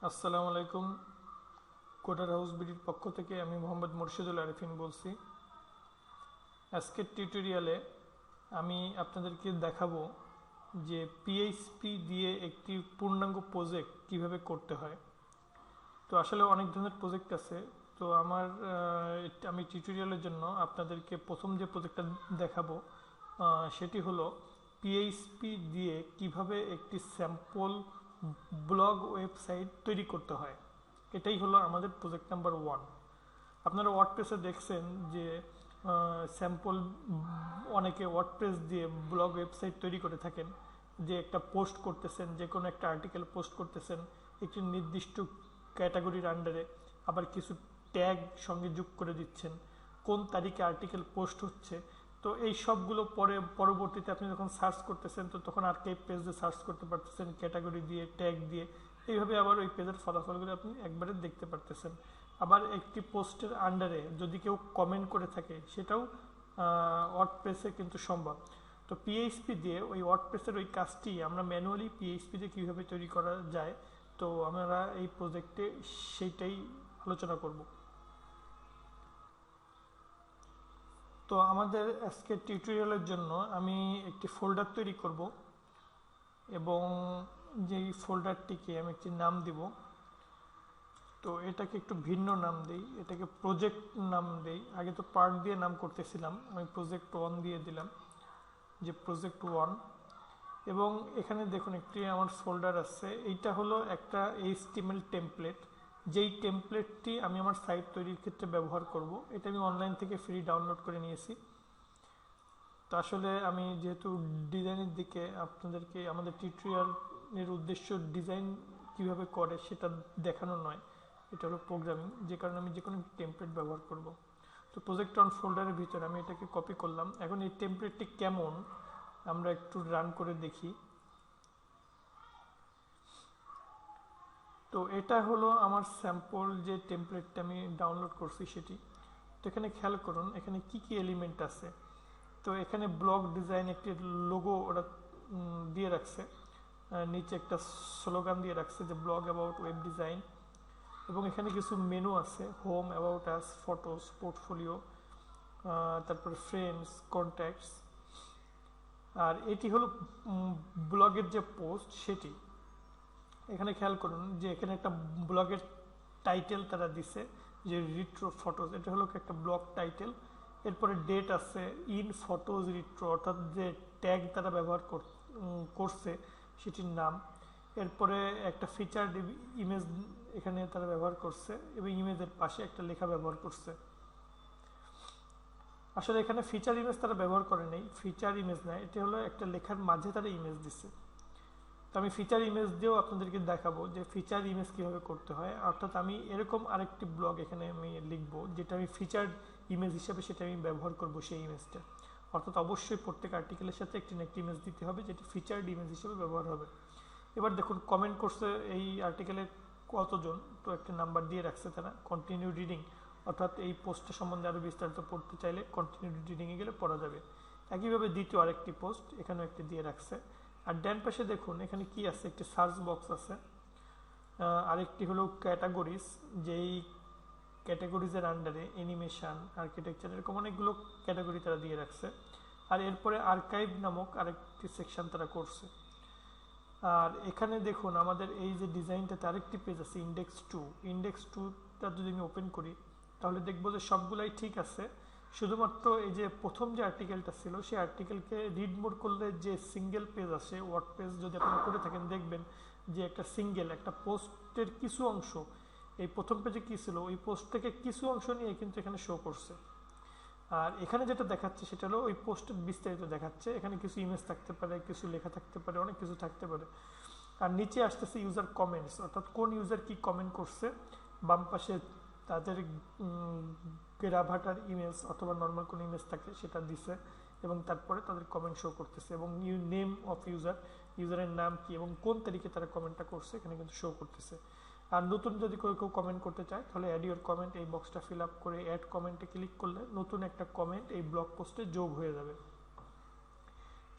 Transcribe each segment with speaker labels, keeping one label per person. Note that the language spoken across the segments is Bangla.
Speaker 1: আসসালামু আলাইকুম। কোডার হাউস বিডির পক্ষ থেকে আমি মোহাম্মদ মুর্শিদুল আরিফিন বলছি। আজকের টিউটোরিয়ালে আমি আপনাদেরকে দেখাবো যে পিএইচপি দিয়ে একটি পূর্ণাঙ্গ প্রজেক্ট কিভাবে করতে হয়। তো আসলে অনেক ধরনের প্রজেক্ট আছে। তো আমি টিউটোরিয়ালের জন্য আপনাদেরকে প্রথম যে প্রজেক্টটা দেখাবো সেটি হলো পিএইচপি দিয়ে কিভাবে একটি স্যাম্পল ব্লগ ওয়েবসাইট তৈরি করতে হয়। এটাই হলো আমাদের প্রজেক্ট নাম্বার 1। আপনারা ওয়ার্ডপ্রেসে দেখছেন যে স্যাম্পল অনেকে ওয়ার্ডপ্রেস দিয়ে ব্লগ ওয়েবসাইট তৈরি করে থাকেন, যে একটা পোস্ট করতেছেন, যে কোনো একটা আর্টিকেল পোস্ট করতেছেন একটি নির্দিষ্ট ক্যাটাগরির আন্ডারে, আবার কিছু ট্যাগ সঙ্গে যোগ করে দিচ্ছেন কোন তারিখে আর্টিকেল পোস্ট হচ্ছে। তো এই সবগুলো পরবর্তীতে আপনি যখন সার্চ করতেছেন তো তখন আর্কাইভ পেজে সার্চ করতে পারতেছেন ক্যাটাগরি দিয়ে, ট্যাগ দিয়ে। এইভাবে আবার ওই পেজের ফলাফলগুলো আপনি একবারে দেখতে পারতেছেন। আবার একটি পোস্টের আন্ডারে যদি কেউ কমেন্ট করে থাকে সেটাও ওয়ার্ডপ্রেসে কিন্তু সম্ভব। তো পিএইচপি দিয়ে ওই ওয়ার্ডপ্রেসের ওই কাজটি আমরা ম্যানুয়ালি পিএইচপি দিয়ে কীভাবে তৈরি করা যায়, তো আমরা এই প্রজেক্টে সেইটাই আলোচনা করব। তো আমাদের আজকের টিউটোরিয়ালের জন্য আমি একটি ফোল্ডার তৈরি করব এবং যেই ফোল্ডারটিকে আমি একটি নাম দিব। তো এটাকে একটু ভিন্ন নাম দেই, এটাকে প্রজেক্ট নাম দেই। আগে তো পার্ট দিয়ে নাম করতেছিলাম, আমি প্রজেক্ট 1 দিয়ে দিলাম, যে প্রজেক্ট 1। এবং এখানে দেখুন একটি আমার ফোল্ডার আছে, এইটা হলো একটা এইচটিএমএল টেমপ্লেট, যেই টেমপ্লেটটি আমি আমার সাইট তৈরির ক্ষেত্রে ব্যবহার করব। এটা আমি অনলাইন থেকে ফ্রি ডাউনলোড করে নিয়েছি। তো আসলে আমি যেহেতু ডিজাইনের দিকে আপনাদেরকে, আমাদের টিউটোরিয়ালের উদ্দেশ্য ডিজাইন কিভাবে করে সেটা দেখানো নয়, এটা হলো প্রোগ্রামিং, যে কারণে আমি যে কোনো টেমপ্লেট ব্যবহার করব। তো প্রজেক্ট অন ফোল্ডারের ভিতরে আমি এটাকে কপি করলাম। এখন এই টেমপ্লেটটি কেমন আমরা একটু রান করে দেখি। তো এটা হলো আমার স্যাম্পল যে টেমপ্লেটটা আমি ডাউনলোড করছি সেটি। তো এখানে খেয়াল করুন এখানে কি কি এলিমেন্ট আছে। তো এখানে ব্লগ ডিজাইন একটি লোগো ওরা দিয়ে রাখছে, নিচে একটা স্লোগান দিয়ে রাখছে যে ব্লগ অ্যাবাউট ওয়েব ডিজাইন। এবং এখানে কিছু মেনু আছে, home, about us, photos, portfolio, তারপরে ফ্রেন্ডস, কন্ট্যাক্টস। আর এটি হলো ব্লগের যে পোস্ট সেটি। এখানে খেয়াল করুন যে এখানে একটা ব্লগের টাইটেল তারা দিছে যে রিট্রো ফটোজ, এটা হলো একটা ব্লগ টাইটেল। এরপরে ডেট আছে, ইন ফটোজ রিট্রো, অর্থাৎ যে ট্যাগ তারা ব্যবহার করছে সেটির নাম। এরপরে একটা ফিচার ইমেজ এখানে তারা ব্যবহার করছে এবং ইমেজের পাশে একটা লেখা ব্যবহার করছে। আসলে এখানে ফিচার ইমেজ তারা ব্যবহার করে নেই, ফিচার ইমেজ না, এটা হলো একটা লেখার মাঝে তারা ইমেজ দিছে। তো আমি ফিচার ইমেজ দিয়েও আপনাদেরকে দেখাবো যে ফিচার ইমেজ কীভাবে করতে হয়। অর্থাৎ আমি এরকম আরেকটি ব্লগ এখানে আমি লিখবো যেটা আমি ফিচার ইমেজ হিসেবে সেটা আমি ব্যবহার করব সেই ইমেজটা। অর্থাৎ অবশ্যই প্রত্যেক আর্টিকেলের সাথে একটি না একটি ইমেজ দিতে হবে যেটি ফিচার্ড ইমেজ হিসেবে ব্যবহার হবে। এবার দেখুন কমেন্ট করছে এই আর্টিকেলে কতজন, তো একটা নাম্বার দিয়ে রাখছে তারা। কন্টিনিউ রিডিং, অর্থাৎ এই পোস্টটা সম্বন্ধে আরও বিস্তারিত পড়তে চাইলে কন্টিনিউ রিডিংয়ে গেলে পড়া যাবে। একইভাবে দ্বিতীয় আরেকটি পোস্ট এখানেও একটি দিয়ে রাখছে। আর ডান পাশে দেখুন এখানে কি আছে, একটি সার্চ বক্স আছে। আরেকটি হলো ক্যাটাগরিজ, যেই ক্যাটাগরিজের আন্ডারে অ্যানিমেশন, আর্কিটেকচার, এরকম অনেকগুলো ক্যাটাগরি তারা দিয়ে রাখছে। আর এরপরে আর্কাইভ নামক আরেকটি সেকশন তারা করছে। আর এখানে দেখুন আমাদের এই যে ডিজাইনটাতে আরেকটি পেজ আছে ইন্ডেক্স 2। ইন্ডেক্স 2টা যদি আমি ওপেন করি তাহলে দেখবো যে সবগুলাই ঠিক আছে, শুধুমাত্র এই যে প্রথম যে আর্টিকেলটা ছিল সেই আর্টিকেলকে রিড মোড করলে যে সিঙ্গেল পেজ আসে, ওয়ার্ড পেজ যদি আপনি করে থাকেন দেখবেন যে একটা সিঙ্গেল একটা পোস্টের কিছু অংশ, এই প্রথম পেজে কী ছিল ওই পোস্ট থেকে কিছু অংশ নিয়ে কিন্তু এখানে শো করছে। আর এখানে যেটা দেখাচ্ছে সেটা হলো ওই পোস্টের বিস্তারিত দেখাচ্ছে, এখানে কিছু ইমেজ থাকতে পারে, কিছু লেখা থাকতে পারে, অনেক কিছু থাকতে পারে। আর নিচে আসতেছে ইউজার কমেন্টস, অর্থাৎ কোন ইউজার কি কমেন্ট করছে। বাম পাশে তাদের গ্রাভাটার ইমেজ অথবা নর্মাল কোনো ইমেজ থাকে সেটা দিছে এবং তারপরে তাদের কমেন্ট শো করতেছে এবং নেম অফ ইউজার, ইউজারের নাম কি এবং কোন তারিখে তারা কমেন্টটা করছে এখানে কিন্তু শো করতেছে। আর নতুন যদি কেউ কমেন্ট করতে চায় তাহলে অ্যাড ইউর কমেন্ট এই বক্সটা ফিল আপ করে অ্যাড কমেন্টে ক্লিক করলে নতুন একটা কমেন্ট এই ব্লগ পোস্টে যোগ হয়ে যাবে।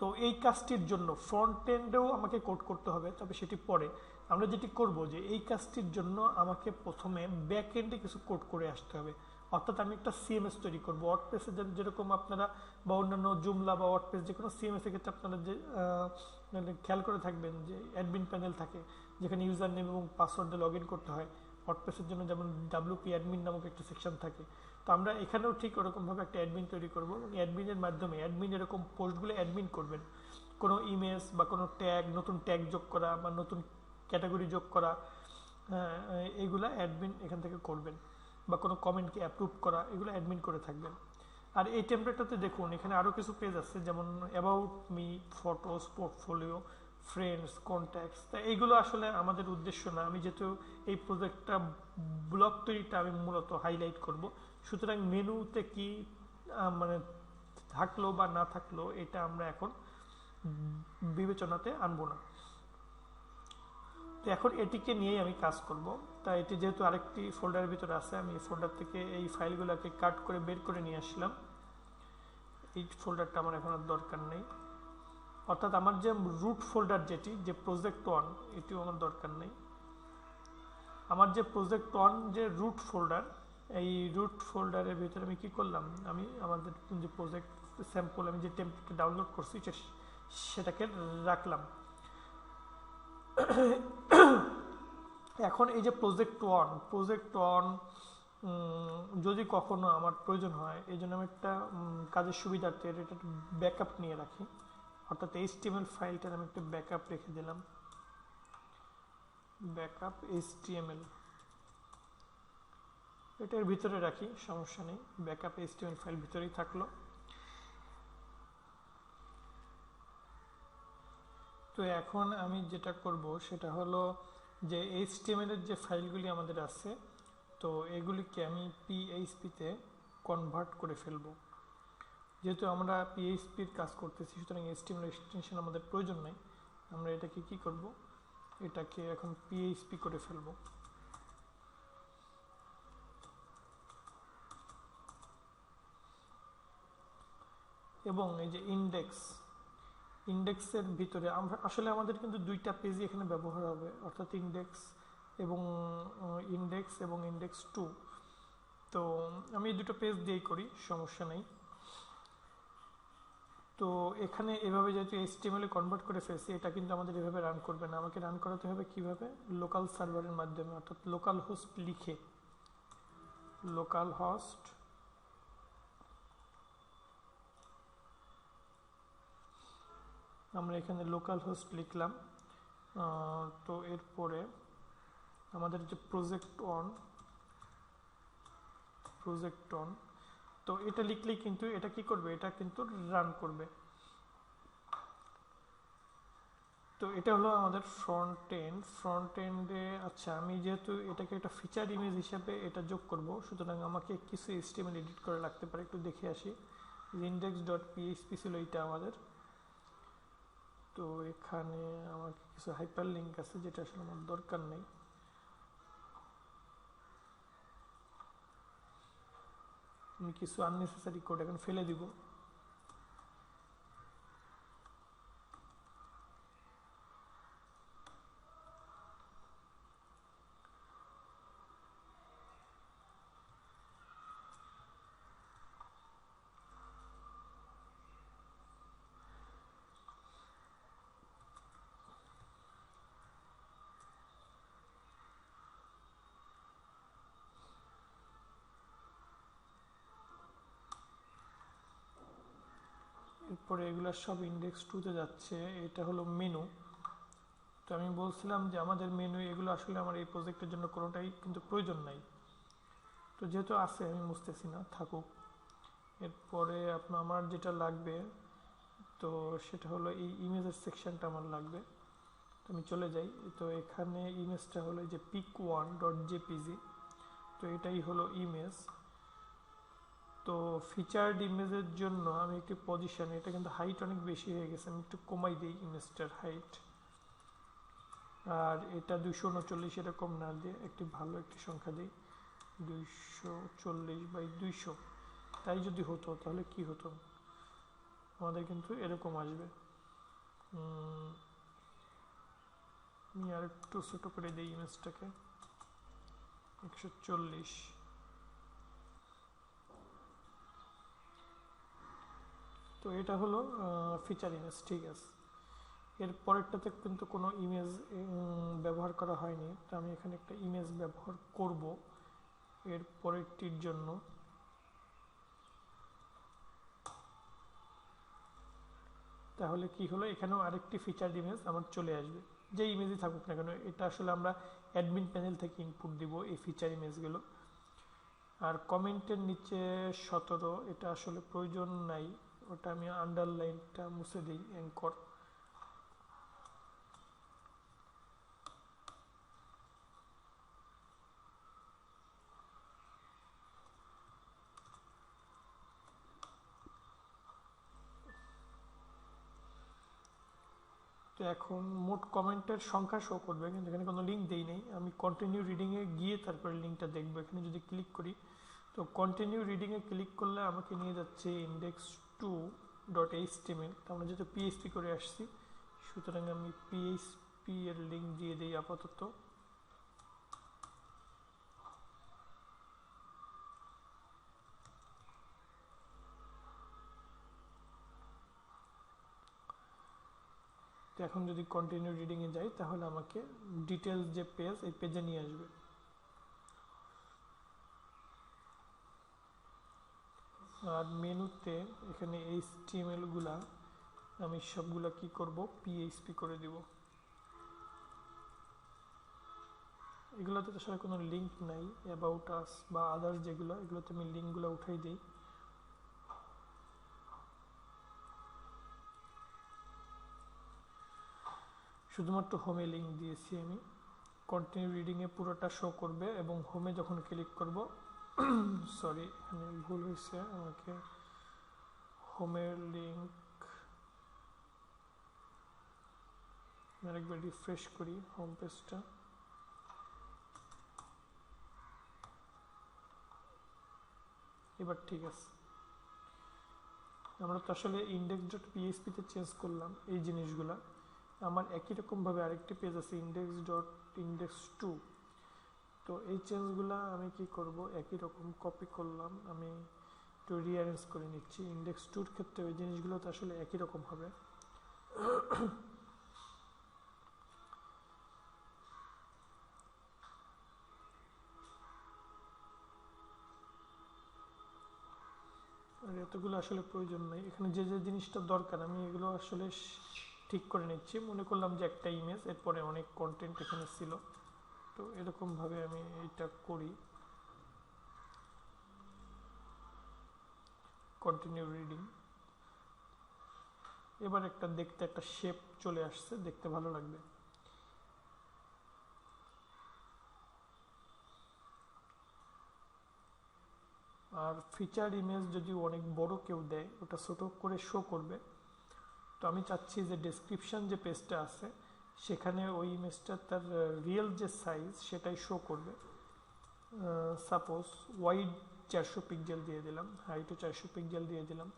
Speaker 1: তো এই কাজটির জন্য ফ্রন্ট এন্ডেও আমাকে কোড করতে হবে, তবে সেটি পরে। আমরা যেটি করব যে এই কাজটির জন্য আমাকে প্রথমে ব্যাক এন্ডে কিছু কোড করে আসতে হবে, অর্থাৎ আমি একটা সিএমএস তৈরি করব ওয়ার্ডপ্রেসে, যেরকম আপনারা বা অন্যান্য জুমলা বা ওয়ার্ডপ্রেস যে কোনো সিএমএস এর ক্ষেত্রে আপনারা যে খেয়াল করে থাকবেন যে অ্যাডমিন প্যানেল থাকে যেখানে ইউজার নেম এবং পাসওয়ার্ড দিয়ে লগ ইন করতে হয়। ওয়ার্ডপ্রেসের জন্য যেমন WP অ্যাডমিন নামক একটা সেকশন থাকে, তো আমরা এখানেও ঠিক ওরকমভাবে একটা অ্যাডমিন তৈরি করব এবং অ্যাডমিনের মাধ্যমে অ্যাডমিন এরকম পোস্টগুলো অ্যাডমিন করবেন। কোনো ইমেজ বা কোনো ট্যাগ, নতুন ট্যাগ যোগ করা বা নতুন ক্যাটাগরি যোগ করা, এইগুলা অ্যাডমিন এখান থেকে করবেন, বা কোনো কমেন্টকে অ্যাপ্রুভ করা, এগুলো অ্যাডমিন করে থাকবেন। আর এই টেমপ্লেটটাতে দেখুন এখানে আরও কিছু পেজ আছে, যেমন about me, photos, portfolio, friends, contacts. তা এইগুলো আসলে আমাদের উদ্দেশ্য না, আমি যেহেতু এই প্রজেক্টটা ব্লগ তৈরিটা আমি মূলত হাইলাইট করব, সুতরাং মেনুতে কি মানে থাকলো বা না থাকলো এটা আমরা এখন বিবেচনাতে আনবো না। তো এখন এটিকে নিয়েই আমি কাজ করব। তাই এটি যেহেতু আরেকটি ফোল্ডারের ভিতরে আছে, আমি এই ফোল্ডার থেকে এই ফাইলগুলোকে কাট করে বের করে নিয়ে আসলাম। এই ফোল্ডারটা আমার এখন আর দরকার নেই, অর্থাৎ আমার যে রুট ফোল্ডার যেটি, যে প্রজেক্ট 1, এটিও আমার দরকার নেই। আমার যে প্রজেক্ট 1 যে রুট ফোল্ডার, এই রুট ফোল্ডারের ভিতরে আমি কি করলাম, আমি আমাদের যে প্রজেক্ট স্যাম্পল আমি যে টেমপ্লেটটা ডাউনলোড করছি সেটাকে রাখলাম। এখন এই যে প্রজেক্ট 1 যদি কখনো আমার প্রয়োজন হয়, এই জন্য আমি একটা কাজের সুবিধার্থে এটা একটা ব্যাকআপ নিয়ে রাখি, অর্থাৎ HTML ফাইলটার আমি একটা ব্যাকআপ রেখে দিলাম, ব্যাকআপ HTML, এটার ভিতরে রাখি, সমস্যা নেই, ব্যাকআপ HTML ফাইল ভিতরেই থাকলো। তো এখন আমি যেটা করব সেটা হলো যে HTML এর যে ফাইলগুলি আমাদের আছে, তো এগুলিকে আমি PHP-তে কনভার্ট করে ফেলবো। যেহেতু আমরা PHP-র কাজ করতেছি, সুতরাং HTML এক্সটেনশন আমাদের প্রয়োজন নাই। আমরা এটাকে কি করব, এটাকে এখন PHP করে ফেলবো। এবং এই যে ইন্ডেক্সের ভিতরে আমরা আসলে আমাদের কিন্তু দুইটা পেজই এখানে ব্যবহার হবে, অর্থাৎ ইন্ডেক্স এবং ইন্ডেক্স 2। তো আমি এই দুটো পেজ দিয়েই করি, সমস্যা নেই। তো এখানে এভাবে যেহেতু HTML-এ কনভার্ট করে ফেলছি, এটা কিন্তু আমাদের এভাবে রান করবে না, আমাকে রান করাতে হবে কিভাবে, লোকাল সার্ভারের মাধ্যমে, অর্থাৎ লোকাল হোস্ট লিখে, লোকাল হোস্ট আমরা এখানে লোকাল হোস্ট লিখলাম। তো এরপরে আমাদের যে প্রজেক্ট অন, তো এটা লিখলেই কিন্তু এটা কি করবে, এটা কিন্তু রান করবে। তো এটা হলো আমাদের ফ্রন্ট এন্ডে। আচ্ছা, আমি যেহেতু এটাকে একটা ফিচার ইমেজ হিসেবে এটা যোগ করব, সুতরাং আমাকে কিছু HTML এডিট করে রাখতে পারে, একটু দেখে আসি। index.php ছিল এটা আমাদের, তো এখানে আমার কিছু হাইপার লিঙ্ক আছে যেটা আসলে আমার দরকার নেই। আমি কিছু আননেসেসারি কোড এখন ফেলে দিব। এরপরে এগুলো সব ইন্ডেক্স 2-তে যাচ্ছে। এটা হলো মেনু। তো আমি বলছিলাম যে আমাদের মেনু এগুলো আসলে আমার এই প্রজেক্টের জন্য কোনোটাই কিন্তু প্রয়োজন নাই, তো যেহেতু আছে আমি মুছতেছি না, থাকুক। এরপরে আমার যেটা লাগবে, তো সেটা হলো এই ইমেজের সেকশনটা আমার লাগবে। তো আমি চলে যাই, তো এখানে ইমেজটা হলো যে pic1.jpg, তো এটাই হলো ইমেজ। তো ফিচার্ড ইমেজের জন্য আমি একটি পজিশন, এটা কিন্তু হাইট অনেক বেশি হয়ে গেছে, আমি একটু কমাই দিই ইমেজটার হাইট, আর এটা 239 এরকম না দিয়ে একটি ভালো একটি সংখ্যা দিই, 240/200। তাই যদি হতো তাহলে কি হতো, আমাদের কিন্তু এরকম আসবে। আমি আর একটু ছোট করে দিই ইমেজটাকে, 140। তো এটা হলো ফিচার ইমেজ, ঠিক আছে। এর পরেরটাতে কিন্তু কোনো ইমেজ ব্যবহার করা হয়নি, তো আমি এখানে একটা ইমেজ ব্যবহার করব এর পরেরটির জন্য। তাহলে কি হলো, এখানেও আরেকটি ফিচার ইমেজ আমার চলে আসবে, যে ইমেজই থাকুক না কেন। এটা আসলে আমরা অ্যাডমিন প্যানেল থেকে ইনপুট দিব এই ফিচার ইমেজগুলো। আর কমেন্টের নিচে 17 এটা আসলে প্রয়োজন নাই, ওটা আমি আন্ডারলাইনটা মুছে দিই, অ্যাঙ্কর। তো এখন মোট কমেন্টের সংখ্যা শো করবে, কিন্তু এখানে কোনো লিঙ্ক দেই নেই। আমি কন্টিনিউ রিডিংয়ে গিয়ে তারপরে লিঙ্কটা দেখবো। এখানে যদি ক্লিক করি, তো কন্টিনিউ রিডিংয়ে ক্লিক করলে আমাকে নিয়ে যাচ্ছে index2.html। আমরা যেহেতু পিএইচপি করে আসছি, সুতরাং আমি পিএইচপি এর লিঙ্ক দিয়ে দিই আপাতত। তো এখন যদি কন্টিনিউ রিডিংয়ে যাই, তাহলে আমাকে ডিটেলস যে পেজ, এই পেজে নিয়ে আসবে। আর মেনুতে এখানে HTML গুলা আমি সবগুলা কি করব, পিএইচপি করে দিব। এগুলোতে তো আসলে কোনো লিঙ্ক নাই, অ্যাবাউট আস বা আদার্স যেগুলো, এগুলোতে আমি লিঙ্কগুলো উঠাই দিই। শুধুমাত্র হোমে লিঙ্ক দিয়েছি আমি। কন্টিনিউ রিডিংয়ে পুরোটা শো করবে, এবং হোমে যখন ক্লিক করব, সরি এখানে ভুল হয়েছে, আমাকে হোমের লিঙ্ক আরেকবার রিফ্রেশ করি হোম পেজটা। এবার ঠিক আছে। আমরা তো আসলে index.php তে চেঞ্জ করলাম এই জিনিসগুলা। আমার একই রকমভাবে আরেকটি পেজ আছে index.index2। তো এই চেঞ্জগুলা আমি কি করব, একই রকম কপি করলাম, আমি একটু রিঅ্যারেঞ্জ করে নিচ্ছি। index2-র ক্ষেত্রে ওই জিনিসগুলো তো আসলে একই রকম হবে। আর এতগুলো আসলে প্রয়োজন নেই, এখানে যে যে জিনিসটা দরকার আমি এগুলো আসলে ঠিক করে নিচ্ছি। মনে করলাম যে একটা ইমেজ, এরপরে অনেক কন্টেন্ট এখানে ছিল, তো এরকমভাবে আমি এটা করি। কন্টিনিউ রিডিং, এবার একটা দেখতে একটা শেপ চলে আসছে, দেখতে ভালো লাগবে। আর ফিচার ইমেজ যদি অনেক বড় কেউ দেয়, ওটা ছোট করে শো করবে। তো আমি চাচ্ছি যে ডেসক্রিপশন যে পেজটা আছে, সেখানে ওই ইমেজটা তার রিয়েল যে সাইজ সেটাই শো করবে। সাপোজ ওয়াইড 400 পিক্সেল দিয়ে দিলাম, হাইটও 400 পিক্সেল দিয়ে দিলাম,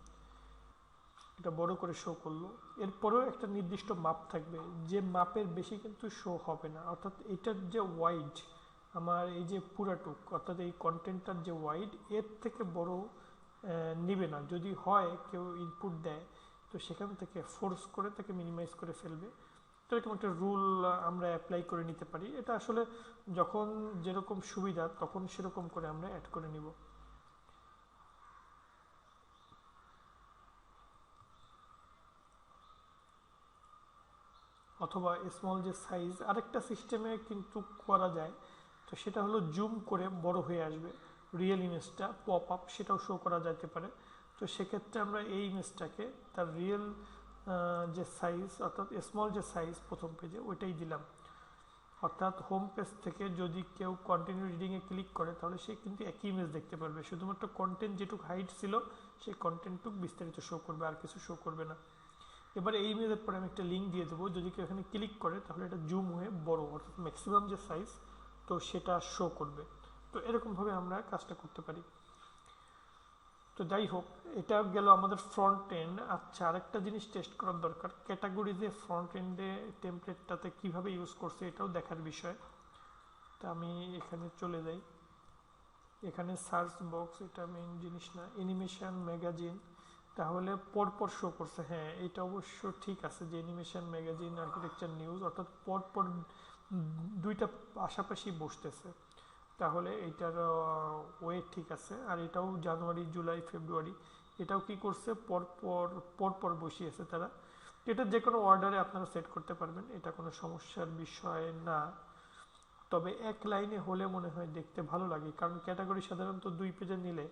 Speaker 1: এটা বড় করে শো করলো। এরপরেও একটা নির্দিষ্ট মাপ থাকবে, যে মাপের বেশি কিন্তু শো হবে না। অর্থাৎ এটার যে ওয়াইড, আমার এই যে পুরাটুক, অর্থাৎ এই কন্টেন্টটার যে ওয়াইড, এর থেকে বড় নিবে না। যদি হয় কেউ ইনপুট দেয়, তো সেখান থেকে ফোর্স করে তাকে মিনিমাইজ করে ফেলবে। তো এরকম একটা রুল আমরা অ্যাপ্লাই করে নিতে পারি। এটা আসলে যখন যেরকম সুবিধা তখন সেরকম করে আমরা অ্যাড করে নিব। অথবা স্মল যে সাইজ, আরেকটা সিস্টেমে কিন্তু করা যায়, তো সেটা হলো জুম করে বড় হয়ে আসবে রিয়েল ইমেজটা, পপ আপ সেটাও শো করা যেতে পারে। তো সেক্ষেত্রে আমরা এই ইমেজটাকে তার রিয়েল যে সাইজ, অর্থাৎ স্মল যে সাইজ প্রথম পেজে, ওইটাই দিলাম। অর্থাৎ হোম পেজ থেকে যদি কেউ কন্টিনিউ রিডিংয়ে ক্লিক করে, তাহলে সে কিন্তু একই ইমেজ দেখতে পারবে, শুধুমাত্র কন্টেন্ট যেটুকু হাইট ছিল সেই কন্টেন্টটুক বিস্তারিত শো করবে, আর কিছু শো করবে না। এবারে এই ইমেজের পরে আমি একটা লিঙ্ক দিয়ে দেবো, যদি কেউ এখানে ক্লিক করে তাহলে এটা জুম হয়ে বড়, অর্থাৎ ম্যাক্সিমাম যে সাইজ, তো সেটা শো করবে। তো এরকমভাবে আমরা কাজটা করতে পারি। তো যাই হোক, এটা গেল আমাদের ফ্রন্ট এন্ড। আচ্ছা, আরেকটা জিনিস টেস্ট করার দরকার, ক্যাটাগরিজে ফ্রন্ট এন্ডে টেমপ্লেটটাতে কিভাবে ইউজ করছে এটাও দেখার বিষয়। তা আমি এখানে চলে যাই, এখানে সার্চ বক্স, এটা মেইন জিনিস না, অ্যানিমেশন ম্যাগাজিন, তাহলে পরপর শো করছে। হ্যাঁ, এটা অবশ্য ঠিক আছে যে অ্যানিমেশন ম্যাগাজিন আর্কিটেকচার নিউজ, অর্থাৎ পরপর দুইটা পাশাপাশি বসতেছে, তাহলে এটার ওয়েট ঠিক আছে। আর এটাও জানুয়ারি জুলাই ফেব্রুয়ারি, এটাও কি করছে, পরপর বসিয়েছে তারা। এটা যে কোনো অর্ডারে আপনারা সেট করতে পারবেন, এটা কোনো সমস্যার বিষয় না। তবে এক লাইনে হলে মনে হয় দেখতে ভালো লাগে, কারণ ক্যাটাগরি সাধারণত 2 পেজে নিলে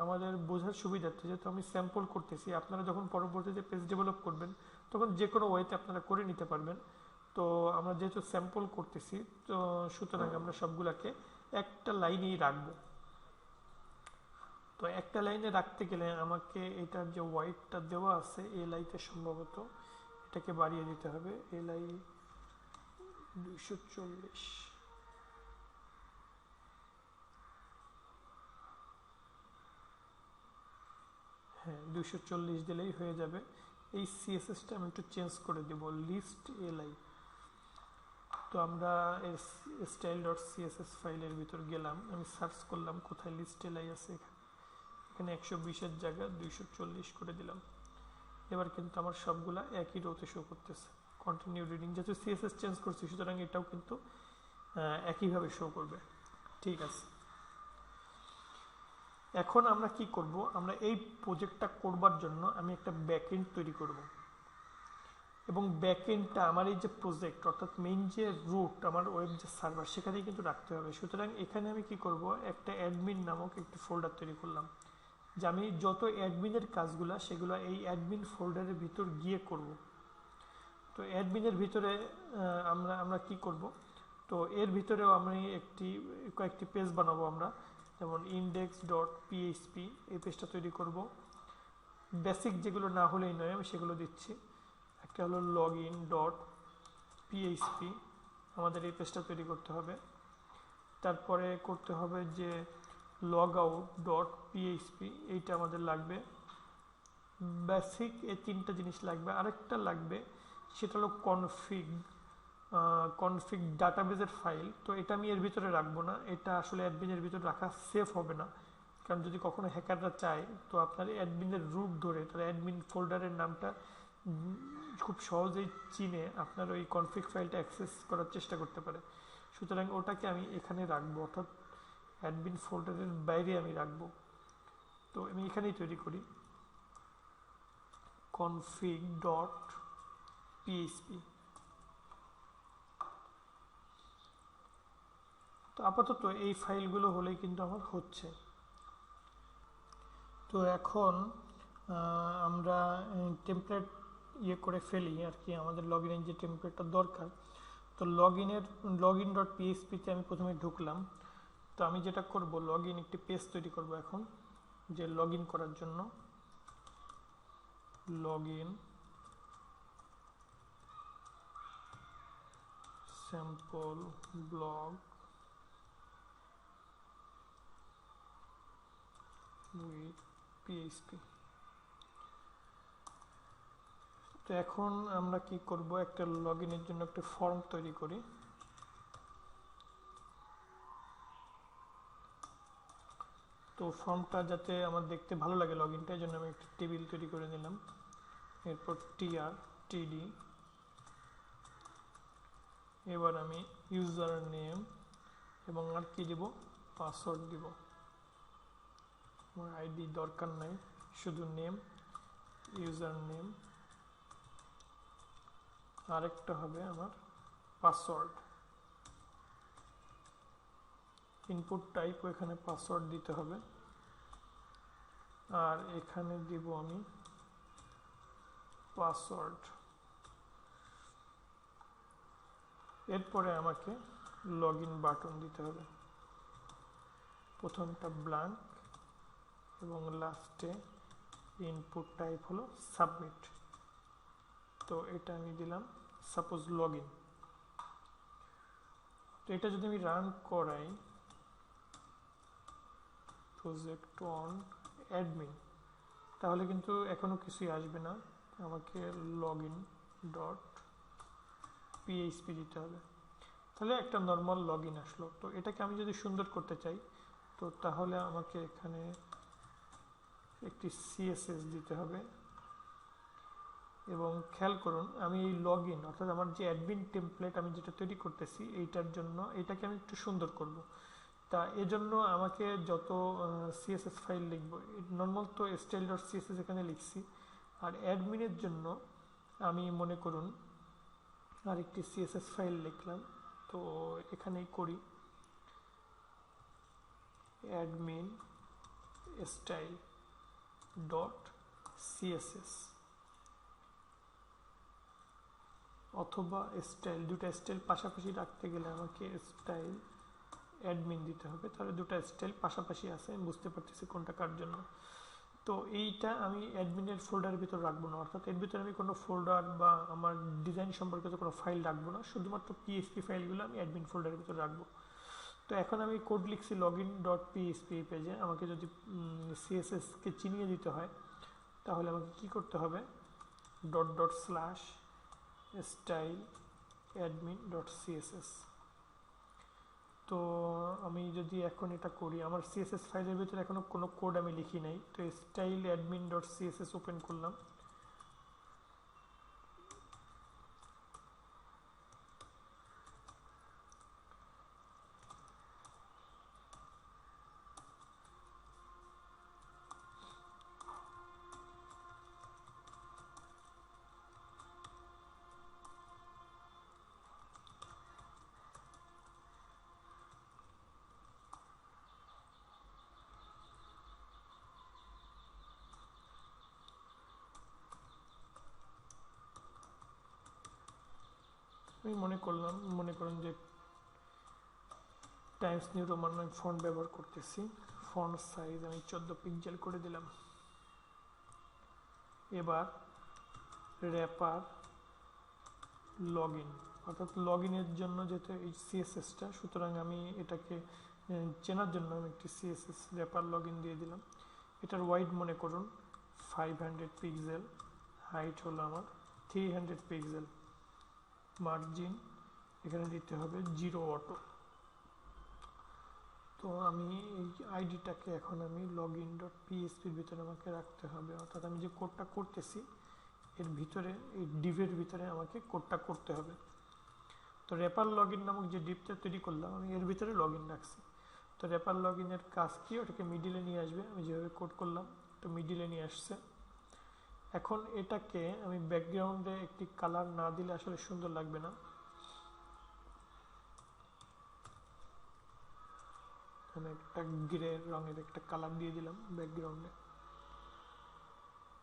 Speaker 1: আমাদের বোঝার সুবিধার্থে, যেহেতু আমি স্যাম্পল করতেছি, আপনারা যখন পরবর্তীতে পেজ ডেভেলপ করবেন তখন যে কোনো ওয়েতে আপনারা করে নিতে পারবেন। তো আমরা যেহেতু স্যাম্পল করতেছি, তো সুতরাং আমরা সবগুলাকে একটা লাইনেই রাখবো। তো একটা লাইনে রাখতে গেলে আমাকে এটার যে ওয়াইডটা দেওয়া আছে এলআইতে সম্ভবত এটাকে বাড়িয়ে দিতে হবে, এলআই 240। হ্যাঁ, 240 দিলেই হয়ে যাবে। এই সিএসএসটা আমি একটু চেঞ্জ করে দেব, লিস্ট এলআই। তো আমরা স্টাইল ডট সিএসএস ফাইলের ভিতর গেলাম, আমি সার্চ করলাম কোথায় লিস্ট এলআই আছে, এখানে 120-এর জায়গা 240 করে দিলাম। এবার কিন্তু আমার সবগুলা একই রোতে শো করতেছে। কন্টিনিউ রিডিং, যেহেতু সিএসএস চেঞ্জ করছি সুতরাং এটাও কিন্তু একইভাবে শো করবে। ঠিক আছে, এখন আমরা কি করব, আমরা এই প্রজেক্টটা করবার জন্য আমি একটা ব্যাকএন্ড তৈরি করব, এবং ব্যাকএন্ডটা আমার এই যে প্রজেক্ট, অর্থাৎ মেইন যে রুট আমার ওয়েব যে সার্ভার, সেখানেই কিন্তু রাখতে হবে। সুতরাং এখানে আমি কি করব, একটা অ্যাডমিন নামক একটি ফোল্ডার তৈরি করলাম, যে আমি যত অ্যাডমিনের কাজগুলো সেগুলো এই অ্যাডমিন ফোল্ডারের ভিতর গিয়ে করব। তো অ্যাডমিনের ভিতরে আমরা কি করব, তো এর ভিতরেও আমি কয়েকটি পেজ বানাবো আমরা, যেমন index.php, এই পেজটা তৈরি করব। বেসিক যেগুলো না হলেই নয় আমি সেগুলো দিচ্ছি। একটা হলো login.php, আমাদের এই পেজটা তৈরি করতে হবে। তারপরে করতে হবে যে logout.php, এইটা আমাদের লাগবে। বেসিক এই 3টা জিনিস লাগবে। আরেকটা লাগবে, সেটা হলো কনফিগ ডাটাবেজের ফাইল। তো এটা আমি এর ভিতরে রাখবো না, এটা আসলে অ্যাডমিনের ভিতরে রাখা সেফ হবে না, কারণ যদি কখনো হ্যাকাররা চায় তো আপনার অ্যাডমিনের রুট ধরে তার অ্যাডমিন ফোল্ডারের নামটা খুব সহজেই চিনে আপনার ওই কনফিগ ফাইলটা অ্যাক্সেস করার চেষ্টা করতে পারে। সুতরাং ওটাকে আমি এখানে রাখবো, অর্থাৎ অ্যাডমিন ফোল্ডারের বাইরে আমি রাখবো। তো আমি এখানেই তৈরি করি config.php। তো আপাতত এই ফাইলগুলো হলেই কিন্তু আমার হচ্ছে। তো এখন আমরা টেমপ্লেট করে ফেলি আর কি, আমাদের লগইনের যে টেমপ্লেটটা দরকার। তো login.php-তে আমি প্রথমে ঢুকলাম। তো আমি যেটা করব, লগইন একটি পেজ তৈরি করব এখন, যে লগইন করার জন্য login sample blog with PHP। তো এখন আমরা কি করব, একটা লগইনের জন্য একটা ফর্ম তৈরি করি। তো ফর্মটা যাতে আমার দেখতে ভালো লাগে লগইনটা, এই জন্য আমি একটা টেবিল তৈরি করে নিলাম। এরপর td, এবার আমি ইউজার নেম এবং আর কি দিব, পাসওয়ার্ড দিব। আমার আইডি দরকার নাই, শুধু নেম, ইউজার নেম, আরেকটা হবে আমার পাসওয়ার্ড। ইনপুট টাইপ এখানে পাসওয়ার্ড দিতে হবে, আর এখানে দিব আমি পাসওয়ার্ড। এরপরে আমাকে লগইন বাটন দিতে হবে, প্রথমটা ব্ল্যাঙ্ক এবং লাস্টে ইনপুট টাইপ হলো সাবমিট। তো এটা আমি দিলাম সাপোজ লগইন। তো এটা যদি আমি রান করাই, প্রজেক্ট অন অ্যাডমিন, তাহলে কিন্তু এখনও কিছুই আসবে না, আমাকে লগইন ডট পিএইচপি দিতে হবে। তাহলে একটা নর্মাল লগইন আসলো। তো এটাকে আমি যদি সুন্দর করতে চাই, তো তাহলে আমাকে এখানে একটি সিএসএস দিতে হবে। এবং খেয়াল করুন, আমি এই লগইন অর্থাৎ আমার যে অ্যাডমিন টেমপ্লেট আমি যেটা তৈরি করতেছি, এইটার জন্য এটাকে আমি একটু সুন্দর করব। তা এজন্য আমাকে যত সিএসএস ফাইল লিখব, নর্মাল তো স্টাইল ডট সিএসএস এখানে লিখছি, আর অ্যাডমিনের জন্য আমি মনে করুন আরেকটি সিএসএস ফাইল লিখলাম। তো এখানেই করি অ্যাডমিন স্টাইল ডট সিএসএস অথবা স্টাইল, দুটা স্টাইল পাশাপাশি রাখতে গেলে আমাকে স্টাইল অ্যাডমিন দিতে হবে, তাহলে দুটা স্টাইল পাশাপাশি আছে, আমি বুঝতে পারতেছি কোনটা কার জন্য। তো এইটা আমি অ্যাডমিনের ফোল্ডারের ভিতর রাখবো না, অর্থাৎ এর ভিতরে আমি কোনো ফোল্ডার বা আমার ডিজাইন সম্পর্কিত কোনো ফাইল রাখবো না, শুধুমাত্র পিএইচপি ফাইলগুলো আমি অ্যাডমিন ফোল্ডারের ভিতর রাখবো। তো এখন আমি কোড লিখছি লগইন ডট পিএইচপি পেজে। আমাকে যদি সিএসএসকে চিনিয়ে দিতে হয়, তাহলে আমাকে কি করতে হবে, dot dot slash style admin dot CSS. তো আমি যদি এখন এটা করি, আমার সিএসএস ফাইলের ভিতরে এখনো কোনো কোড আমি লিখি নাই। তো style admin dot CSS open করলাম। আমি মনে করুন যে টাইমস নিউ রোমান আমি ফন্ট ব্যবহার করতেছি। ফন্ট সাইজ আমি 14 পিক্সেল করে দিলাম। এবার র্যাপার লগইন, অর্থাৎ লগইনের জন্য যেহেতু এই সিএসএসটা, সুতরাং আমি এটাকে চেনার জন্য আমি একটি সিএসএস র্যাপার লগইন দিয়ে দিলাম। এটার ওয়াইড মনে করুন 500 পিক্সেল, হাইট হলো আমার 300 পিক্সেল, মার্জিন এখানে দিতে হবে 0 অটো। তো আমি এই আইডিটাকে এখন আমি লগইন ডট পিএইচপির ভিতরে আমাকে রাখতে হবে, অর্থাৎ আমি যে কোডটা করতেছি এর ভিতরে, এই ডিভের ভিতরে আমাকে কোডটা করতে হবে। তো র্যাপার লগইন নামক যে ডিভটা তৈরি করলাম, আমি এর ভিতরে লগইন রাখছি। তো র্যাপার লগইনের কাজ কি, ওটাকে মিডিলে নিয়ে আসবে। আমি যেভাবে কোড করলাম তো মিডিলে নিয়ে আসছে। এখন এটাকে আমি ব্যাকগ্রাউন্ডে একটি কালার না দিলে আসলে সুন্দর লাগবে না। আমি একটা গ্রে রঙের একটা কালার দিয়ে দিলাম ব্যাকগ্রাউন্ডে।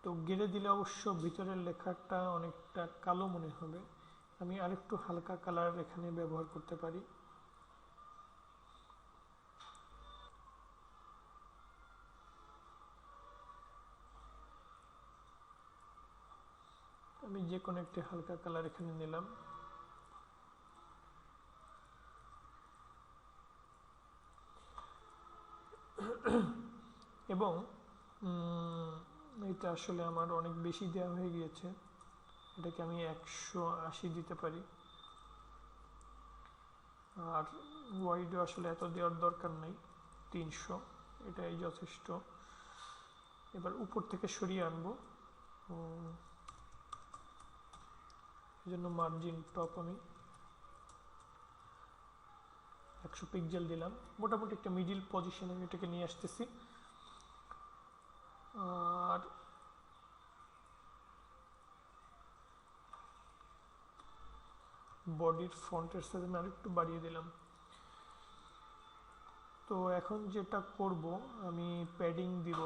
Speaker 1: তো গ্রে দিলে অবশ্য ভিতরের লেখাটা অনেকটা কালো মনে হবে, আমি আরেকটু হালকা কালার এখানে ব্যবহার করতে পারি। আমি যে কোনো একটি হালকা কালার এখানে নিলাম। এবং এটা আসলে আমার অনেক বেশি দেওয়া হয়ে গিয়েছে, এটাকে আমি 180 দিতে পারি। আর ওয়াইডও আসলে এত দেওয়ার দরকার নাই, 300 এটাই যথেষ্ট। এবার উপর থেকে সরিয়ে আনবো, এই জন্য মার্জিন টপ আমি 100 পিক্সেল দিলাম। মোটামুটি একটা মিডিল পজিশনে আমি এটাকে নিয়ে আসতেছি। আর বডির ফন্টের সাইজ আমি আরেকটু বাড়িয়ে দিলাম। তো এখন যেটা করব, আমি প্যাডিং দিব।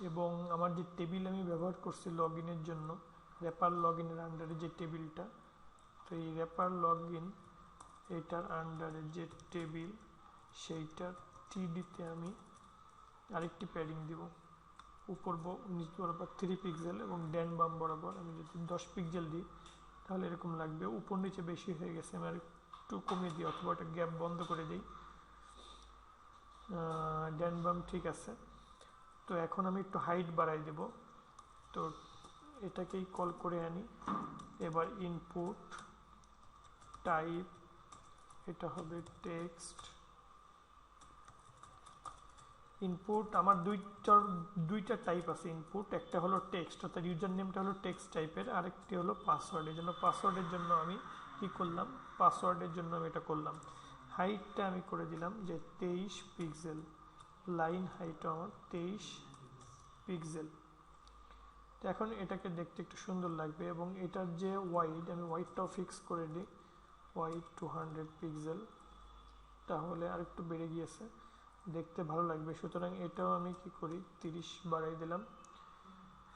Speaker 1: এবং আমার যে টেবিল আমি ব্যবহার করছি লগইনের জন্য, র্যাপার লগইনের আন্ডারে যে টেবিলটা, তো এই র্যাপার লগইন এটার আন্ডারে যে টেবিল, সেইটার টিডিতে আমি আরেকটি প্যাডিং দিব। উপর নিচ বরাবর 3 পিক্সেল এবং ড্যান বাম বরাবর আমি যদি 10 পিক্সেল দিই, তাহলে এরকম লাগবে। উপর নিচে বেশি হয়ে গেছে, আমি আর একটু কমিয়ে দিই অথবা একটা গ্যাপ বন্ধ করে দিই। ডান বাম ঠিক আছে। তো এখন আমি একটু হাইট বাড়াই দেব। তো এটাকেই কল করে আনি। এবার ইনপুট টাইপ, এটা হবে টেক্সট। ইনপুট আমার দুইটা টাইপ আছে ইনপুট, একটা হলো টেক্সট অর্থাৎ ইউজার নেমটা হলো টেক্সট টাইপের, আরেকটি হলো পাসওয়ার্ড। এই জন্য পাসওয়ার্ডের জন্য আমি কি করলাম, পাসওয়ার্ডের জন্য আমি এটা করলাম, হাইটটা আমি করে দিলাম যে 23 পিক্সেল, লাইন হাইট আমার 23 পিক্সেল। তো এখন এটাকে দেখতে একটু সুন্দর লাগবে এবং এটার যে ওয়াইড, আমি ওয়াইডটাও ফিক্স করে দিই, ওয়াইড 200 পিক্সেল, তাহলে আর একটু বেড়ে গিয়েছে, দেখতে ভালো লাগবে। সুতরাং এটাও আমি কি করি 30 বাড়াই দিলাম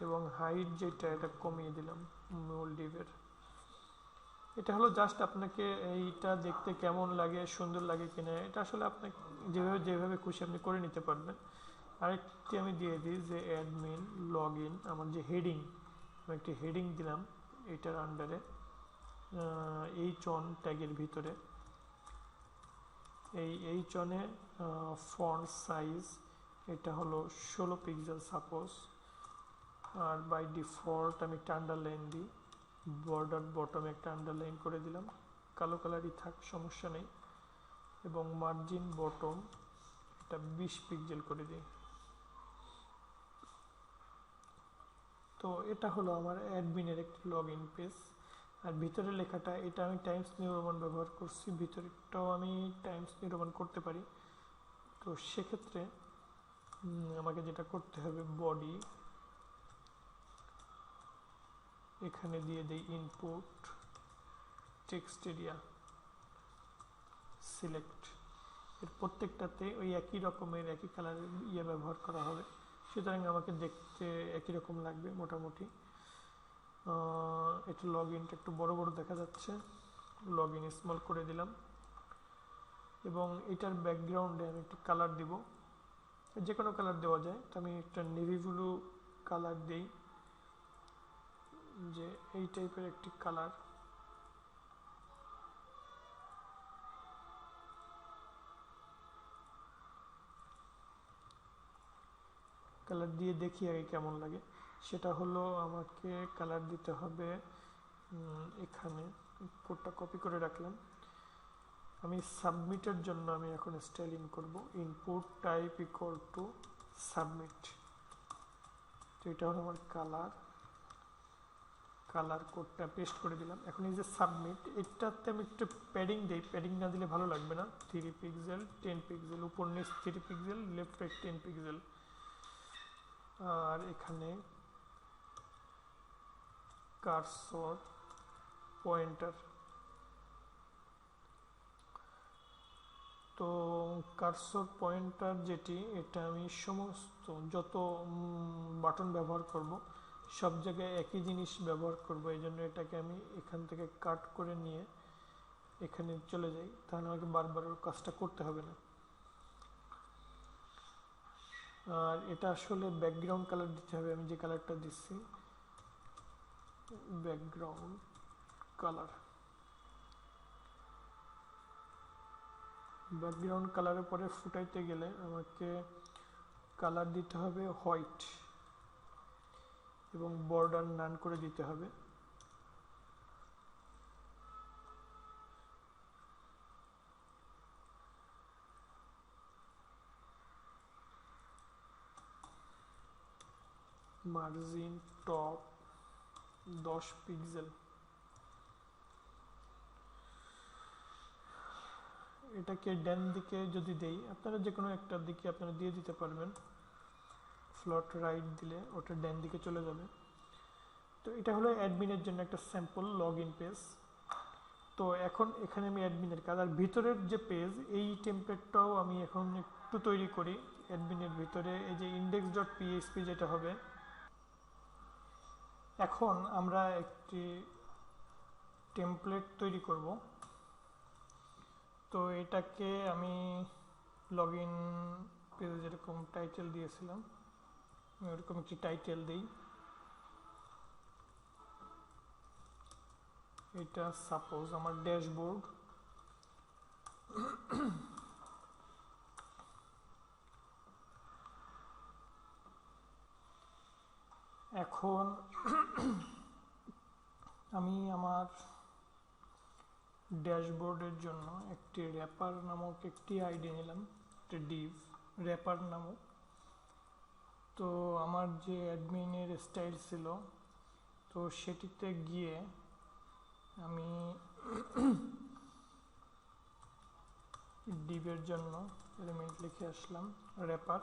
Speaker 1: এবং হাইট যেটা এটা কমিয়ে দিলাম মূল ডিভের। এটা হলো জাস্ট আপনাকে এইটা দেখতে কেমন লাগে, সুন্দর লাগে কিনা, এটা আসলে আপনাকে যেভাবে খুশি আপনি করে নিতে পারবেন। আরেকটি আমি দিয়ে দিই যে অ্যাডমিন লগ ইন, আমার যে হেডিং, আমি একটি হেডিং দিলাম এটার আন্ডারে এইচ1 ট্যাগের ভিতরে। এইচ1-এ ফন্ট সাইজ এটা হলো 16 পিক্সেল সাপোজ, আর বাই ডিফল্ট আমি একটা আন্ডারলাইন দিই, বর্ডার বটমে একটা আন্ডারলাইন করে দিলাম, কালো কালারই থাক সমস্যা নেই, এবং মার্জিন বটম এটা 20 পিক্সেল করে দিই। তো এটা হলো আমার অ্যাডমিনের একটি লগ ইন পেজ। আর ভিতরে লেখাটা এটা আমি টাইমস নিউ রোমান ব্যবহার করছি, ভিতরেরটাও আমি টাইমস নিউ রোমান করতে পারি। তো সেক্ষেত্রে আমাকে যেটা করতে হবে, বডি এখানে দিয়ে দেই ইনপুট টেক্সট এরিয়া সিলেক্ট, এর প্রত্যেকটাতে ওই একই রকমের একই কালারের ব্যবহার করা হবে, সুতরাং আমাকে দেখতে একই রকম লাগবে মোটামুটি। এটা লগ ইনটা একটু বড় বড় দেখা যাচ্ছে, লগ ইন স্মল করে দিলাম এবং এটার ব্যাকগ্রাউন্ডে আমি একটি কালার দিব, যে কোনো কালার দেওয়া যায়। তো আমি একটা নেভি ব্লু কালার দিই, যে এই টাইপের একটি কালার। কালার দিয়ে দেখি আগে কেমন লাগে। সেটা হলো আমাকে কালার দিতে হবে এখানে, কোডটা কপি করে রাখলাম। আমি সাবমিটের জন্য আমি এখন স্টাইলিং করব, input type equal to submit. তো এটা হলো আমার কালার, কালার কোডটা পেস্ট করে দিলাম। এখন এই যে সাবমিট, এটাতে আমি একটু প্যাডিং দিই, প্যাডিং না দিলে ভালো লাগবে না। 3 পিক্সেল 10 পিক্সেল, উপর নিচ 3 পিক্সেল, লেফট রাইট 10 পিক্সেল। আর এখানে কার্সর পয়েন্টার, তো কার্সর পয়েন্টার যেটি, এটা আমি সমস্ত যত বাটন ব্যবহার করব সব জায়গায় একই জিনিস ব্যবহার করব, এই জন্য এটাকে আমি এখান থেকে কাট করে নিয়ে এখানে চলে যাই, তাহলে আমাকে বারবার ওর কাজটা করতে হবে না। আর এটা আসলে ব্যাকগ্রাউন্ড কালার দিতে হবে, আমি যে কালারটা দিচ্ছি ব্যাকগ্রাউন্ড কালার। ব্যাকগ্রাউন্ড কালারের পরে ফুটাইতে গেলে আমাকে কালার দিতে হবে হোয়াইট এবং বর্ডার নান করে দিতে হবে। Margin top 10 pixel. এটাকে ডান দিকে যদি দেই, আপনারা যে কোনো একটার দিকে আপনারা দিয়ে দিতে পারবেন, ফ্লট রাইট দিলে ওটা ডান দিকে চলে যাবে। তো এটা হলো অ্যাডমিনের জন্য একটা স্যাম্পল লগ ইন পেজ। তো এখন এখানে আমি অ্যাডমিনের কাজ, আর ভিতরের যে পেজ এই টেমপ্লেটটাও আমি এখন একটু তৈরি করি অ্যাডমিনের ভিতরে। এই যে index.php যেটা হবে, এখন আমরা একটি টেমপ্লেট তৈরি করব। তো এটাকে আমি লগ ইন পেজে যেরকম টাইটেল দিয়েছিলাম ওরকম একটি টাইটেল দিই, এটা সাপোজ আমার ড্যাশবোর্ড। এখন আমি আমার ড্যাশবোর্ডের জন্য একটি র্যাপার নামক একটি আইডি নিলাম, একটি ডিভ র্যাপার নামক। তো আমার যে অ্যাডমিনের স্টাইল ছিল, তো সেটিতে গিয়ে আমি ডিভের জন্য এলিমেন্ট লিখে আসলাম র্যাপার।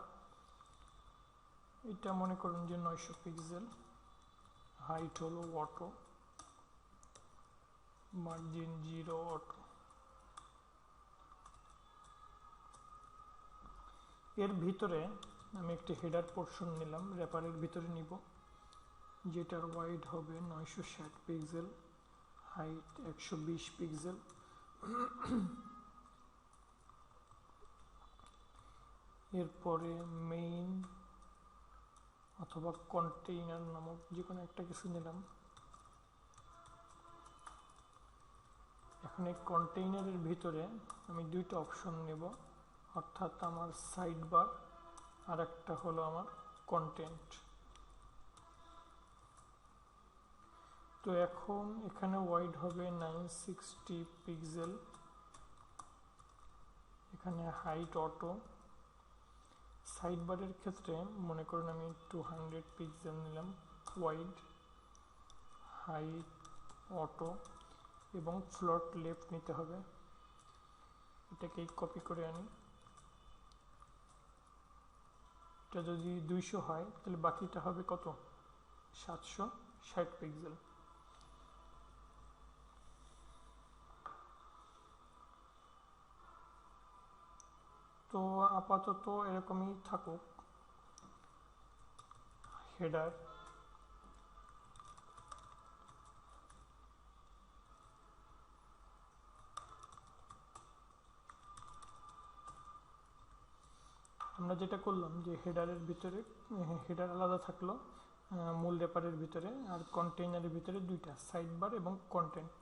Speaker 1: এটা মনে করুন যে 900 পিক্সেল, হাইট হলো অটো, মার্জিন 0 অটো। এর ভিতরে আমি একটি হেডার পোর্শন নিলাম, র্যাপারের ভিতরে নিব, যেটার ওয়াইড হবে 960 পিক্সেল, হাইট 120 পিক্সেল। এরপরে মেইন অথবা কন্টেইনার নামক যে কোনো একটা কিছু নিলাম। এখন এই কন্টেইনারের ভিতরে আমি দুইটা অপশন নেব, অর্থাৎ আমার সাইড বার আর একটা হলো আমার কন্টেন্ট। তো এখন এখানে ওয়াইড হবে 960 পিক্সেল, এখানে হাইট অটো। সাইড বারের ক্ষেত্রে মনে করুন আমি 200 পিক্সেল নিলাম, ওয়াইড, হাইট অটো এবং ফ্লোট লেফট নিতে হবে। এটাকে কপি করে আনি। এটা যদি 200 হয় তাহলে বাকিটা হবে কত? 760 পিক্সেল। তো আপাতত এরকমই থাকুক হেডার। আমরা যেটা করলাম যে হেডারের ভিতরে হেডার আলাদা থাকলো মূল র্যাপারের ভিতরে, আর কন্টেইনারের ভিতরে দুইটা, সাইড বার এবং কন্টেন্ট।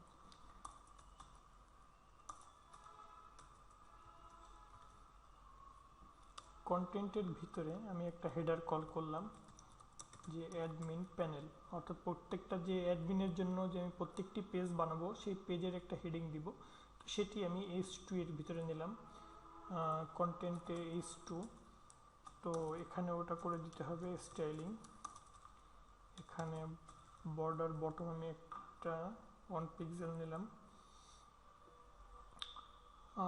Speaker 1: কন্টেন্টের ভিতরে আমি একটা হেডার কল করলাম যে অ্যাডমিন প্যানেল, অর্থাৎ প্রত্যেকটা যে অ্যাডমিনের জন্য যে আমি প্রত্যেকটি পেজ বানাবো সেই পেজের একটা হেডিং দিব। তো সেটি আমি H2 এর ভিতরে নিলাম, কন্টেন্টে H2। তো এখানে ওটা করে দিতে হবে স্টাইলিং। এখানে বর্ডার বটম আমি একটা 1 পিক্সেল নিলাম,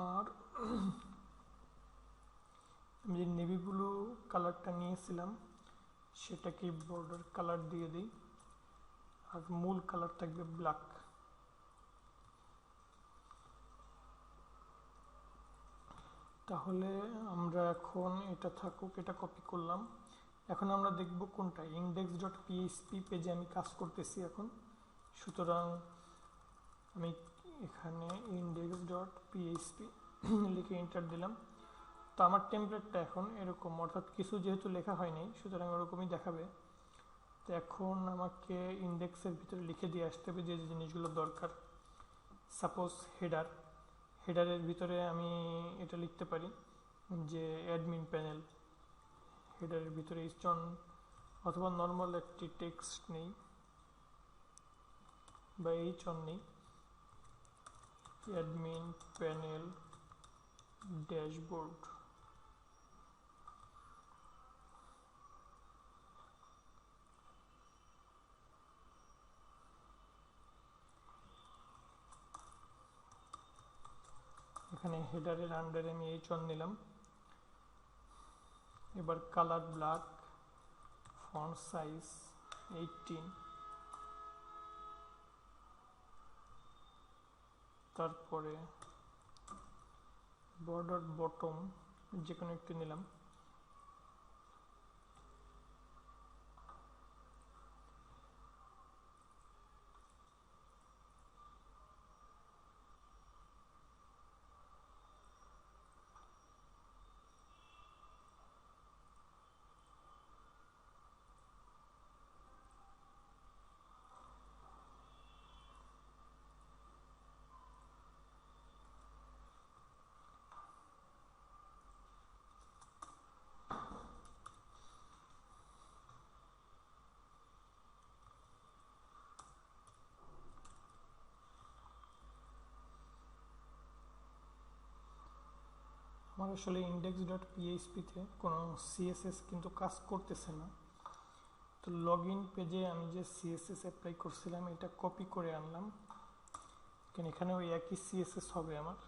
Speaker 1: আর আমি যে নেভি ব্লু কালারটা নিয়েছিলাম সেটাকে বর্ডার কালার দিয়ে দিই, আর মূল কালার থাকবে ব্ল্যাক। তাহলে আমরা এখন এটা থাকুক, এটা কপি করলাম। এখন আমরা দেখব কোনটা, index.php পেজে আমি কাজ করতেছি এখন। সুতরাং আমি এখানে index.php লিখে এন্টার দিলাম। তো আমার টেমপ্লেটটা এখন এরকম, অর্থাৎ কিছু যেহেতু লেখা হয়নি সুতরাং ওরকমই দেখাবে। তো এখন আমাকে ইন্ডেক্সের ভিতরে লিখে দিয়ে আসতে হবে যে জিনিসগুলো দরকার। সাপোজ হেডারের ভিতরে আমি এটা লিখতে পারি যে অ্যাডমিন প্যানেল, হেডারের ভিতরে স্টোন অথবা নর্মাল একটি টেক্সট নেই বা এইচন নেই, অ্যাডমিন প্যানেল ড্যাশবোর্ড। এখানে হেডারের আন্ডারে আমি এইচন নিলাম। এবার কালার ব্ল্যাক, ফন্ট সাইজ 18, তারপরে বর্ডার বটম যে কোনো একটি নিলাম। আসলে index.php-তে কোনো সিএসএস কিন্তু কাজ করতেছে না। তো লগ ইন পেজে আমি যে সিএসএস অ্যাপ্লাই করছিলাম এটা কপি করে আনলাম, কারণ এখানে ওই একই সিএসএস হবে আমার।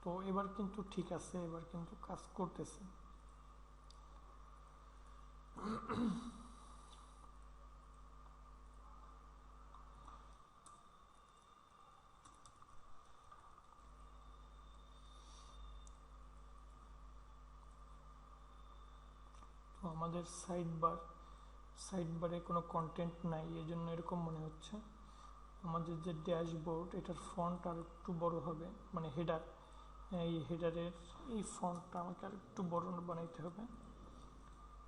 Speaker 1: তো এবার কিন্তু ঠিক আছে, এবার কিন্তু কাজ করতেছে। তো আমাদের সাইড বারে কোনো কন্টেন্ট নাই, এই জন্য এরকম মনে হচ্ছে। আমাদের যে ড্যাশবোর্ড এটার ফন্ট আর একটু বড় হবে, মানে হেডার, এই হেডারের এই ফন্টটা আমাকে আর একটু বড় বানাইতে হবে,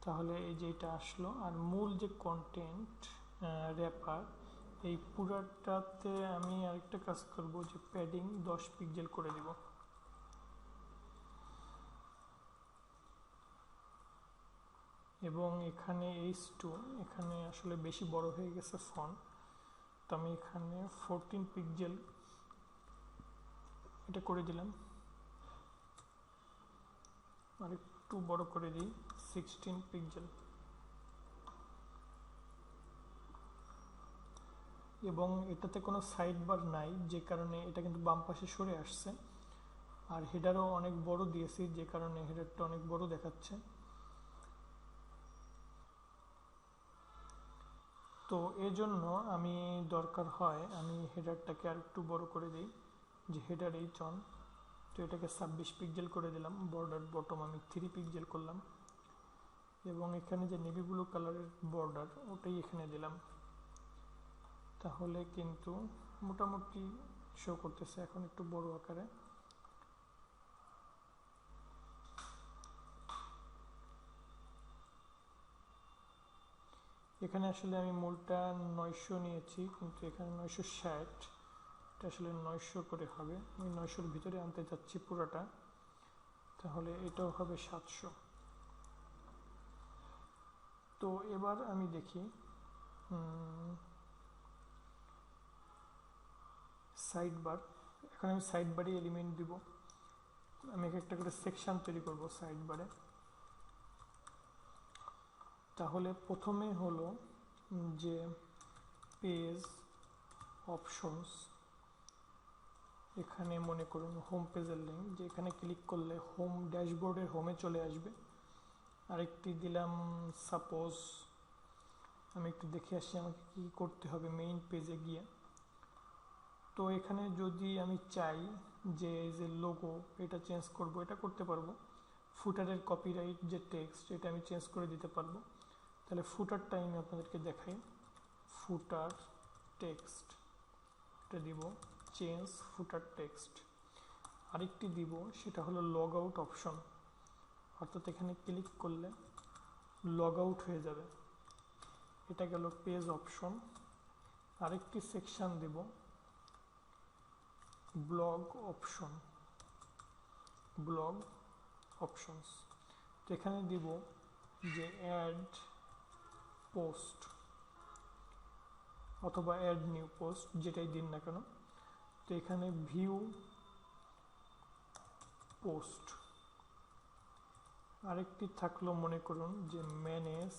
Speaker 1: তাহলে এই যে এটা আসলো। আর মূল যে কন্টেন্ট র্যাপার, এই পুরাটাতে আমি আরেকটা কাজ করব, যে প্যাডিং 10 পিক্সেল করে দিব। এবং এখানে H2 এখানে আসলে বেশি বড় হয়ে গেছে ফন্ট, তো আমি এখানে 14 পিক্সেল এটা করে দিলাম। আর একটু বড় করে দিই 16 পিক্সেল। এবং এটাতে কোনো সাইড বার নাই, যে কারণে এটা কিন্তু বাম পাশে সরে আসছে। আর হেডারও অনেক বড় দিয়েছি, যে কারণে হেডারটা অনেক বড় দেখাচ্ছে। তো এজন্য আমি দরকার হয় আমি হেডারটাকে আর একটু বড় করে দিই, যে হেডার H1, তো এটাকে 26 পিক্সেল করে দিলাম। বর্ডার বটম আমি 3 পিক্সেল করলাম, এবং এখানে যে নেভি ব্লু কালারের বর্ডার ওটাই এখানে দিলাম। তাহলে কিন্তু মোটামুটি শো করতেছে এখন একটু বড় আকারে। এখানে আসলে আমি মূলটা 900 নিয়েছি, কিন্তু এখানে 960, এটা আসলে 900 করে হবে। আমি 900-র ভিতরে আনতে চাচ্ছি পুরোটা, তাহলে এটাও হবে 700। তো এবার আমি দেখি সাইড বার। এখন আমি সাইড বারে এলিমেন্ট দিব, আমি একটা করে সেকশন তৈরি করব সাইড বারে। তাহলে প্রথমে হলো যে পেজ অপশনস, এখানে মনে করুন হোম পেজের লিঙ্ক, যে এখানে ক্লিক করলে হোম ড্যাশবোর্ডের হোমে চলে আসবে। আরেকটি দিলাম সাপোজ, আমি একটু দেখে আসি আমাকে কি করতে হবে মেইন পেজে গিয়ে। তো এখানে যদি আমি চাই যে এই যে লোগো এটা চেঞ্জ করব, এটা করতে পারবো। ফুটারের কপিরাইট যে টেক্সট এটা আমি চেঞ্জ করে দিতে পারবো। তাহলে ফুটারটা আমি আপনাদেরকে দেখাই। ফুটার টেক্সট এটা দিব, চেঞ্জ ফুটার টেক্সট। আরেকটি দিব, সেটা হলো লগ আউট অপশন, অর্থাৎ এখানে ক্লিক করলে লগ আউট হয়ে যাবে। এটা গেল পেজ অপশন। আরেকটি সেকশন দেব ব্লগ অপশন, ব্লগ অপশনস। তো এখানে দিব যে অ্যাড পোস্ট অথবা অ্যাড নিউ পোস্ট, যেটাই দিন না কেন। তো এখানে ভিউ পোস্ট। আরেকটি থাকলো মনে করুন যে ম্যানেজ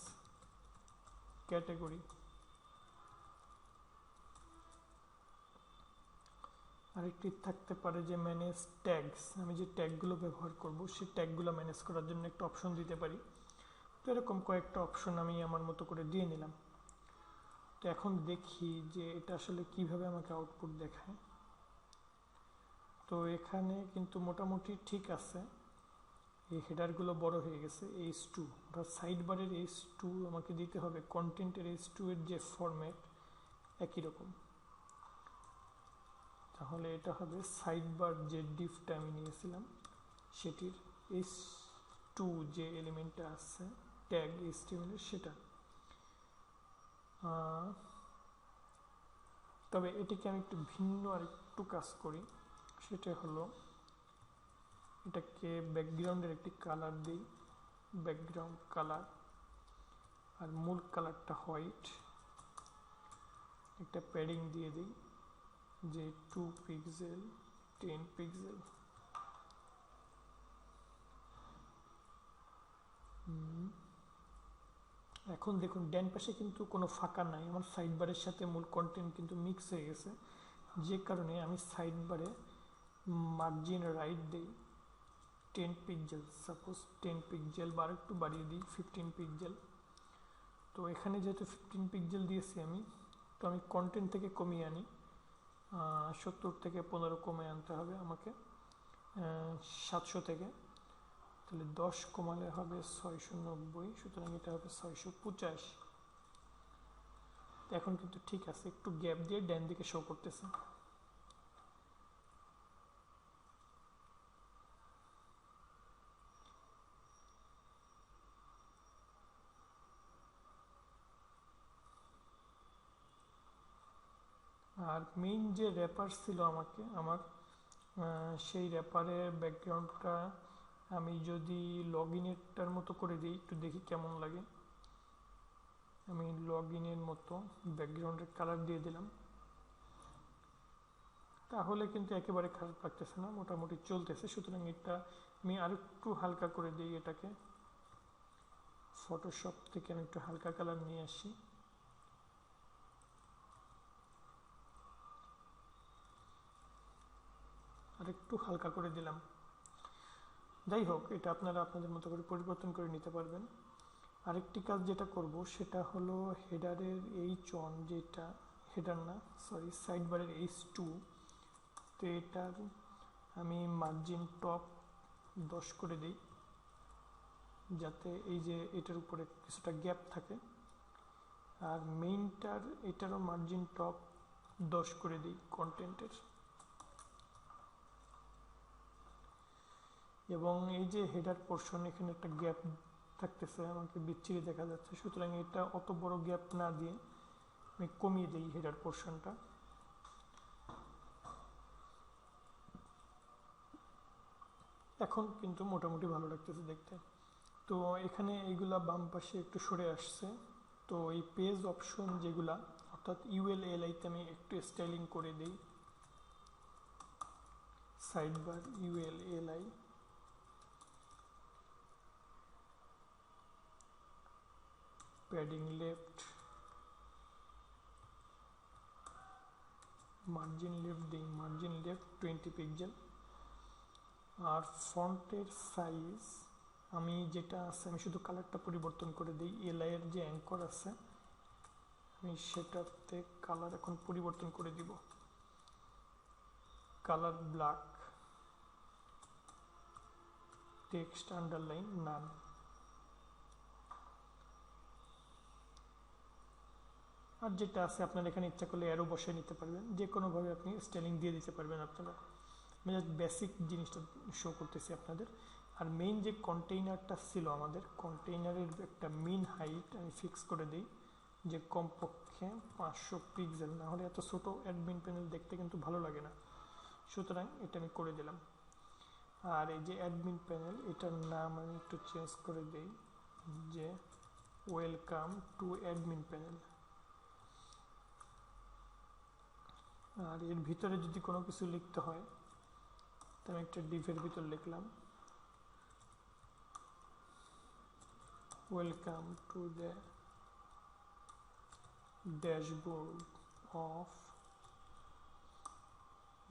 Speaker 1: ক্যাটাগরি। আরেকটি থাকতে পারে যে ম্যানেজ ট্যাগস, আমি যে ট্যাগগুলো ব্যবহার করব সেই ট্যাগগুলো ম্যানেজ করার জন্য একটা অপশন দিতে পারি। তো এরকম কয়েকটা অপশন আমি আমার মতো করে দিয়ে নিলাম। তো এখন দেখি যে এটা আসলে কিভাবে আমাকে আউটপুট দেখায়। তো এখানে কিন্তু মোটামুটি ঠিক আছে, এই হেডারগুলো বড় হয়ে গেছে। H2 বা সাইড বারের H2 আমাকে দিতে হবে, কন্টেন্টের H2 এর যে ফরম্যাট একই রকম। তাহলে এটা হবে সাইড বার যে ডিফটা আমি নিয়েছিলাম সেটির H2 যে এলিমেন্টটা আছে ট্যাগ HTML এর সেটা। তবে এটিকে আমি একটু ভিন্ন আর একটু কাজ করি, সেটা হলো এটাকে ব্যাকগ্রাউন্ডের একটি কালার দিই, ব্যাকগ্রাউন্ড কালার, আর মূল কালারটা হোয়াইট। একটা প্যাডিং দিয়ে দিই যে 2 পিক্সেল 10 পিক্সেল। হুম, এখন দেখুন ডান পাশে কিন্তু কোনো ফাঁকা নাই, আমার সাইড বারের সাথে মূল কন্টেন্ট কিন্তু মিক্স হয়ে গেছে, যে কারণে আমি সাইড বারে মার্জিন রাইট দিই 10 পিক্সেল, সাপোজ 10 পিক্সেল, বা একটু বাড়িয়ে দিই 15 পিক্সেল। তো এখানে যেহেতু 15 পিক্সেল দিয়েছি আমি, তো আমি কন্টেন্ট থেকে কমিয়ে আনি, 70 থেকে 15 কমে আনতে হবে আমাকে, 700 থেকে, তাহলে 10 কমালে হবে 690, সুতরাং এটা হবে 685। এখন কিন্তু ঠিক আছে, একটু গ্যাপ দিয়ে ডান দিকে শো করতেছে। আর মেইন যে র্যাপার ছিল আমার সেই র্যাপারের ব্যাকগ্রাউন্ডটা আমি যদি লগ ইনেরটার মতো করে দিই, একটু দেখি কেমন লাগে। আমি লগ ইনের মতো ব্যাকগ্রাউন্ডের কালার দিয়ে দিলাম, তাহলে কিন্তু একেবারে খারাপ লাগতেছে না, মোটামুটি চলতেছে। সুতরাং এটা আমি আরেকটু হালকা করে দিই, এটাকে ফটোশপ থেকে আমি একটু হালকা কালার নিয়ে আসি, আর একটু হালকা করে দিলাম। যাই হোক, এটা আপনারা আপনাদের মতো করে পরিবর্তন করে নিতে পারবেন। আরেকটি কাজ যেটা করব সেটা হলো হেডারের H1, যেটা হেডার না, সরি, সাইড বারের H2, তো এটার আমি মার্জিন টপ 10 করে দিই, যাতে এই যে এটার উপরে কিছুটা গ্যাপ থাকে। আর মেইনটার এটারও মার্জিন টপ 10 করে দিই কন্টেন্টের। এবং এই যে হেডার পোর্শন, এখানে একটা গ্যাপ থাকতেছে, আমাকে বিচ্ছিরি দেখা যাচ্ছে, সুতরাং এটা অত বড় গ্যাপ না দিয়ে আমি কমিয়ে দিই হেডার পোর্শনটা। এখন কিন্তু মোটামুটি ভালো লাগতেছে দেখতে। তো এখানে এইগুলা বাম পাশে একটু সরে আসছে, তো এই পেজ অপশন যেগুলা, অর্থাৎ ULLI-তে আমি একটু স্টাইলিং করে দিই, side bar ULLI, padding left, margin left দিই, মার্জিন লেফট 20 পিক্সেল। আর ফন্টের সাইজ আমি যেটা আছে, আমি শুধু কালারটা পরিবর্তন করে দিই, এলআই এর যে অ্যাঙ্কর আছে আমি সেটাতে কালার এখন পরিবর্তন করে দিব, কালার ব্ল্যাক, টেক্সট আন্ডারলাইন নান। আর যেটা আছে আপনারা এখানে ইচ্ছা করলে অ্যারো বসিয়ে নিতে পারবেন, যে কোনোভাবে আপনি স্টাইলিং দিয়ে দিতে পারবেন আপনারা। আমি জাস্ট বেসিক জিনিসটা শো করতেছি আপনাদের। আর মেইন যে কন্টেইনারটা ছিল আমাদের, কন্টেইনারের একটা মিন হাইট আমি ফিক্স করে দিই, যে কমপক্ষে 500 পিক্সেল, না হলে এত ছোটো অ্যাডমিন প্যানেল দেখতে কিন্তু ভালো লাগে না, সুতরাং এটা আমি করে দিলাম। আর এই যে অ্যাডমিন প্যানেল, এটার নাম আমি একটু চেঞ্জ করে দিই, যে ওয়েলকাম টু অ্যাডমিন প্যানেল। আর এর ভিতরে যদি কোনো কিছু লিখতে হয়, তো আমি একটা ডিভের ভিতর লিখলাম, welcome to the dashboard of,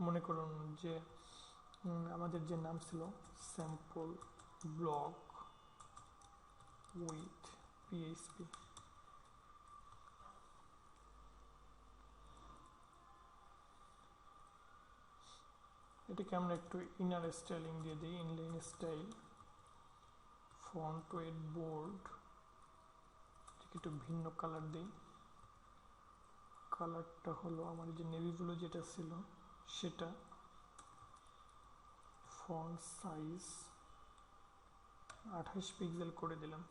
Speaker 1: মনে করুন যে আমাদের যে নাম ছিল স্যাম্পল ব্লগ উইথ PHP। এটাকে আমরা একটু ইনার স্টাইলিং দিয়ে দিই, inline style, font weight bold, একটু ভিন্ন কালার দিই। কালারটা হলো আমার যে নেভি ব্লু যেটা ছিল সেটা। ফন্ট সাইজ 28 পিক্সেল করে দিলাম।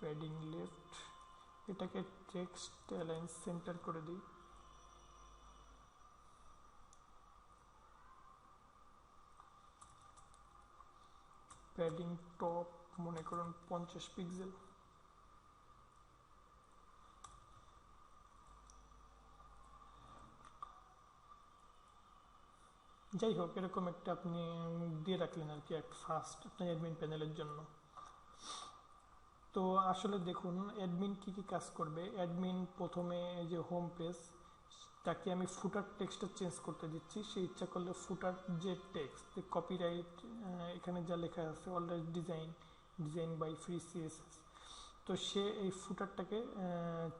Speaker 1: প্যাডিং লেফট, এটাকে টেক্সট অ্যালাইন সেন্টার করে দিই। প্যাডিং টপ মনে করুন 50 পিক্সেল। যাই হোক, এরকম একটা আপনি দিয়ে রাখলেন আর কি, একটা ফার্স্ট আপনার অ্যাডমিন প্যানেলের জন্য। তো আসলে দেখুন অ্যাডমিন কি কি কাজ করবে। অ্যাডমিন প্রথমে এই যে হোম পেজ, তাকে আমি ফুটার টেক্সটটা চেঞ্জ করতে দিচ্ছি। সে ইচ্ছা করলে ফুটার যে টেক্সট, যে কপিরাইট এখানে যা লেখা আছে already design by free CSS, তো সে এই ফুটারটাকে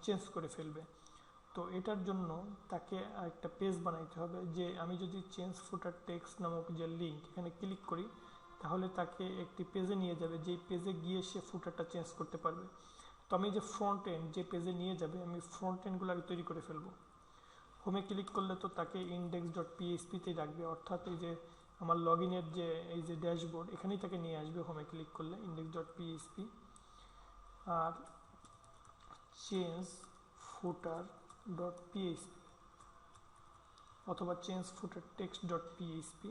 Speaker 1: চেঞ্জ করে ফেলবে। তো এটার জন্য তাকে একটা পেজ বানাইতে হবে, যে আমি যদি চেঞ্জ ফুটার টেক্সট নামক যে লিঙ্ক এখানে ক্লিক করি, তাহলে তাকে একটি পেজে নিয়ে যাবে, যেই পেজে গিয়ে সে ফুটারটা চেঞ্জ করতে পারবে। তো আমি যে ফ্রন্ট এন্ড যে পেজে নিয়ে যাবে, আমি ফ্রন্ট এন্ডগুলো আগে তৈরি করে ফেলবো। হোমে ক্লিক করলে তো তাকে index.php-তেই রাখবে, অর্থাৎ এই যে আমার লগ ইনের যে এই যে ড্যাশবোর্ড, এখানেই তাকে নিয়ে আসবে হোমে ক্লিক করলে index.php। আর চেঞ্জ footer.php অথবা চেঞ্জ ফুটার টেক্সট.php,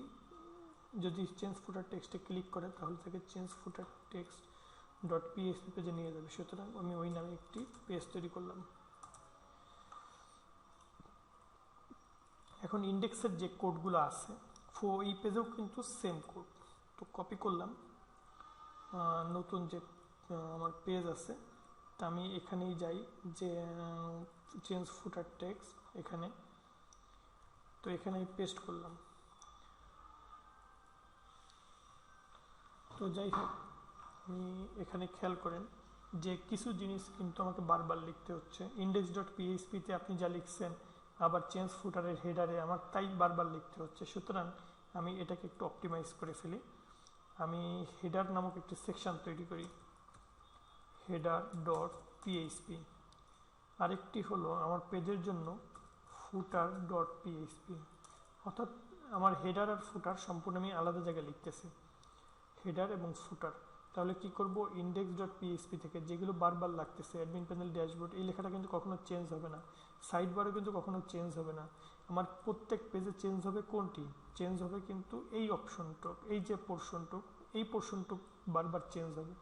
Speaker 1: যদি চেঞ্জ ফুটার টেক্সটে ক্লিক করে তাহলে তাকে চেঞ্জ ফুটার টেক্সট.php পেজে নিয়ে যাবে। সুতরাং আমি ওই নামে একটি পেজ তৈরি করলাম। এখন ইন্ডেক্সের যে কোডগুলো আছে এই পেজেও কিন্তু সেম কোড। তো কপি করলাম, নতুন যে আমার পেজ আছে, তা আমি এখানেই যাই, যে চেঞ্জ ফুটার টেক্সট এখানে, তো এখানে আমি পেস্ট করলাম। তো যাই হোক, আমি এখানে খেয়াল করেন যে কিছু জিনিস কিন্তু আমাকে বারবার লিখতে হচ্ছে। index.php-তে আপনি যা লিখছেন, আবার চেঞ্জ ফুটারের হেডারে আমার তাই বারবার লিখতে হচ্ছে। সুতরাং আমি এটাকে একটু অপটিমাইজ করে ফেলি। আমি হেডার নামক একটি সেকশন তৈরি করি, header.php। আরেকটি হলো আমার পেজের জন্য footer.php, অর্থাৎ আমার হেডার আর ফুটার সম্পূর্ণ আমি আলাদা জায়গায় লিখতেছি, হেডার এবং ফুটার। তাহলে কি করব, index.php থেকে যেগুলো বারবার লাগতেছে, অ্যাডমিন প্যানেল ড্যাশবোর্ড, এই লেখাটা কিন্তু কখনো চেঞ্জ হবে না, সাইড বারও কিন্তু কখনো চেঞ্জ হবে না। আমার প্রত্যেক পেজে চেঞ্জ হবে কোনটি, চেঞ্জ হবে কিন্তু এই অপশনটুক, এই যে পোর্শনটুক, এই পোর্শনটুক বারবার চেঞ্জ হবে।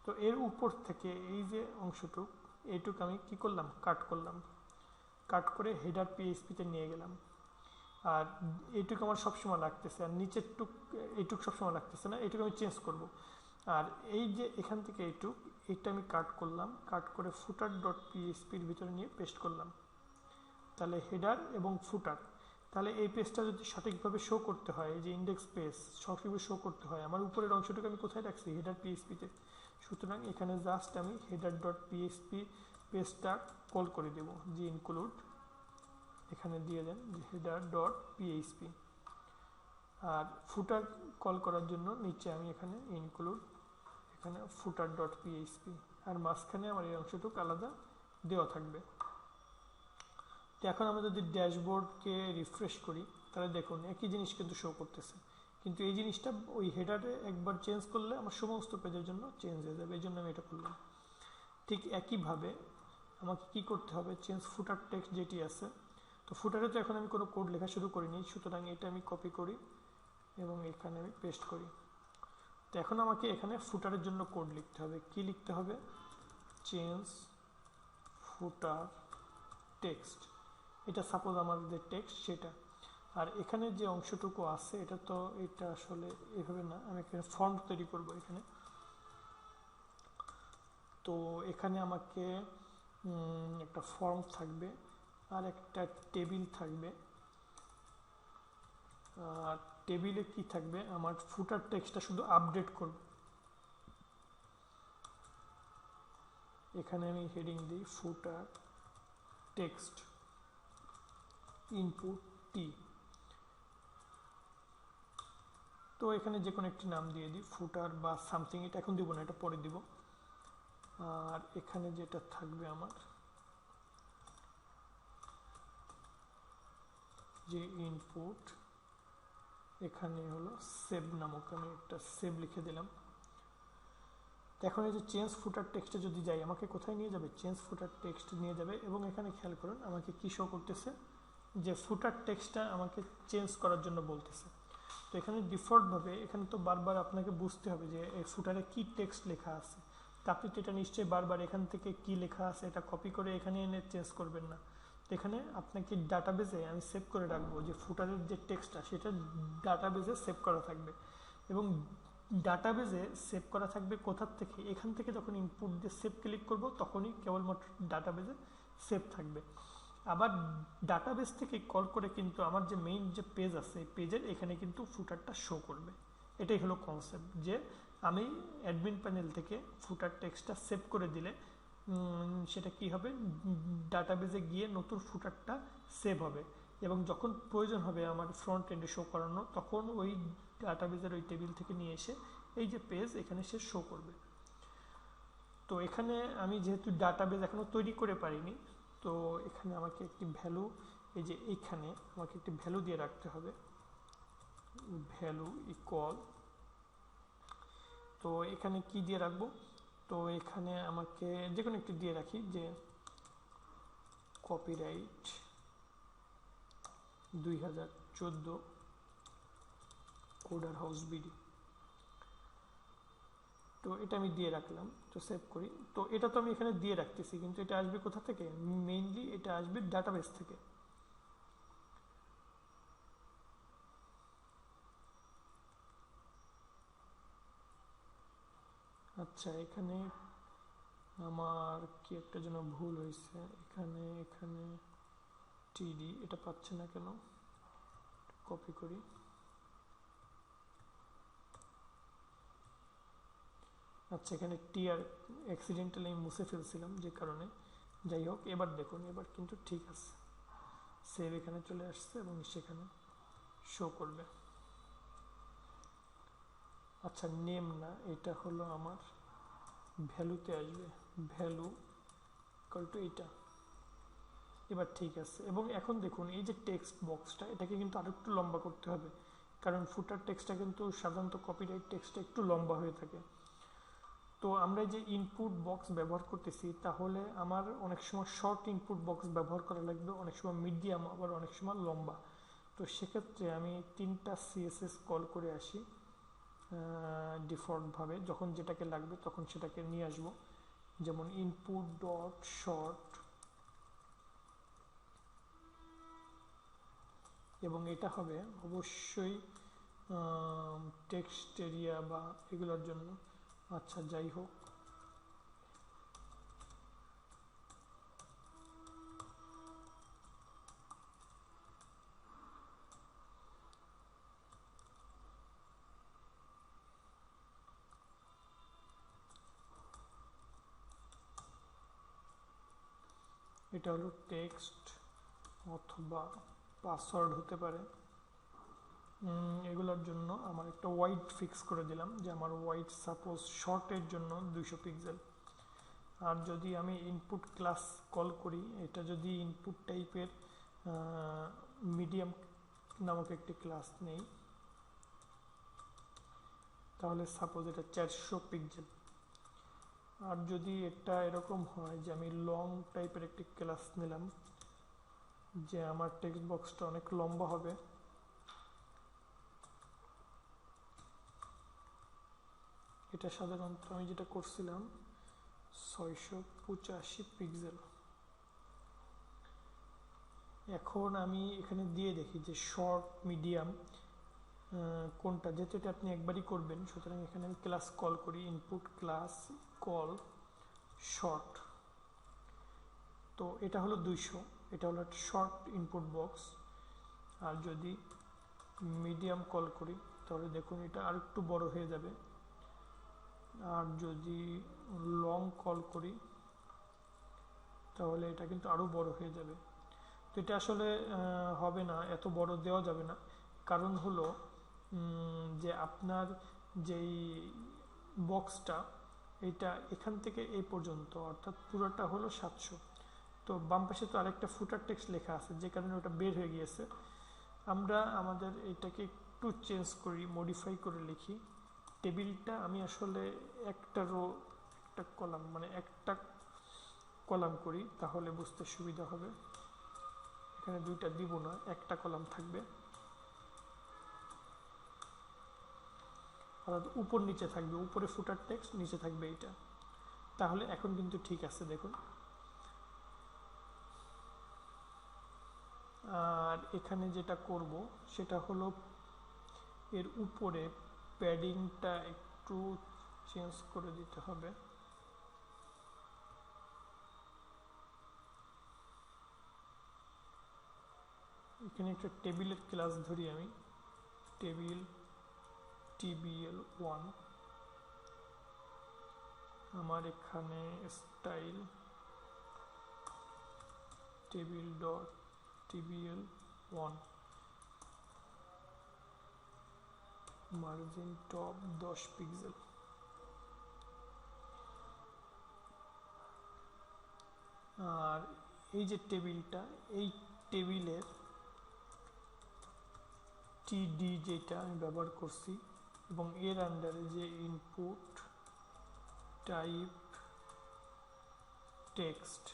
Speaker 1: তো এর উপর থেকে এই যে অংশটুক, এইটুক আমি কি করলাম, কাট করলাম, কাট করে হেডার পিএইচপিতে নিয়ে গেলাম। আর এইটুক আমার সবসময় লাগতেছে, আর নিচের টুক এইটুক সবসময় লাগতেছে না, এইটুকু আমি চেঞ্জ করব। আর এই যে এখান থেকে এইটুক, এইটা আমি কাট করলাম, কাট করে footer.php-র ভিতরে নিয়ে পেস্ট করলাম। তাহলে হেডার এবং ফুটার, তাহলে এই পেজটা যদি সঠিকভাবে শো করতে হয়, এই যে ইন্ডেক্স পেজ সঠিকভাবে শো করতে হয়, আমার উপরের অংশটুকু আমি কোথায় রাখছি, হেডার পিএইচপিতে। সুতরাং এখানে জাস্ট আমি header.php পেজটা কল করে দেব, যে ইনক্লুড, এখানে দিয়ে দেন যে header.php। আর ফুটার কল করার জন্য নিচে আমি এখানে ইনক্লুড, এখানে footer.php, আর মাঝখানে আমার এই অংশটুকু আলাদা দেওয়া থাকবে। তো এখন আমরা যদি ড্যাশবোর্ডকে রিফ্রেশ করি, তাহলে দেখুন একই জিনিস কিন্তু শো করতেছে, কিন্তু এই জিনিসটা ওই হেডারে একবার চেঞ্জ করলে আমার সমস্ত পেজের জন্য চেঞ্জ হয়ে যাবে, এই জন্য আমি এটা করলাম। ঠিক একইভাবে আমাকে কি করতে হবে, চেঞ্জ ফুটার টেক্সট যেটি আছে, তো ফুটারে তো এখন আমি কোনো কোড লেখা শুরু করিনি, সুতরাং এটা আমি কপি করি এবং এখানে আমি পেস্ট করি। তো এখন আমাকে এখানে ফুটারের জন্য কোড লিখতে হবে। কি লিখতে হবে, চেঞ্জ ফুটার টেক্সট, এটা সাপোজ আমার যে টেক্সট সেটা। আর এখানে যে অংশটুকু আছে, এটা তো এটা আসলে এভাবে না, আমি এখানে ফন্ট তৈরি করব এখানে। তো এখানে আমাকে একটা ফর্ম থাকবে আর একটা টেবিল থাকবে। আর টেবিলে কি থাকবে, আমার ফুটার টেক্সটটা শুধু আপডেট করব। এখানে আমি হেডিং দিই ফুটার টেক্সট ইনপুট টি। তো এখানে যে কোনো একটি নাম দিয়ে দিই, ফুটার বা সামথিং, এটা এখন দিব না, এটা পরে দিব। আর এখানে যেটা থাকবে আমার যে ইনপুট, এখানে হলো সেভ নামক, আমি একটা সেভ লিখে দিলাম। এখন এই যে চেঞ্জ ফুটার টেক্সটে যদি যাই, আমাকে কোথায় নিয়ে যাবে, চেঞ্জ ফুটার টেক্সট নিয়ে যাবে। এবং এখানে খেয়াল করুন আমাকে কি শো করতেছে, যে ফুটার টেক্সটটা আমাকে চেঞ্জ করার জন্য বলতেছে। তো এখানে ডিফল্টভাবে এখানে তো বারবার আপনাকে বুঝতে হবে যে এই ফুটারে কি টেক্সট লেখা আছে। তা আপনি তো এটা নিশ্চয়ই বারবার এখান থেকে কি লেখা আছে এটা কপি করে এখানে এনে চেঞ্জ করবেন না। তো এখানে আপনাকে ডাটাবেজে আমি সেভ করে রাখবো যে ফুটারের যে টেক্সটটা সেটা ডাটাবেজে সেভ করা থাকবে, এবং ডাটাবেজে সেভ করা থাকবে কোথার থেকে, এখান থেকে যখন ইনপুট দিয়ে সেভ ক্লিক করব তখনই কেবলমাত্র ডাটাবেজে সেভ থাকবে। আবার ডাটাবেস থেকে কল করে কিন্তু আমার যে মেইন যে পেজ আছে পেজের এখানে কিন্তু ফুটারটা শো করবে। এটাই হলো কনসেপ্ট, যে আমি অ্যাডমিন প্যানেল থেকে ফুটার টেক্সটটা সেভ করে দিলে সেটা কি হবে, ডাটাবেজে গিয়ে নতুন ফুটারটা সেভ হবে, এবং যখন প্রয়োজন হবে আমার ফ্রন্ট এন্ডে শো করানো তখন ওই ডাটাবেজের ওই টেবিল থেকে নিয়ে এসে এই যে পেজ এখানে সে শো করবে। তো এখানে আমি যেহেতু ডাটাবেজ এখনও তৈরি করে পারিনি, তো এখানে আমাকে একটি ভ্যালু, এই যে এইখানে আমাকে একটি ভ্যালু দিয়ে রাখতে হবে, ভ্যালু ইকুয়াল, তো এখানে কি দিয়ে রাখবো, তো এখানে আমাকে যে কোনো একটি দিয়ে রাখি, যে কপিরাইট 2014 কোডার হাউস বিডি। তো এটা আমি দিয়ে রাখলাম, তো সেভ করি। তো এটা তো আমি এখানে দিয়ে রাখতেছি, কিন্তু এটা আসবে কোথা থেকে, মেইনলি এটা আসবে ডাটাবেস থেকে। আচ্ছা, এখানে আমার কি একটা যেন ভুল হয়েছে, এখানে এখানে টিডি এটা পাচ্ছে না কেন, কপি করি। আচ্ছা, এখানে টিআর অ্যাক্সিডেন্টালি আমি মুছে ফেলছিলাম যে কারণে, যাই হোক এবার দেখুন, এবার কিন্তু ঠিক আছে, সেভ এখানে চলে আসছে এবং সেখানে শো করবে। আচ্ছা, নেম না, এটা হলো আমার ভ্যালুতে আসবে, ভ্যালু ইকুয়াল টু এইটা। এবার ঠিক আছে, এবং এখন দেখুন এই যে টেক্সট বক্সটা এটাকে কিন্তু আরো একটু লম্বা করতে হবে, কারণ ফুটার টেক্সটটা কিন্তু সাধারণত কপিরাইট টেক্সটটা একটু লম্বা হয়ে থাকে। তো আমরা যে ইনপুট বক্স ব্যবহার করতেছি, তাহলে আমার অনেক সময় শর্ট ইনপুট বক্স ব্যবহার করা লাগবে, অনেক সময় মিডিয়াম, আবার অনেক সময় লম্বা। তো সেক্ষেত্রে আমি 3টা সিএসএস কল করে আসি ডিফল্টভাবে, যখন যেটাকে লাগবে তখন সেটাকে নিয়ে আসব। যেমন ইনপুট ডট শর্ট, এবং এটা হবে অবশ্যই টেক্সট এরিয়া বা এগুলোর জন্য। আচ্ছা, যাই হোক, এটা হলো টেক্সট অথবা পাসওয়ার্ড হতে পারে। এগুলোর জন্য আমার একটা ওয়াইড ফিক্স করে দিলাম, যে আমার ওয়াইড সাপোজ শর্টের জন্য 200 পিক্সেল। আর যদি আমি ইনপুট ক্লাস কল করি, এটা যদি ইনপুট টাইপের মিডিয়াম নামক একটি ক্লাস নেই, তাহলে সাপোজ এটা 400 পিক্সেল। আর যদি এটা এরকম হয় যে আমি লং টাইপের একটি ক্লাস নিলাম, যে আমার টেক্সট বক্সটা অনেক লম্বা হবে, এটা সাধারণত আমি যেটা করছিলাম 685 পিক্সেল। এখন আমি এখানে দিয়ে দেখি যে শর্ট মিডিয়াম কোনটা, যেহেতু এটা আপনি একবারই করবেন, সুতরাং এখানে আমি ক্লাস কল করি, ইনপুট ক্লাস কল শর্ট। তো এটা হলো 200, এটা হলো শর্ট ইনপুট বক্স। আর যদি মিডিয়াম কল করি তাহলে দেখুন এটা আর একটু বড় হয়ে যাবে। আর যদি লং কল করি তাহলে এটা কিন্তু আরও বড় হয়ে যাবে। তো এটা আসলে হবে না, এত বড় দেওয়া যাবে না, কারণ হলো যে আপনার যেই বক্সটা এটা এখান থেকে এই পর্যন্ত, অর্থাৎ পুরোটা হলো 700। তো বাম পাশে তো আরেকটা ফুটার টেক্সট লেখা আছে, যে কারণে ওটা বের হয়ে গিয়েছে। আমরা আমাদের এটাকে একটু চেঞ্জ করি, মডিফাই করে লিখি। টেবিলটা আমি আসলে একটা রো একটা কলাম, মানে একটা কলাম করি, তাহলে বুঝতে সুবিধা হবে। এখানে 2টা দিব না, একটা কলাম থাকবে, অর্থাৎ উপর নিচে থাকবে, উপরে ফুটার টেক্সট, নিচে থাকবে এটা। তাহলে এখন কিন্তু ঠিক আছে, দেখুন আর এখানে যেটা করব সেটা হলো এর উপরে প্যাডিংটা একটু চেঞ্জ করে দিতে হবে। এখানে একটা টেবিলের ক্লাস ধরি আমি, টেবিল tbl1, আমার এখানে style table dot tbl1, margin top 10 pixel. আর এই যে টেবিলটা, এই টেবিলের টিডি যেটা আমি ব্যবহার করছি এবং এর আন্ডারে যে ইনপুট টাইপ টেক্সট,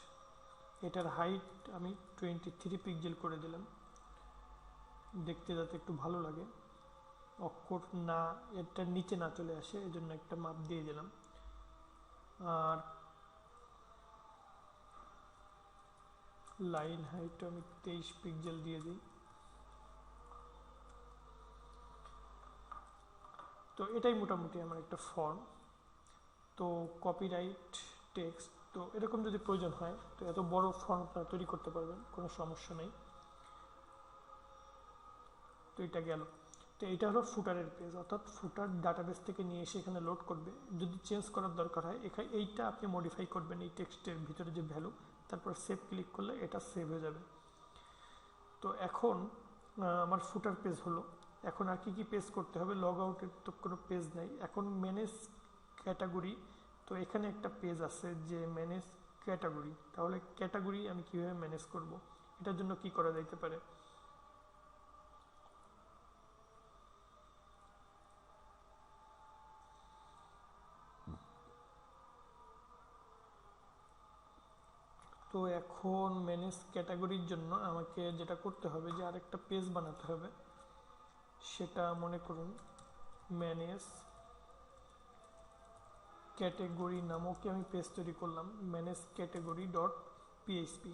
Speaker 1: এটার হাইট আমি 23 পিক্সেল করে দিলাম, দেখতে যাতে একটু ভালো লাগে, অক্ষর না এটার নিচে না চলে আসে, এজন্য একটা মাপ দিয়ে দিলাম। আর লাইন হাইট আমি 23 পিক্সেল দিয়ে দিই। তো এটাই মোটামুটি আমার একটা ফর্ম। তো কপিরাইট টেক্সট, তো এরকম যদি প্রয়োজন হয় তো এত বড় ফর্ম আপনারা তৈরি করতে পারবেন, কোনো সমস্যা নেই। তো এটা গেল। তো এটা হলো ফুটারের পেজ, অর্থাৎ ফুটার ডাটাবেস থেকে নিয়ে এসে এখানে লোড করবে। যদি চেঞ্জ করার দরকার হয় এখানে এইটা আপনি মডিফাই করবেন, এই টেক্সটের ভিতরে যে ভ্যালু, তারপর সেভ ক্লিক করলে এটা সেভ হয়ে যাবে। তো এখন আমার ফুটার পেজ হলো। এখন আর কি পেজ করতে হবে? লগ আউটের তো কোনো পেজ নাই। এখন ম্যানেজ ক্যাটাগরি, তো এখানে একটা পেজ আছে যে ম্যানেজ ক্যাটাগরি। তাহলে ক্যাটাগরি আমি কিভাবে ম্যানেজ করব, এটার জন্য কি করা যাইতে পারে? তো এখন ম্যানেজ ক্যাটাগরির জন্য আমাকে যেটা করতে হবে যে আরেকটা পেজ বানাতে হবে। সেটা মনে করুন ম্যানেজ ক্যাটাগরি নামক আমি পেজ তৈরি করলাম, ম্যানেজ ক্যাটাগরি ডট পিএইচপি।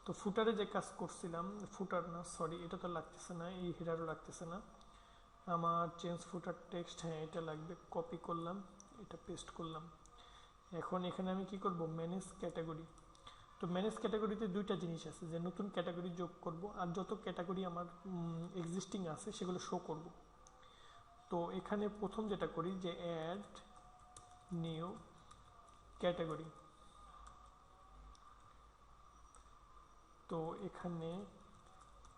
Speaker 1: তো ফুটারে যে কাজ করছিলাম, ফুটার না সরি, এটা তো লাগতেছে না, এই হেডারও লাগতেছে না আমার। চেঞ্জ ফুটার টেক্সট, হ্যাঁ এটা লাগবে, কপি করলাম, এটা পেস্ট করলাম। এখন এখানে আমি কি করব? Manage category. তো ম্যানেজ ক্যাটাগরিতে দুইটা জিনিস আছে, যে নতুন ক্যাটাগরি যোগ করব আর যত ক্যাটাগরি আমার এক্সিস্টিং আছে সেগুলো শো করব। তো এখানে প্রথম যেটা করি যে অ্যাড নিউ ক্যাটাগরি। তো এখানে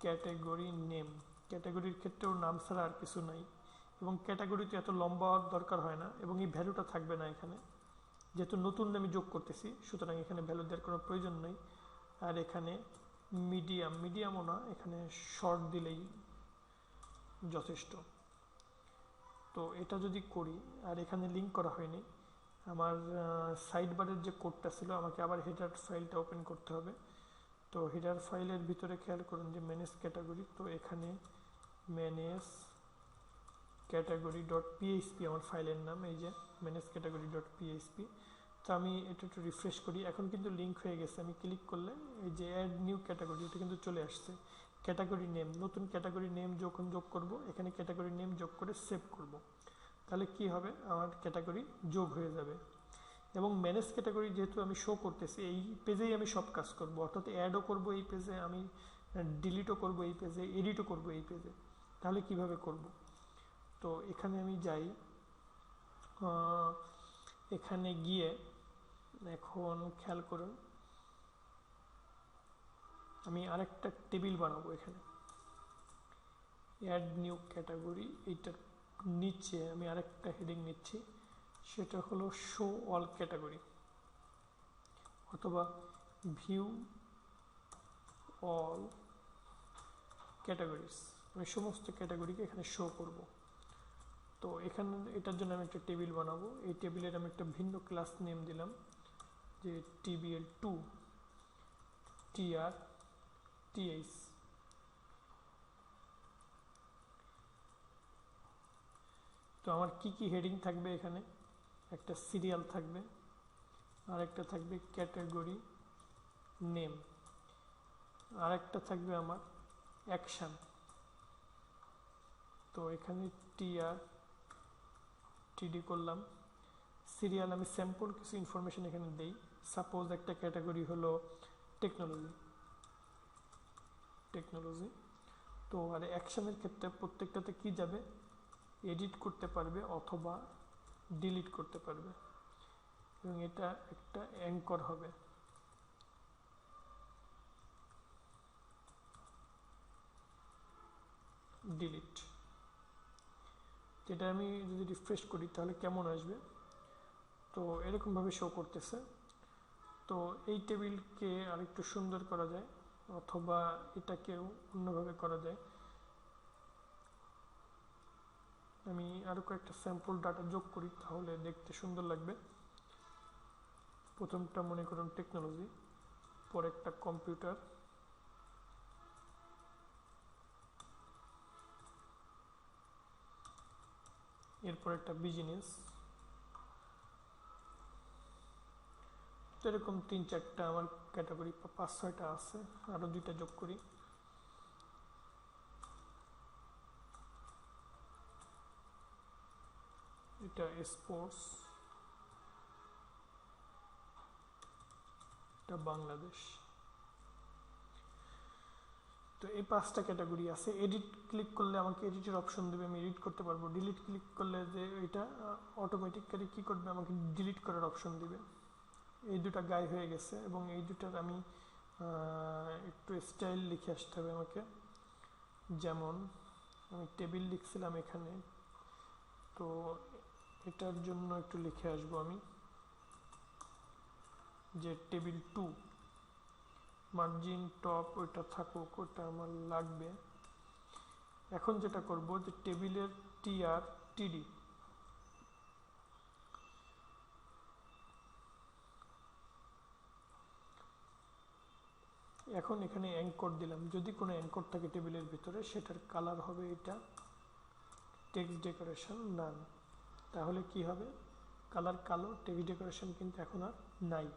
Speaker 1: ক্যাটাগরি নেম, ক্যাটাগরির ক্ষেত্রেও নাম ছাড়া আর কিছু নাই, এবং ক্যাটাগরিতে এত লম্বা দরকার হয় না, এবং এই ভ্যালুটা থাকবে না এখানে, যেহেতু নতুন আমি যোগ করতেছি, সুতরাং এখানে ভ্যালু দেওয়ার কোনো প্রয়োজন নেই। আর এখানে মিডিয়াম, মিডিয়ামও না, এখানে শর্ট দিলেই যথেষ্ট। তো এটা যদি করি, আর এখানে লিঙ্ক করা হয়নি, আমার সাইড বারের যে কোডটা ছিল আমাকে আবার হেডার ফাইলটা ওপেন করতে হবে। তো হেডার ফাইলের ভিতরে খেয়াল করুন যে ম্যানেজ ক্যাটাগরি, তো এখানে ম্যানেজ ক্যাটাগরি ডট পিএইচপি আমার ফাইলের নাম, এই যে ম্যানেজ ক্যাটাগরি ডট পিএইচপি। তো আমি এটা একটু রিফ্রেশ করি, এখন কিন্তু লিঙ্ক হয়ে গেছে। আমি ক্লিক করলে এই যে অ্যাড নিউ ক্যাটাগরি, এটা কিন্তু চলে আসছে। ক্যাটাগরি নেম, নতুন ক্যাটাগরি নেম যখন যোগ করব, এখানে ক্যাটাগরি নেম যোগ করে সেভ করব, তাহলে কি হবে? আমার ক্যাটাগরি যোগ হয়ে যাবে। এবং ম্যানেজ ক্যাটাগরি যেহেতু আমি শো করতেছি, এই পেজেই আমি সব কাজ করব, অর্থাৎ অ্যাডও করব এই পেজে, আমি ডিলিটও করব এই পেজে, এডিটও করব এই পেজে। তাহলে কিভাবে করব? তো এখানে আমি যাই, এখানে গিয়ে এখন খেয়াল করুন আমি আরেকটা টেবিল বানাবো এখানে, অ্যাড নিউ ক্যাটাগরি। এইটার নিচে আমি আরেকটা হেডিং নিচ্ছি, সেটা হলো শো অল ক্যাটাগরি, অথবা ভিউ অল ক্যাটাগরিজ। আমি সমস্ত ক্যাটাগরিকে এখানে শো করব। তো এখানে এটার জন্য আমি একটা টেবিল বানাবো। এই টেবিলের আমি একটা ভিন্ন ক্লাস নেম দিলাম যে tbl2 trth। তো আমার কি কি হেডিং থাকবে এখানে? একটা সিরিয়াল থাকবে, আর একটা থাকবে ক্যাটাগরি নেম, আরেকটা থাকবে আমার অ্যাকশন। তো এখানে টিআর টিডি করলাম। সিরিয়াল আমি স্যাম্পল কিছু ইনফরমেশন এখানে দেই। সাপোজ একটা ক্যাটাগরি হলো টেকনোলজি। তো আর অ্যাকশনের ক্ষেত্রে প্রত্যেকটাতে কি যাবে, এডিট করতে পারবে অথবা ডিলিট করতে পারবে, এবং এটা একটা অ্যাঙ্কর হবে। ডিলিট, যেটা আমি যদি রিফ্রেশ করি তাহলে কেমন আসবে, তো এরকমভাবে শো করতেছে। তো এই টেবিলকে আরেকটু সুন্দর করা যায়, অথবা এটাকেও অন্যভাবে করা যায়। আমি আরও কয়েকটা স্যাম্পল ডাটা যোগ করি, তাহলে দেখতে সুন্দর লাগবে। প্রথমটা মনে করুন টেকনোলজি, পরে একটা কম্পিউটার, এরপর একটা বিজনেস। তো এরকম 3-4টা আমার ক্যাটাগরি, 5-6টা আছে, আরও 2টা যোগ করি। এটা স্পোর্টস, এটা বাংলাদেশ। তো এই 5টা ক্যাটাগরি আছে। এডিট ক্লিক করলে আমাকে এডিটের অপশন দেবে, আমি এডিট করতে পারবো। ডিলিট ক্লিক করলে যে এটা অটোমেটিক্যালি কি করবে, আমাকে ডিলিট করার অপশন দিবে। এই দুটা গায়ে হয়ে গেছে, এবং এই দুটার আমি একটু স্টাইল লিখে আসতে হবে আমাকে। যেমন আমি টেবিল লিখছিলাম এখানে, তো এটার জন্য একটু লিখে আসবো আমি যে টেবিল 2, মার্জিন টপ ওইটা থাকুক, ওটা আমার লাগবে। এখন যেটা করব যে টেবিলের টিআর টিডি, এখন এখানে অ্যাঙ্কর দিলাম। যদি কোনো অ্যাঙ্কর থাকে টেবিলের ভিতরে, সেটার কালার হবে এটা টেক্সট ডেকোরেশন নান। তাহলে কি হবে, কালার কালো, টেক্সট ডেকোরেশন কিন্তু এখন আর নাই।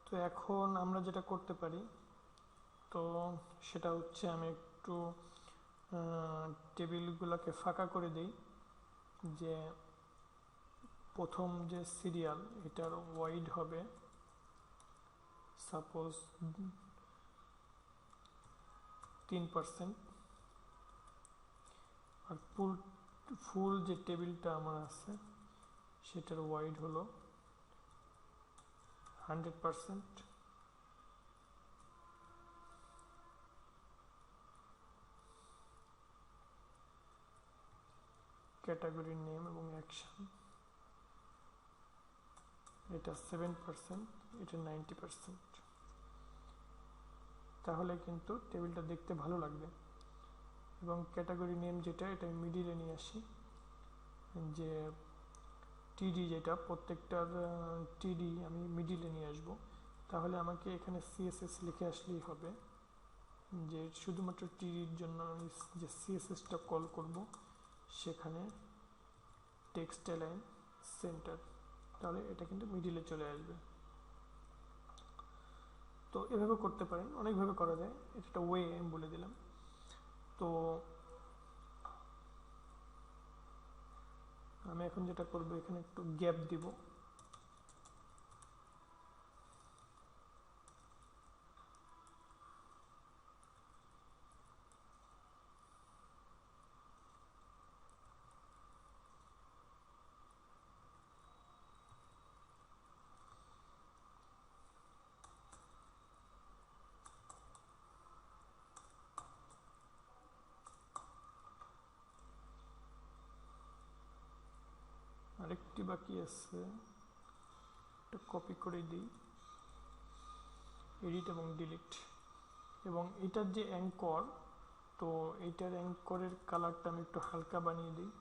Speaker 1: তো এখন আমরা যেটা করতে পারি, তো সেটা হচ্ছে আমি একটু টেবিলগুলোকে ফাঁকা করে দিই। যে প্রথম যে সিরিয়াল, এটার ওয়াইড হবে সাপোজ 3%, আর ফুল যে টেবিলটা আমার আছে সেটার ওয়াইড হলো 100%। ক্যাটাগরি নেম এবং অ্যাকশন, এটা 7%, এটা 90%। তাহলে কিন্তু টেবিলটা দেখতে ভালো লাগবে। এবং ক্যাটাগরি নেম যেটা, এটা আমি মিডিলে নিয়ে আসি। যে টিডি যেটা, প্রত্যেকটার টিডি আমি মিডিলে নিয়ে আসবো। তাহলে আমাকে এখানে সিএসএস লিখে আসলেই হবে, যে শুধুমাত্র টিডির জন্য আমি যে সিএসএসটা কল করব, সেখানে টেক্সট অ্যালাইন সেন্টার, তাহলে এটা কিন্তু মিডিলে চলে আসবে। তো এভাবে করতে পারেন, অনেকভাবে করা যায়, এটা ওয়ে আমি বলে দিলাম। তো আমি এখন যেটা করব, এখানে একটু গ্যাপ দিব। আরেকটি বাকি আছে, এটা কপি করে দিই, এডিট এবং ডিলিট। এবং এটার যে অ্যাঙ্কর, তো এইটার অ্যাঙ্করের কালারটা আমি একটু হালকা বানিয়ে দিই।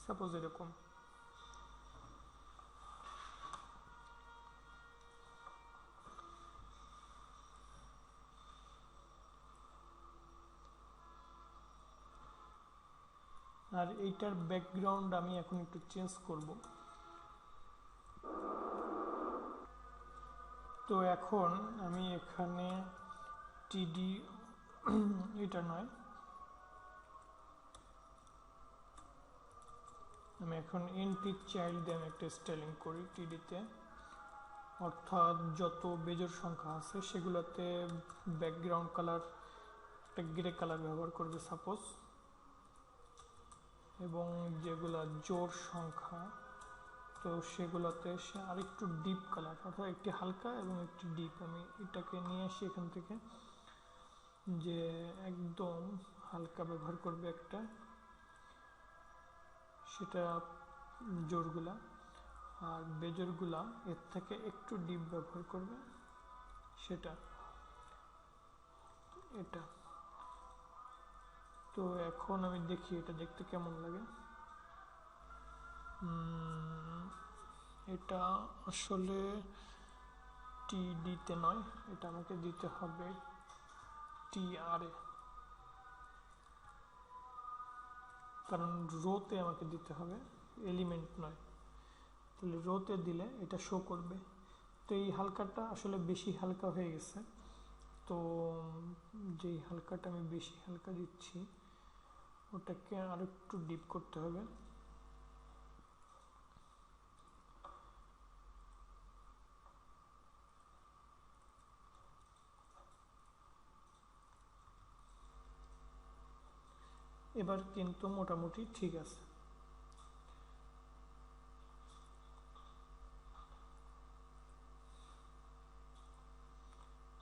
Speaker 1: সাপোজ এরকম। আর এইটার ব্যাকগ্রাউন্ড আমি এখন একটু চেঞ্জ করব। তো এখন আমি এখানে টিডি এটা নয়, আমি এখন এনপি চাইল্ড দিয়ে আমি একটা স্টাইলিং করি টিডিতে, অর্থাৎ যত বেজোড় সংখ্যা আছে সেগুলোতে ব্যাকগ্রাউন্ড কালার একটা গ্রে কালার ব্যবহার করবে সাপোজ, এবং যেগুলা জোড় সংখ্যা তো সেগুলোতে সে আরেকটু ডিপ কালার, অর্থাৎ একটি হালকা এবং একটি ডিপ, আমি এটাকে নিয়ে আসি এখান থেকে, যে একদম হালকা ব্যবহার করবে একটা, সেটা জোড়গুলা, আর বেজোড়গুলা এর থেকে একটু ডিপ ব্যবহার করবে, সেটা এটা। তো এখন আমি দেখি এটা দেখতে কেমন লাগে। এটা আসলে টিডিতে নয়, এটা আমাকে দিতে হবে টিআর এ, কারণ রোতে আমাকে দিতে হবে, এলিমেন্ট নয়, তাহলে রোতে দিলে এটা শো করবে। তো এই হালকাটা আসলে বেশি হালকা হয়ে গেছে, তো যেই হালকাটা আমি বেশি হালকা দিচ্ছি ওটাকে আর একটু ডিপ করতে হবে। এবার কিন্তু মোটামুটি ঠিক আছে।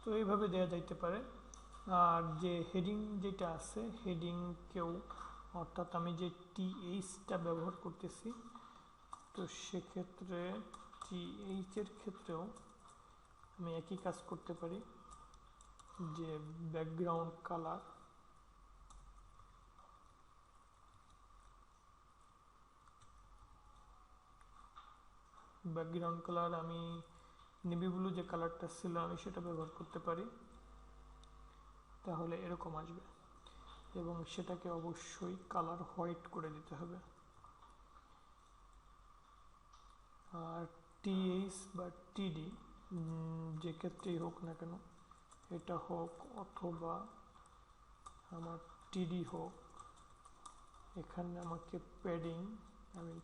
Speaker 1: তো এইভাবে দেওয়া যাইতে পারে। আর যে হেডিং যেটা আছে, হেডিংকেও, অর্থাৎ আমি যে টিএইচটা ব্যবহার করতেছি, তো সেক্ষেত্রে টিএইচের ক্ষেত্রেও আমি একই কাজ করতে পারি, যে ব্যাকগ্রাউন্ড কালার আমি নেভি ব্লু যে কালারটা ছিল আমি সেটা ব্যবহার করতে পারি, তাহলে এরকম আসবে, এবং সেটাকে অবশ্যই কালার হোয়াইট করে দিতে হবে। আর টিএইচ বা টিডি যে ক্ষেত্রেই হোক না কেন, এটা হোক অথবা আমার টিডি হোক, এখানে আমাকে প্যাডিং আমি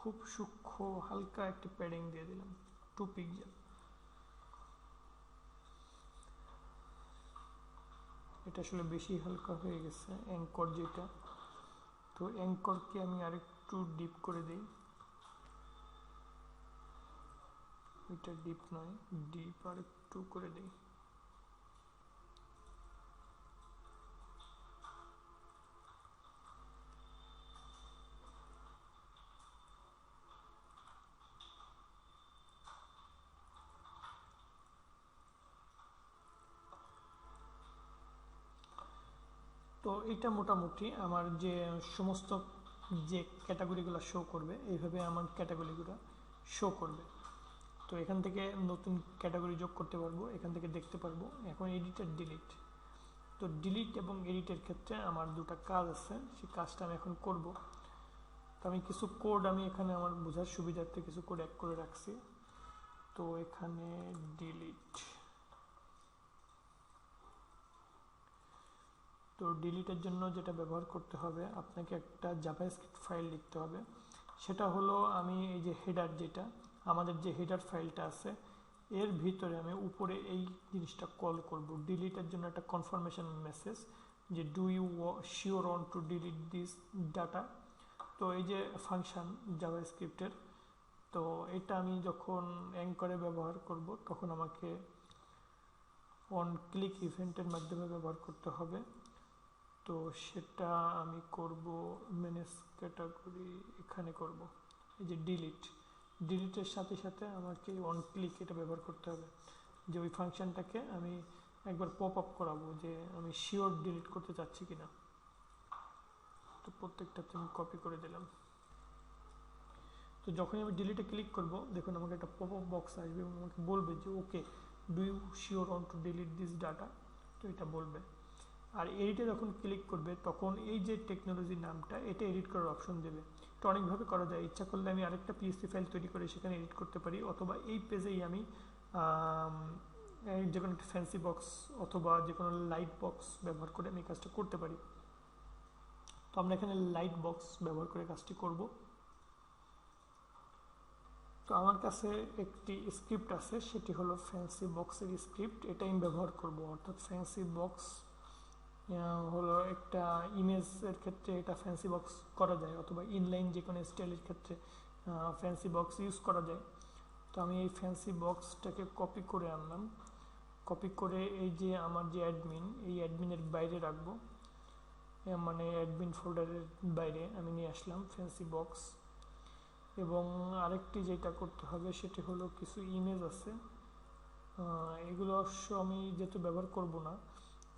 Speaker 1: খুব সূক্ষ্ম হালকা একটি প্যাডিং দিয়ে দিলাম 2 পিক্সেল। এটা আসলে বেশি হালকা হয়ে গেছে অ্যাঙ্কর যেটা, তো অ্যাঙ্করকে আমি আরেকটু ডিপ করে দিই, এটা ডিপ নয়, ডিপ আরেকটু করে দিই। তো এটা মোটামুটি আমার যে সমস্ত যে ক্যাটাগরিগুলো শো করবে, এইভাবে আমার ক্যাটাগরিগুলো শো করবে। তো এখান থেকে নতুন ক্যাটাগরি যোগ করতে পারবো, এখান থেকে দেখতে পারবো। এখন এডিট আর ডিলিট, তো ডিলিট এবং এডিটের ক্ষেত্রে আমার দুটো কাজ আছে, সেই কাজটা আমি এখন করব। তো আমি কিছু কোড আমি এখানে আমার বোঝার সুবিধার্থে কিছু কোড অ্যাড করে রাখছি। তো এখানে ডিলিট, তো ডিলিটের জন্য যেটা ব্যবহার করতে হবে, আপনাকে একটা জাভাস্ক্রিপ্ট ফাইল লিখতে হবে। সেটা হলো আমি এই যে হেডার, যেটা আমাদের যে হেডার ফাইলটা আছে এর ভিতরে আমি উপরে এই জিনিসটা কল করব, ডিলিটের জন্য একটা কনফার্মেশন মেসেজ, যে do you sure want to delete this data. তো এই যে ফাংশন জাভাস্ক্রিপ্টের, তো এটা আমি যখন অ্যাঙ্করে ব্যবহার করব তখন আমাকে অন ক্লিক ইভেন্টের মাধ্যমে ব্যবহার করতে হবে। তো সেটা আমি করব ম্যানেজ ক্যাটাগরি, এখানে করব এই যে ডিলিটের সাথে সাথে আমাকে অন ক্লিক এটা ব্যবহার করতে হবে, যে ওই ফাংশনটাকে আমি একবার পপ আপ করাবো যে আমি শিওর ডিলিট করতে চাচ্ছি কিনা। তো প্রত্যেকটাতে আমি কপি করে দিলাম। তো যখনই আমি ডিলিটে ক্লিক করব, দেখুন আমাকে একটা পপ আপ বক্স আসবে এবং আমাকে বলবে যে okay do you sure want to delete this data, তো এটা বলবে। আর এডিটে যখন ক্লিক করবে তখন এই যে টেকনোলজি নামটা এটা এডিট করার অপশন দেবে। এটা অনেকভাবে করা যায়, ইচ্ছা করলে আমি আরেকটা পিএসসি ফাইল তৈরি করে সেখানে এডিট করতে পারি, অথবা এই পেজেই আমি যে কোনো একটা ফ্যান্সি বক্স অথবা যে কোনো লাইট বক্স ব্যবহার করে আমি কাজটা করতে পারি। তো আমরা এখানে লাইট বক্স ব্যবহার করে কাজটি করব। তো আমার কাছে একটি স্ক্রিপ্ট আছে, সেটি হলো ফ্যান্সি বক্সের স্ক্রিপ্ট, এটা আমি ব্যবহার করব। অর্থাৎ ফ্যান্সি বক্স হলো একটা ইমেজের ক্ষেত্রে এটা ফ্যান্সি বক্স করা যায়, অথবা ইনলাইন যে কোনো স্টাইলের ক্ষেত্রে ফ্যান্সি বক্স ইউজ করা যায়। তো আমি এই ফ্যান্সি বক্সটাকে কপি করে আনলাম, কপি করে এই যে আমার যে অ্যাডমিন, এই অ্যাডমিনের বাইরে রাখবো, মানে অ্যাডমিন ফোল্ডারের বাইরে আমি নিয়ে আসলাম ফ্যান্সি বক্স। এবং আরেকটি যেটা করতে হবে সেটি হলো কিছু ইমেজ আছে, এগুলো অবশ্য আমি যেহেতু ব্যবহার করব না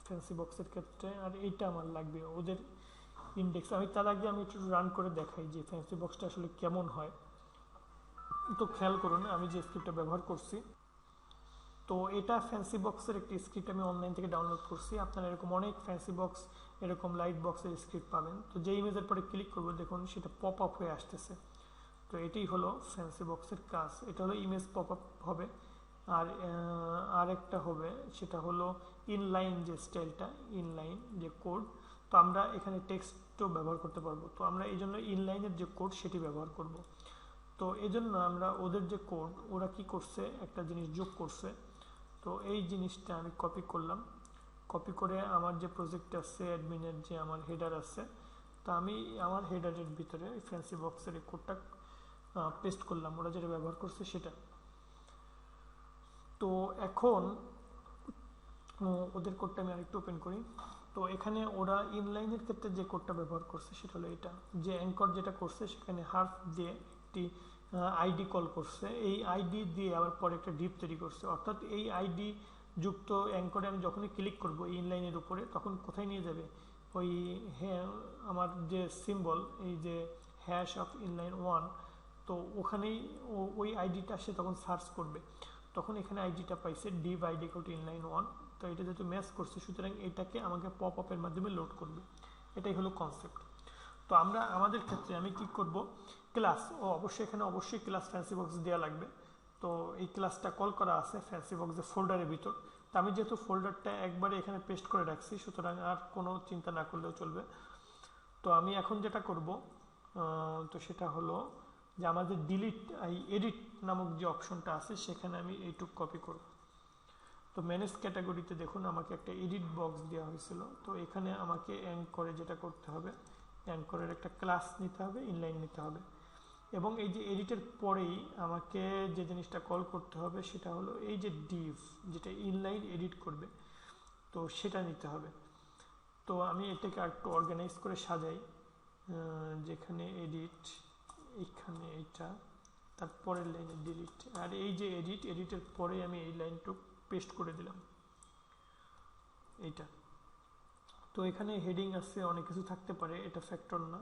Speaker 1: ফ্যান্সি বক্সের ক্ষেত্রে, আর এইটা আমার লাগবে ওদের ইন্ডেক্স। আমি তার আগে আমি একটু রান করে দেখাই যে ফ্যান্সি বক্সটা আসলে কেমন হয়। তো খেয়াল করুন আমি যে স্ক্রিপ্টটা ব্যবহার করছি, তো এটা ফ্যান্সি বক্সের একটি স্ক্রিপ্ট আমি অনলাইন থেকে ডাউনলোড করছি। আপনারা এরকম অনেক ফ্যান্সি বক্স এরকম লাইট বক্সের স্ক্রিপ্ট পাবেন। তো যে ইমেজের পরে ক্লিক করবো দেখুন সেটা পপ আপ হয়ে আসতেছে। তো এটাই হলো ফ্যান্সি বক্সের কাজ, এটা হলো ইমেজ পপ আপ হবে। আর আরেকটা হবে সেটা হলো ইনলাইন যে স্টাইলটা, ইনলাইন যে কোড, তো আমরা এখানে টেক্সটও ব্যবহার করতে পারবো। তো আমরা এই জন্য ইনলাইনের যে কোড সেটি ব্যবহার করব। তো এই জন্য আমরা ওদের যে কোড, ওরা কি করছে একটা জিনিস যোগ করছে, তো এই জিনিসটা আমি কপি করলাম। কপি করে আমার যে প্রজেক্ট আছে অ্যাডমিনের যে আমার হেডার আছে, তো আমি আমার হেডারের ভিতরে ফ্যান্সি বক্সের এই কোডটা পেস্ট করলাম, ওরা যেটা ব্যবহার করছে সেটা। তো এখন ওদের কোডটা আমি আরেকটু ওপেন করি। তো এখানে ওরা ইনলাইনের ক্ষেত্রে যে কোডটা ব্যবহার করছে সেটা হলো এটা, যে অ্যাঙ্কর যেটা করছে সেখানে হার্ফ দিয়ে একটি আইডি কল করছে, এই আইডি দিয়ে আবার পরে একটা ডিপ তৈরি করছে। অর্থাৎ এই আইডি যুক্ত অ্যাঙ্করে আমি যখনই ক্লিক করব এই ইনলাইনের উপরে, তখন কোথায় নিয়ে যাবে, ওই আমার যে সিম্বল, এই যে হ্যাশ অফ ইনলাইন 1, তো ওখানেই ওই আইডিটা সে তখন সার্চ করবে। তখন এখানে আইডিটা পাইছে Depp ID equal to inline 1, তো এটা যেহেতু ম্যাচ করছে সুতরাং এটাকে আমাকে পপ আপের মাধ্যমে লোড করবে। এটাই হলো কনসেপ্ট। তো আমরা আমাদের ক্ষেত্রে আমি কি করব, ক্লাস, অবশ্যই এখানে অবশ্যই ক্লাস ফ্যান্সি বক্স দেওয়া লাগবে। তো এই ক্লাসটা কল করা আছে ফ্যান্সি বক্সের ফোল্ডারের ভিতর। তো আমি যেহেতু ফোল্ডারটা একবারে এখানে পেস্ট করে রাখছি সুতরাং আর কোনো চিন্তা না করলেও চলবে। তো আমি এখন যেটা করব, তো সেটা হলো যে আমাদের ডিলিট এডিট নামক যে অপশনটা আছে সেখানে আমি এইটুক কপি করব। তো ম্যানেজ ক্যাটাগরিতে দেখুন আমাকে একটা এডিট বক্স দেওয়া হয়েছিল। তো এখানে আমাকে অ্যাঙ্করে যেটা করতে হবে, অ্যাঙ্করের একটা ক্লাস নিতে হবে, ইনলাইন নিতে হবে, এবং এই যে এডিটের পরেই আমাকে যে জিনিসটা কল করতে হবে সেটা হলো এই যে ডিভ, যেটা ইনলাইন এডিট করবে, তো সেটা নিতে হবে। তো আমি এটাকে একটু অর্গানাইজ করে সাজাই, যেখানে এডিট, এইখানে এইটা, তারপরের লাইনে ডিলিট, আর এই যে এডিটের পরে আমি এই লাইনটুকু পেস্ট করে দিলাম এইটা। তো এখানে হেডিং আছে, অনেক কিছু থাকতে পারে, এটা ফ্যাক্টর না,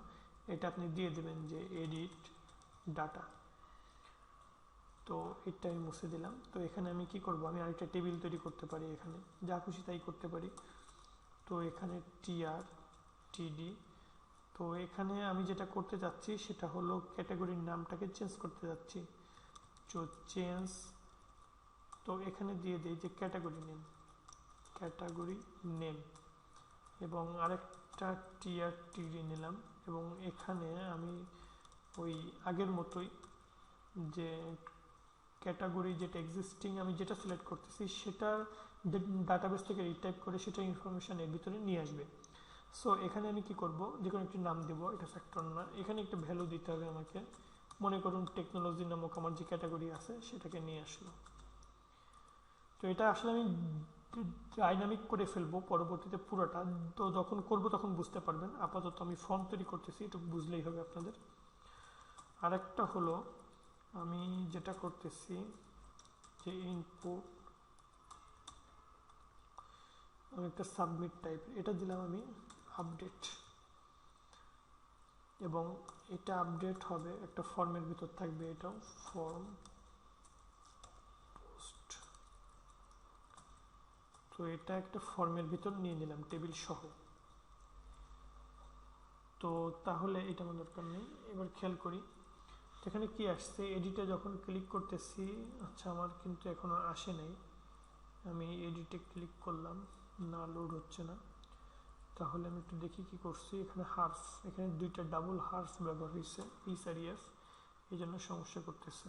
Speaker 1: এটা আপনি দিয়ে দেবেন যে এডিট ডাটা। তো এটা আমি মুছে দিলাম। তো এখানে আমি কি করব, আমি আরেকটা টেবিল তৈরি করতে পারি, এখানে যা খুশি তাই করতে পারি। তো এখানে টিআর টিডি, তো এখানে আমি যেটা করতে যাচ্ছি সেটা হলো ক্যাটাগরির নামটাকে চেঞ্জ করতে যাচ্ছি। তো চেঞ্জ, তো এখানে দিয়ে দিই যে ক্যাটাগরি নেম, এবং আরেকটা টিআর টিডি নিলাম, এবং এখানে আমি ওই আগের মতোই যে ক্যাটাগরি যেটা এক্সিস্টিং আমি যেটা সিলেক্ট করতেছি সেটা ডাটাবেস থেকে রিটাইপ করে সেটা ইনফরমেশন এর ভিতরে নিয়ে আসবে। সো এখানে আমি কি করব, যে কোনো একটি নাম দেব, এটা ফ্যাক্টর না, এখানে একটা ভ্যালু দিতে হবে আমাকে। মনে করুন টেকনোলজি নামক আমার যে ক্যাটাগরি আছে সেটাকে নিয়ে আসলো। তো এটা আসলে আমি ডাইনামিক করে ফেলবো পরবর্তীতে পুরোটা, তো যখন করব তখন বুঝতে পারবেন। আপাতত আমি ফর্ম তৈরি করতেছি, একটু বুঝলেই হবে আপনাদের। আরেকটা হলো আমি যেটা করতেছি যে ইনপুট, আমি একটা সাবমিট টাইপ এটা দিলাম আমি আপডেট, এবং এটা আপডেট হবে একটা ফর্মের ভিতর থাকবে, এটাও ফর্ম পোস্ট। তো এটা একটা ফর্মের ভিতর নিয়ে নিলাম টেবিল সহ। তো তাহলে এটা আমার দরকার নেই। এবার খেয়াল করি এখানে কি আসছে, এডিটে যখন ক্লিক করতেছি, আচ্ছা আমার কিন্তু এখনো আসে নাই, আমি এডিটে ক্লিক করলাম, না লোড হচ্ছে না। তাহলে আমি একটু দেখি কি করছি, এখানে হার্ফ, এখানে দুইটা ডাবল হার্ফ ব্যবহার হয়েছে, ইস আর ইয়েস, এই জন্য সমস্যা করতেছে।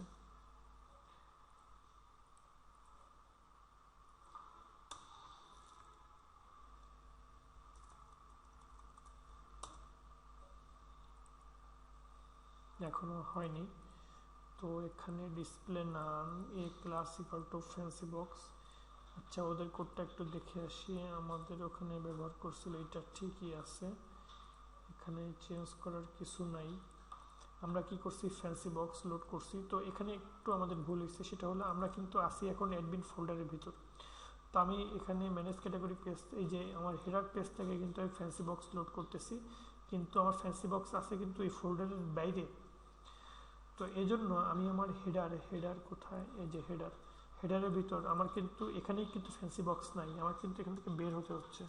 Speaker 1: এখনো হয়নি। তো এখানে ডিসপ্লে নাম এ class equal to fancy box. আচ্ছা ওদের কোডটা একটু দেখে আসি, আমাদের ওখানে ব্যবহার করছিল, এটা ঠিকই আছে, এখানে চেঞ্জ করার কিছু নাই। আমরা কি করছি, ফ্যান্সি বক্স লোড করছি। তো এখানে একটু আমাদের ভুল হয়েছে, সেটা হলো আমরা কিন্তু আসি এখন অ্যাডমিন ফোল্ডারের ভিতর। তো আমি এখানে ম্যানেজ ক্যাটাগরি পেজ, এই যে আমার হেডার পেজ থেকে কিন্তু আমি ফ্যান্সি বক্স লোড করতেছি, কিন্তু আমার ফ্যান্সি বক্স আছে কিন্তু এই ফোল্ডারের বাইরে। তো এই জন্য আমি আমার হেডার কোথায়, এই যে হেডারের ভিতর আমার কিন্তু এখানেই কিন্তু ফ্যান্সি বক্স নাই, আমার কিন্তু এখান থেকে বের হতে হচ্ছে।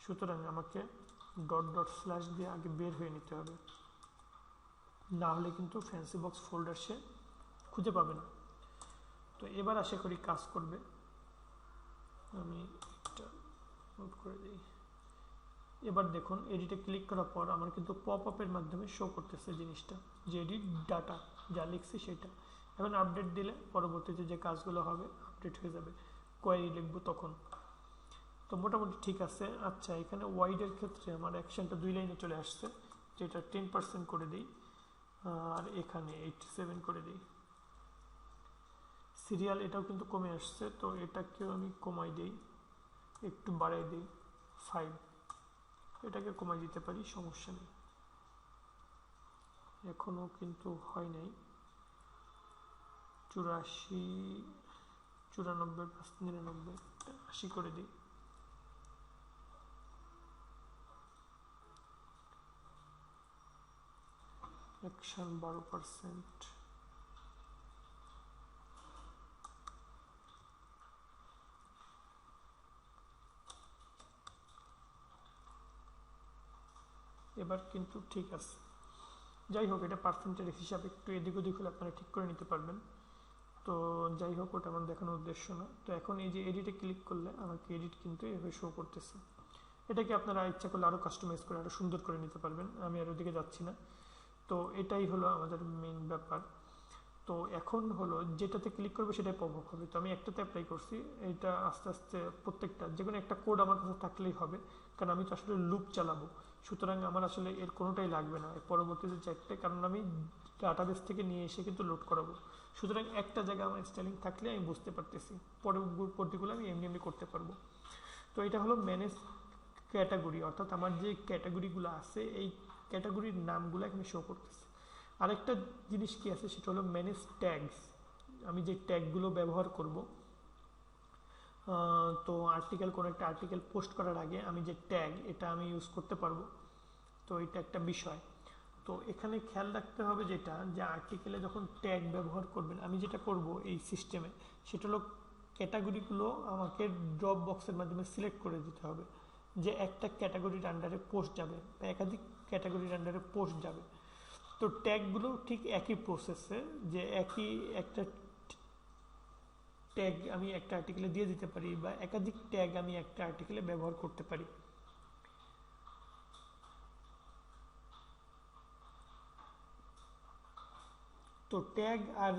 Speaker 1: সুতরাং আমাকে ডট ডট স্ল্যাশ দিয়ে আগে বের হয়ে নিতে হবে, না হলে কিন্তু ফ্যান্সি বক্স ফোল্ডার সে খুঁজে পাবে না। তো এবার আশা করি কাজ করবে। আমি এটা নোট করে দিই। এবার দেখুন এডিটে ক্লিক করার পর আমার কিন্তু পপ আপের মাধ্যমে শো করতেছে জিনিসটা, যে এডিট ডাটা যা লিখছি সেটা। এখন আপডেট দিলে পরবর্তীতে যে কাজগুলো হবে আপডেট হয়ে যাবে, কোয়ারি লিখবো তখন। তো মোটামুটি ঠিক আছে। আচ্ছা এখানে ওয়াইডের ক্ষেত্রে আমার অ্যাকশনটা 2 লাইনে চলে আসছে, যেটা 10% করে দিই, আর এখানে 87 করে দিই। সিরিয়াল এটাও কিন্তু কমে আসছে, তো এটাকেও আমি কমাই দিই, একটু বাড়াই দিই 5, এটাকে কমাই দিতে পারি, সমস্যা নেই। এখনো কিন্তু হয় নাই। 84, 94, 99, 80 করে দিই। অ্যাকশন 12%। এবার কিন্তু ঠিক আছে। যাই হোক, এটা পার্সেন্টেজ হিসাবে একটু এদিক ওদিক হলে আপনারা ঠিক করে নিতে পারবেন। তো যাই হোক, ওটা আমার দেখানোর উদ্দেশ্য না। তো এখন এই যে এডিটে ক্লিক করলে আমাকে এডিট কিন্তু এভাবে শো করতেছে। এটাকে আপনারা ইচ্ছা করলে আরও কাস্টমাইজ করে আরও সুন্দর করে নিতে পারবেন, আমি আর ওদিকে যাচ্ছি না। তো এটাই হলো আমাদের মেইন ব্যাপার। তো এখন হলো যেটাতে ক্লিক করবে সেটাই পপ আপ হবে। তো আমি একটাতে অ্যাপ্লাই করছি, এটা আস্তে আস্তে প্রত্যেকটা যে কোনো একটা কোড আমার কাছে থাকলেই হবে, কারণ আমি তো আসলে লুপ চালাবো। সুতরাং আমার আসলে এর কোনোটাই লাগবে না পরবর্তীতে চাইতে, কারণ আমি ডাটাবেস থেকে নিয়ে এসে কিন্তু লোড করাবো। সুতরাং একটা জায়গায় আমার স্টাইলিং থাকলে আমি বুঝতে পারতেছি, পরবর্তীগুলো আমি এমনি এমনি করতে পারবো। তো এটা হলো ম্যানেজ ক্যাটাগরি, অর্থাৎ আমার যে ক্যাটাগরিগুলো আছে এই ক্যাটাগরির নামগুলো এখানে শো করতেছে। আরেকটা জিনিস কি আছে, সেটা হলো ম্যানেজ ট্যাগস। আমি যে ট্যাগগুলো ব্যবহার করব, তো আর্টিকেল, কোনো একটা আর্টিকেল পোস্ট করার আগে আমি যে ট্যাগ, এটা আমি ইউজ করতে পারবো। তো এটা একটা বিষয়। তো এখানে খেয়াল রাখতে হবে যেটা, যে আর্টিকেলে যখন ট্যাগ ব্যবহার করবেন, আমি যেটা করব এই সিস্টেমে, সেটা হলো ক্যাটাগরিগুলো আমাকে ড্রপ বক্সের মাধ্যমে সিলেক্ট করে দিতে হবে, যে একটা ক্যাটাগরির আন্ডারে পোস্ট যাবে বা একাধিক ক্যাটাগরির আন্ডারে পোস্ট যাবে। তো ট্যাগগুলো ঠিক একই প্রসেসে, যে একই একটা ট্যাগ আমি একটা আর্টিকেলে দিয়ে দিতে পারি, বা একাধিক ট্যাগ আমি একটা আর্টিকেলে ব্যবহার করতে পারি। তো ট্যাগ আর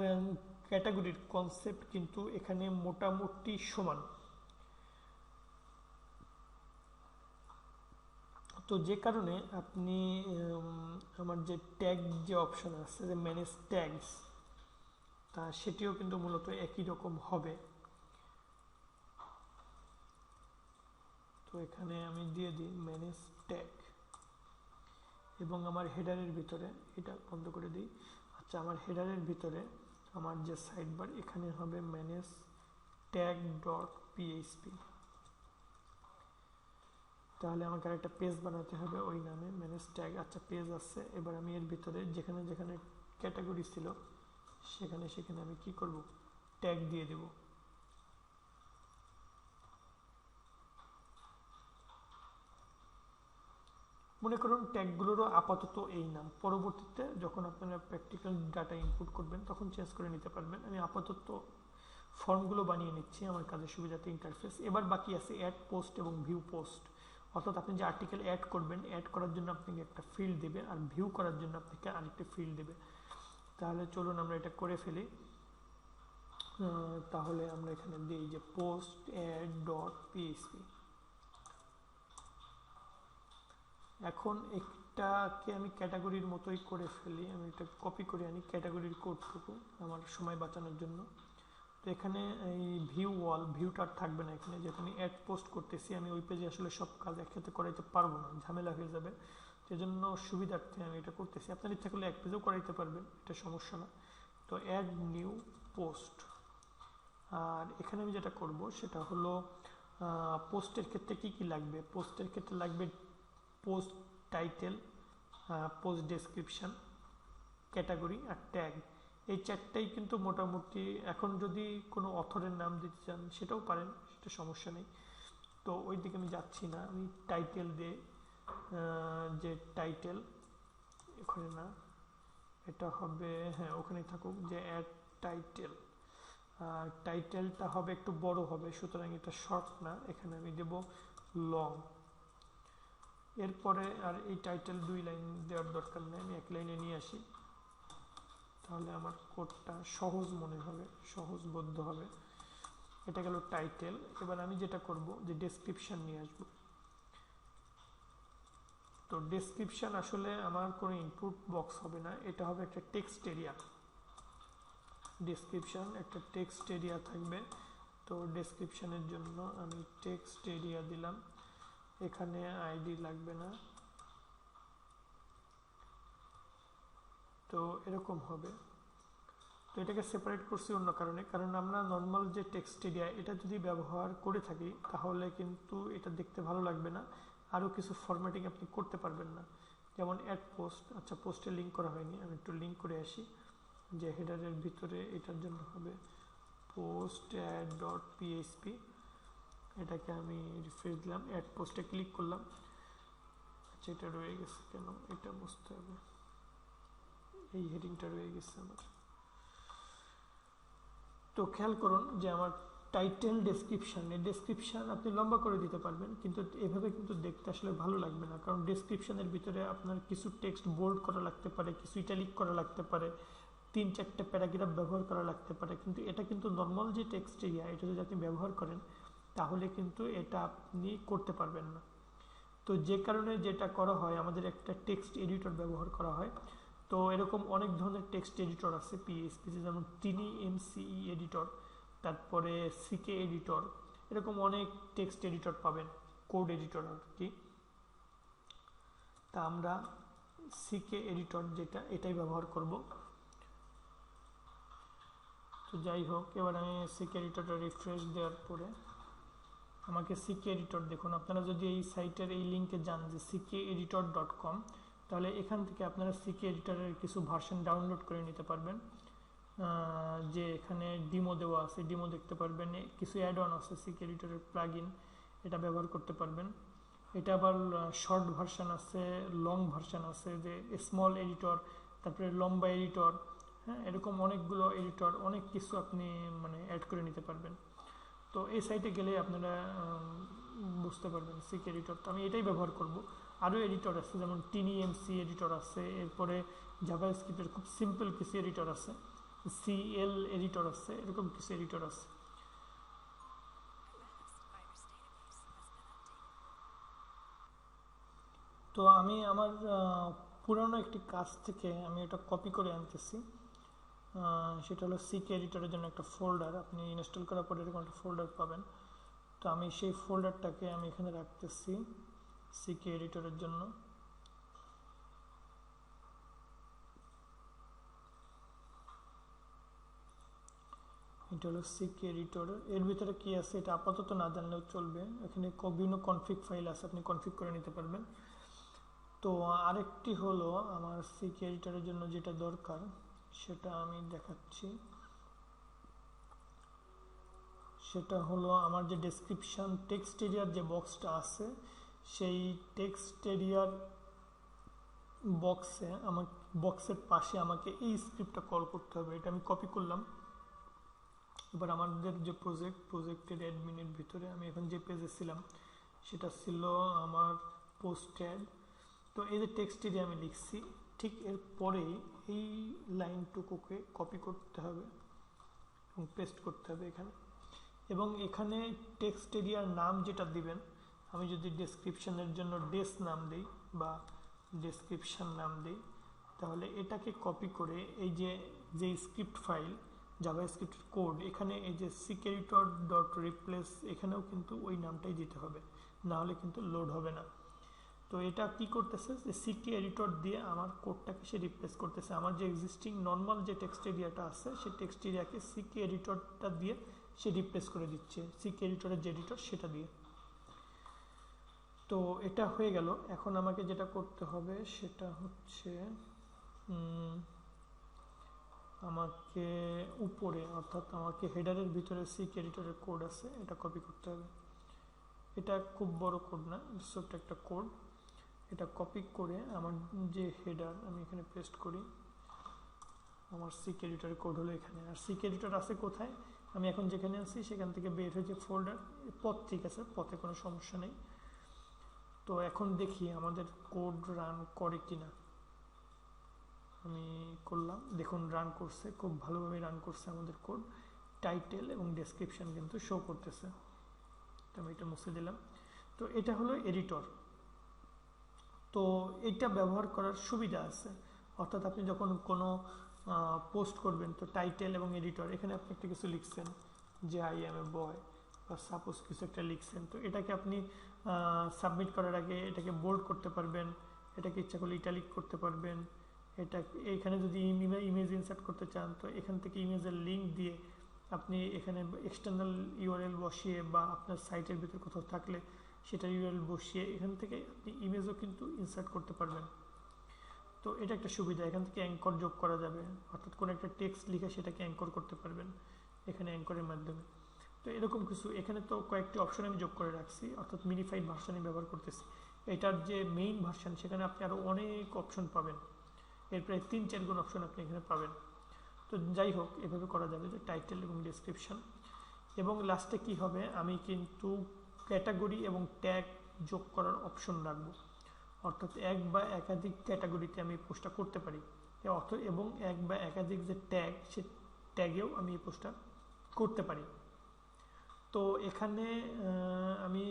Speaker 1: ক্যাটাগরির কনসেপ্ট কিন্তু এখানে মোটামুটি সমান। তো যে কারণে আপনি আমার যে ট্যাগ যে অপশন আছে, যে ম্যানেজ ট্যাগস, তা সেটিও কিন্তু মূলত একই রকম হবে। তো এখানে আমি দিয়ে দিই ম্যানেজ ট্যাগ, এবং আমার হেডারের ভিতরে এটা বন্ধ করে দিই। আচ্ছা আমার হেডারের ভিতরে আমার যে সাইড বার, এখানে হবে ম্যানেজ ট্যাগ ডট পিএইচপি। তাহলে আমাকে আরেকটা পেজ বানাতে হবে ওই নামে ম্যানেজ ট্যাগ। আচ্ছা পেজ আছে। এবার আমি এর ভিতরে যেখানে যেখানে ক্যাটাগরি ছিল সেখানে সেখানে আমি কি করব, ট্যাগ দিয়ে দেব। মনে করুন ট্যাগগুলোরও আপাতত এই নাম, পরবর্তীতে যখন আপনারা প্র্যাকটিক্যাল ডাটা ইনপুট করবেন তখন চেঞ্জ করে নিতে পারবেন। আমি আপাতত ফর্মগুলো বানিয়ে নিচ্ছি আমার কাজের সুবিধাতে ইন্টারফেস। এবার বাকি আছে অ্যাড পোস্ট এবং ভিউ পোস্ট, অর্থাৎ আপনি যে আর্টিকেল অ্যাড করবেন, অ্যাড করার জন্য আপনাকে একটা ফিল্ড দেবে আর ভিউ করার জন্য আপনাকে আরেকটা ফিল্ড দেবে। তাহলে চলুন আমরা এটা করে ফেলি। তাহলে আমরা এখানে দিই যে পোস্ট অ্যাড ডট পিএইচপি। এখন একটাকে আমি ক্যাটাগরির মতোই করে ফেলি, আমি এটা কপি করে আনি ক্যাটাগরির কোডটুকু আমার সময় বাঁচানোর জন্য। তো এখানে এই ভিউ ওয়াল, ভিউটা থাকবে না এখানে, যেখানে অ্যাড পোস্ট করতেছি আমি ওই পেজে আসলে সব কাজ একসাথে করাইতে পারবো না, ঝামেলা হয়ে যাবে। সেজন্য সুবিধার্থে আমি এটা করতেছি। আপনার ইচ্ছা করলে এক পেজেও করাইতে পারবেন, এটা সমস্যা না। তো অ্যাড নিউ পোস্ট, আর এখানে আমি যেটা করব সেটা হলো পোস্টের ক্ষেত্রে কি কি লাগবে। পোস্টের ক্ষেত্রে লাগবে post title, post description, category আর ট্যাগ। এই চারটাই কিন্তু মোটামুটি, এখন যদি কোনো অথরের নাম দিতে চান সেটাও পারেন, সেটা সমস্যা নেই। তো ওই দিকে আমি যাচ্ছি না, আমি টাইটেল দিয়ে যে টাইটেল এখানে না, এটা হবে, হ্যাঁ ওখানেই থাকুক, যে অ্যাড টাইটেল। আর টাইটেলটা হবে একটু বড় হবে, সুতরাং এটা শর্ট না, এখানে আমি দেব লং। এরপরে আর এই টাইটেল 2 লাইন দেওয়ার দরকার নেই, আমি 1 লাইনে নিয়ে আসি, তাহলে আমার কোডটা সহজ মনে হবে, সহজবোধ্য হবে। এটা গেল টাইটেল। এবার আমি যেটা করব যে ডেসক্রিপশন নিয়ে আসব। তো ডেসক্রিপশন আসলে আমার কোনো ইনপুট বক্স হবে না, এটা হবে একটা টেক্সট এরিয়া। ডেসক্রিপশন একটা টেক্সট এরিয়া থাকবে। তো ডেসক্রিপশনের জন্য আমি টেক্সট এরিয়া দিলাম, এখানে আইডি লাগবে না। তো এরকম হবে। তো এটাকে সেপারেট করছি অন্য কারণে, কারণ আমরা নর্মাল যে টেক্সট এরিয়া এটা যদি ব্যবহার করে থাকি তাহলে কিন্তু এটা দেখতে ভালো লাগবে না, আরও কিছু ফরম্যাটিং আপনি করতে পারবেন না। যেমন অ্যাড পোস্ট, আচ্ছা পোস্টে লিঙ্ক করা হয়নি, আমি একটু লিঙ্ক করে আসি। যে হেডারের ভিতরে এটার জন্য হবে পোস্ট অ্যাড ডট পিএইচপি, এটাকে আমি রিফ্রেশ দিলাম, অ্যাড পোস্টে ক্লিক করলাম। আচ্ছা এটা রয়ে গেছে কেন, এটা বুঝতে হবে, এই হেডিংটা রয়ে গেছে আমার। তো খেয়াল করুন যে আমার টাইটেল ডেসক্রিপশন, এই ডেসক্রিপশন আপনি লম্বা করে দিতে পারবেন, কিন্তু এভাবে কিন্তু দেখতে আসলে ভালো লাগবে না, কারণ ডেসক্রিপশনের ভিতরে আপনার কিছু টেক্সট বোল্ড করা লাগতে পারে, কিছু ইটালিক করা লাগতে পারে, 3-4টে প্যারাগ্রাফ ব্যবহার করা লাগতে পারে। কিন্তু এটা কিন্তু নর্মাল যে টেক্সট এরিয়া, এটা যদি আপনি ব্যবহার করেন তাহলে কিন্তু এটা আপনি করতে পারবেন না। তো যে কারণে যেটা করা হয়, আমাদের একটা টেক্সট এডিটর ব্যবহার করা হয়। তো এরকম অনেক ধরনের টেক্সট এডিটর আছে পিএইচপিতে, যেমন টিনি এমসিই এডিটর, তারপরে সিকে এডিটর, এরকম অনেক টেক্সট এডিটর পাবেন, কোড এডিটর আর কি। তা আমরা সিকে এডিটর যেটা, এটাই ব্যবহার করব। তো যাই হোক, এবার আমি সিকে এডিটরটা রিফ্রেশ দেওয়ার পরে আমাকে সিকে এডিটর, দেখুন আপনারা যদি এই সাইটের এই লিঙ্কে যান যে ckeditor.com, তাহলে এখান থেকে আপনারা সিকে এডিটরের কিছু ভার্সন ডাউনলোড করে নিতে পারবেন। যে এখানে ডিমো দেওয়া আছে, ডিমো দেখতে পারবেন, কিছু অ্যাড অন আছে সিকে এডিটরের প্লাগইন, এটা ব্যবহার করতে পারবেন। এটা আবার শর্ট ভার্সন আছে, লং ভার্সন আছে, যে স্মল এডিটর, তারপরে লম্বা এডিটর, হ্যাঁ এরকম অনেকগুলো এডিটর, অনেক কিছু আপনি মানে অ্যাড করে নিতে পারবেন। তো এই সাইটে গেলে আপনারা বুঝতে পারবেন সিকে এডিটর। তো আমি এটাই ব্যবহার করব। আরও এডিটর আছে, যেমন টিনি এমসি এডিটর আছে, এরপরে জাভাস্ক্রিপ্টের খুব সিম্পল কিছু এডিটর আছে, সিএল এডিটর আছে, এরকম কিছু এডিটর আছে। তো আমি আমার পুরনো একটি কাজ থেকে আমি এটা কপি করে আনতেছি। সেটা হলো সিকে এডিটরের জন্য একটা ফোল্ডার, আপনি ইনস্টল করার পরে এরকম একটা ফোল্ডার পাবেন। তো আমি সেই ফোল্ডারটাকে আমি এখানে রাখতেছি সিকে এডিটরের জন্য। এটা হলো সিকে এডিটর। এর ভিতরে কি আছে এটা আপাতত না জানলেও চলবে, এখানে বিভিন্ন কনফিগ ফাইল আছে, আপনি কনফিগ করে নিতে পারবেন। তো আরেকটি হলো আমার সিকে এডিটরের জন্য যেটা দরকার সেটা আমি দেখাচ্ছি। সেটা হলো আমার যে ডেসক্রিপশন টেক্সট এরিয়ার যে বক্সটা আছে, সেই টেক্সট এরিয়ার বক্সের পাশে আমাকে এই স্ক্রিপ্টটা কল করতে হবে। এটা আমি কপি করলাম। এবার আমাদের যে প্রজেক্টের অ্যাডমিনের ভিতরে আমি এখন যে পেজে ছিলাম সেটা ছিল আমার পোস্ট অ্যাড। তো এই যে টেক্সট এরিয়া আমি লিখছি, ঠিক এর পরেই এই লাইনটুকুকে কপি করতে হবে এবং পেস্ট করতে হবে এখানে। এবং এখানে টেক্সট এরিয়ার নাম যেটা দিবেন, আমি যদি ডেসক্রিপশনের জন্য ডেস নাম দিই বা ডেসক্রিপশন নাম দিই, তাহলে এটাকে কপি করে এই যে স্ক্রিপ্ট ফাইল জাভাস্ক্রিপ্টের কোড, এখানে এই যে সিকিউরিটর ডট রিপ্লেস, এখানেও কিন্তু ওই নামটাই দিতে হবে, না হলে কিন্তু লোড হবে না। তো এটা কি করতেছে, যে সিকি এডিটর দিয়ে আমার কোডটাকে সে রিপ্লেস করতেছে। আমার যে এক্সিস্টিং নর্মাল যে টেক্সট এরিয়াটা আছে সেই টেক্সট এরিয়াকে সিকি এডিটরটা দিয়ে সে রিপ্লেস করে দিচ্ছে, সিকি এডিটরের যে এডিটর সেটা দিয়ে। তো এটা হয়ে গেল। এখন আমাকে যেটা করতে হবে সেটা হচ্ছে আমাকে উপরে, অর্থাৎ আমাকে হেডারের ভিতরে সিকি এডিটরের কোড আছে, এটা কপি করতে হবে। এটা খুব বড় কোড না, ছোট্ট একটা কোড। এটা কপি করে আমার যে হেডার আমি এখানে পেস্ট করি। আমার সিক এডিটরের কোড হলো এখানে। আর সিক এডিটর আছে কোথায়, আমি এখন যেখানে আছি সেখান থেকে বের হয়ে যে ফোল্ডার পথ, ঠিক আছে, পথে কোনো সমস্যা নেই। তো এখন দেখি আমাদের কোড রান করে কিনা। আমি করলাম, দেখুন রান করছে, খুব ভালোভাবে রান করছে আমাদের কোড। টাইটেল এবং ডেসক্রিপশন কিন্তু শো করতেছে। তো আমি এটা মুছে দিলাম। তো এটা হলো এডিটর। তো এটা ব্যবহার করার সুবিধা আছে, অর্থাৎ আপনি যখন কোনো পোস্ট করবেন, তো টাইটেল এবং এডিটর, এখানে আপনি একটা কিছু লিখছেন যে আই এম এ বয় বা সাপোজ কিছু একটা লিখছেন, তো এটাকে আপনি সাবমিট করার আগে এটাকে বোল্ড করতে পারবেন, এটাকে ইচ্ছা করলে ইটালিক করতে পারবেন। এটা এখানে যদি ইমেজ ইনসার্ট করতে চান, তো এখান থেকে ইমেজের লিঙ্ক দিয়ে আপনি এখানে এক্সটার্নাল ইউআরএল বসিয়ে বা আপনার সাইটের ভিতরে কোথাও থাকলে সেটা ইউআরএল বসিয়ে এখান থেকে আপনি ইমেজও কিন্তু ইনসার্ট করতে পারবেন। তো এটা একটা সুবিধা, এখান থেকে অ্যাঙ্কর যোগ করা যাবে, অর্থাৎ কোনো একটা টেক্সট লিখে সেটাকে অ্যাঙ্কর করতে পারবেন এখানে অ্যাঙ্করের মাধ্যমে। তো এরকম কিছু এখানে তো কয়েকটি অপশন আমি যোগ করে রাখছি, অর্থাৎ মিনিফাইড ভার্সানই ব্যবহার করতেছি। এটার যে মেইন ভার্সান সেখানে আপনি আরও অনেক অপশন পাবেন, এর প্রায় 3-4 গুণ অপশন আপনি এখানে পাবেন। তো যাই হোক, এভাবে করা যাবে যে টাইটেল এবং ডেসক্রিপশন। এবং লাস্টে কি হবে, আমি কিন্তু ক্যাটাগরি এবং ট্যাগ যোগ করার অপশন রাখবো, অর্থাৎ এক বা একাধিক ক্যাটাগরিতে আমি পোস্টটা করতে পারি, এবং এক বা একাধিক যে ট্যাগ, সে ট্যাগেও আমি এই পোস্টটা করতে পারি। তো এখানে আমি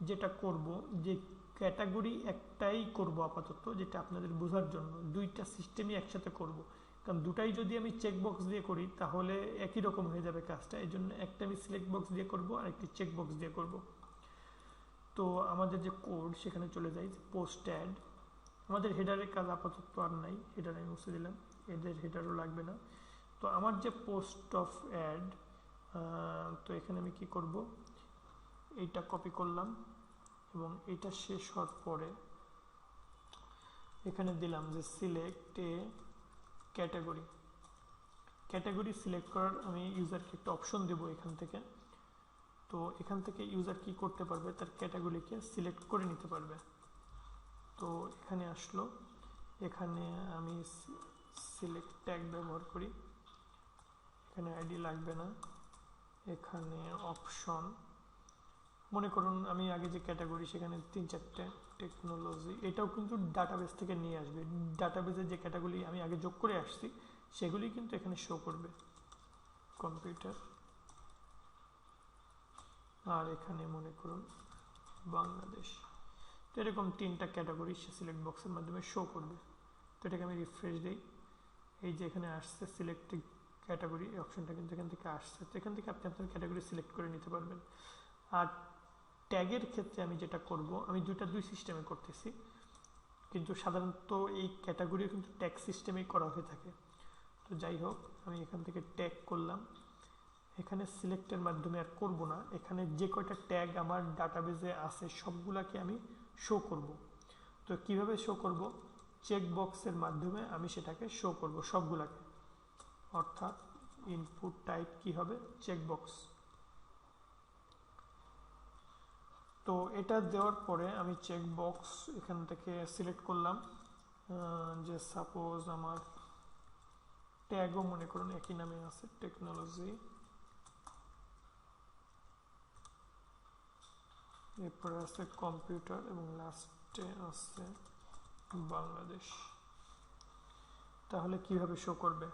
Speaker 1: যেটা করব, যে ক্যাটাগরি একটাই করব আপাতত, যেটা আপনাদের বোঝার জন্য, দুইটা সিস্টেমই একসাথে করব, কারণ দুটাই যদি আমি চেকবক্স দিয়ে করি তাহলে একই রকম হয়ে যাবে কাজটা। এই জন্য একটা আমি সিলেক্ট বক্স দিয়ে করব আর একটি চেকবক্স দিয়ে করব। তো আমাদের যে কোড সেখানে চলে যাই, পোস্ট অ্যাড। আমাদের হেডারের কাজ আপাতত আর নাই, হেডার আমি মুছে দিলাম, এদের হেডারও লাগবে না। তো আমার যে পোস্ট অফ অ্যাড, তো এখানে আমি কি করব, এইটা কপি করলাম এবং এইটা শেষ হওয়ার পরে এখানে দিলাম যে select A category. Category select করার আমি ইউজারকে একটা অপশন দেব এখান থেকে। তো এখান থেকে ইউজার কি করতে পারবে, তার ক্যাটাগরিকে সিলেক্ট করে নিতে পারবে। তো এখানে আসলো, এখানে আমি সিলেক্ট ট্যাগ ব্যবহার করি, এখানে আইডি লাগবে না, এখানে অপশন, মনে করুন আমি আগে যে ক্যাটাগরি সেখানে 3-4টে টেকনোলজি, এটাও কিন্তু ডাটাবেস থেকে নিয়ে আসবে। ডাটাবেসের যে ক্যাটাগরি আমি আগে যোগ করে আসছি সেগুলি কিন্তু এখানে শো করবে, কম্পিউটার, আর এখানে মনে করুন বাংলাদেশ। তো এরকম 3টা ক্যাটাগরি সে সিলেক্ট বক্সের মাধ্যমে শো করবে। তো এটাকে আমি রিফ্রেশ দিই, এই যে এখানে আসছে সিলেক্ট ক্যাটাগরি, এই অপশনটা কিন্তু এখান থেকে আসছে। তো এখান থেকে আপনি আপনার ক্যাটাগরি সিলেক্ট করে নিতে পারবেন। আর ট্যাগের ক্ষেত্রে আমি যেটা করব, আমি দুই সিস্টেমে করতেছি, কিন্তু সাধারণত এই ক্যাটাগরিও কিন্তু ট্যাগ সিস্টেমেই করা হয়ে থাকে। তো যাই হোক, আমি এখান থেকে ট্যাগ করলাম, এখানে সিলেক্টের মাধ্যমে আর করব না, এখানে যে কয়টা ট্যাগ আমার ডাটাবেসে আছে সবগুলাকে আমি শো করব। তো কিভাবে শো করব, চেক বক্সের মাধ্যমে আমি সেটাকে শো করব সবগুলাকে, অর্থাৎ ইনপুট টাইপ কি হবে, চেক বক্স। তো এটা দেওয়ার পরে আমি চেক বক্স এখান থেকে সিলেক্ট করলাম, যে সাপোজ আমার ট্যাগও মনে করুন একই নামে আছে, টেকনোলজি, এরপরে আছে কম্পিউটার এবং লাস্টে আছে বাংলাদেশ। তাহলে কিভাবে শো করবে?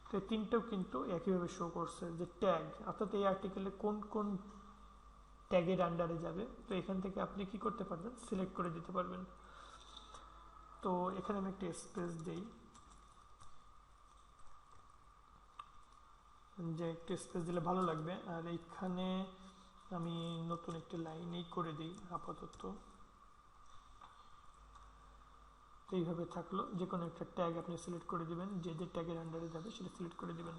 Speaker 1: তো এই তিনটাও কিন্তু একইভাবে শো করছে যে ট্যাগ, অর্থাৎ এই আর্টিকেলে কোন কোন ট্যাগের আন্ডারে যাবে। তো এখান থেকে আপনি কি করতে পারবেন, সিলেক্ট করে দিতে পারবেন। তো এখানে আমি একটা স্পেস দিই, যে একটু স্পেস দিলে ভালো লাগবে। আর এইখানে আমি নতুন একটি লাইনেই করে দিই আপাতত। এইভাবে থাকলো, যে কোনো একটা ট্যাগ আপনি সিলেক্ট করে দিবেন, যে যে ট্যাগের আন্ডারে যাবে সেটা সিলেক্ট করে দিবেন।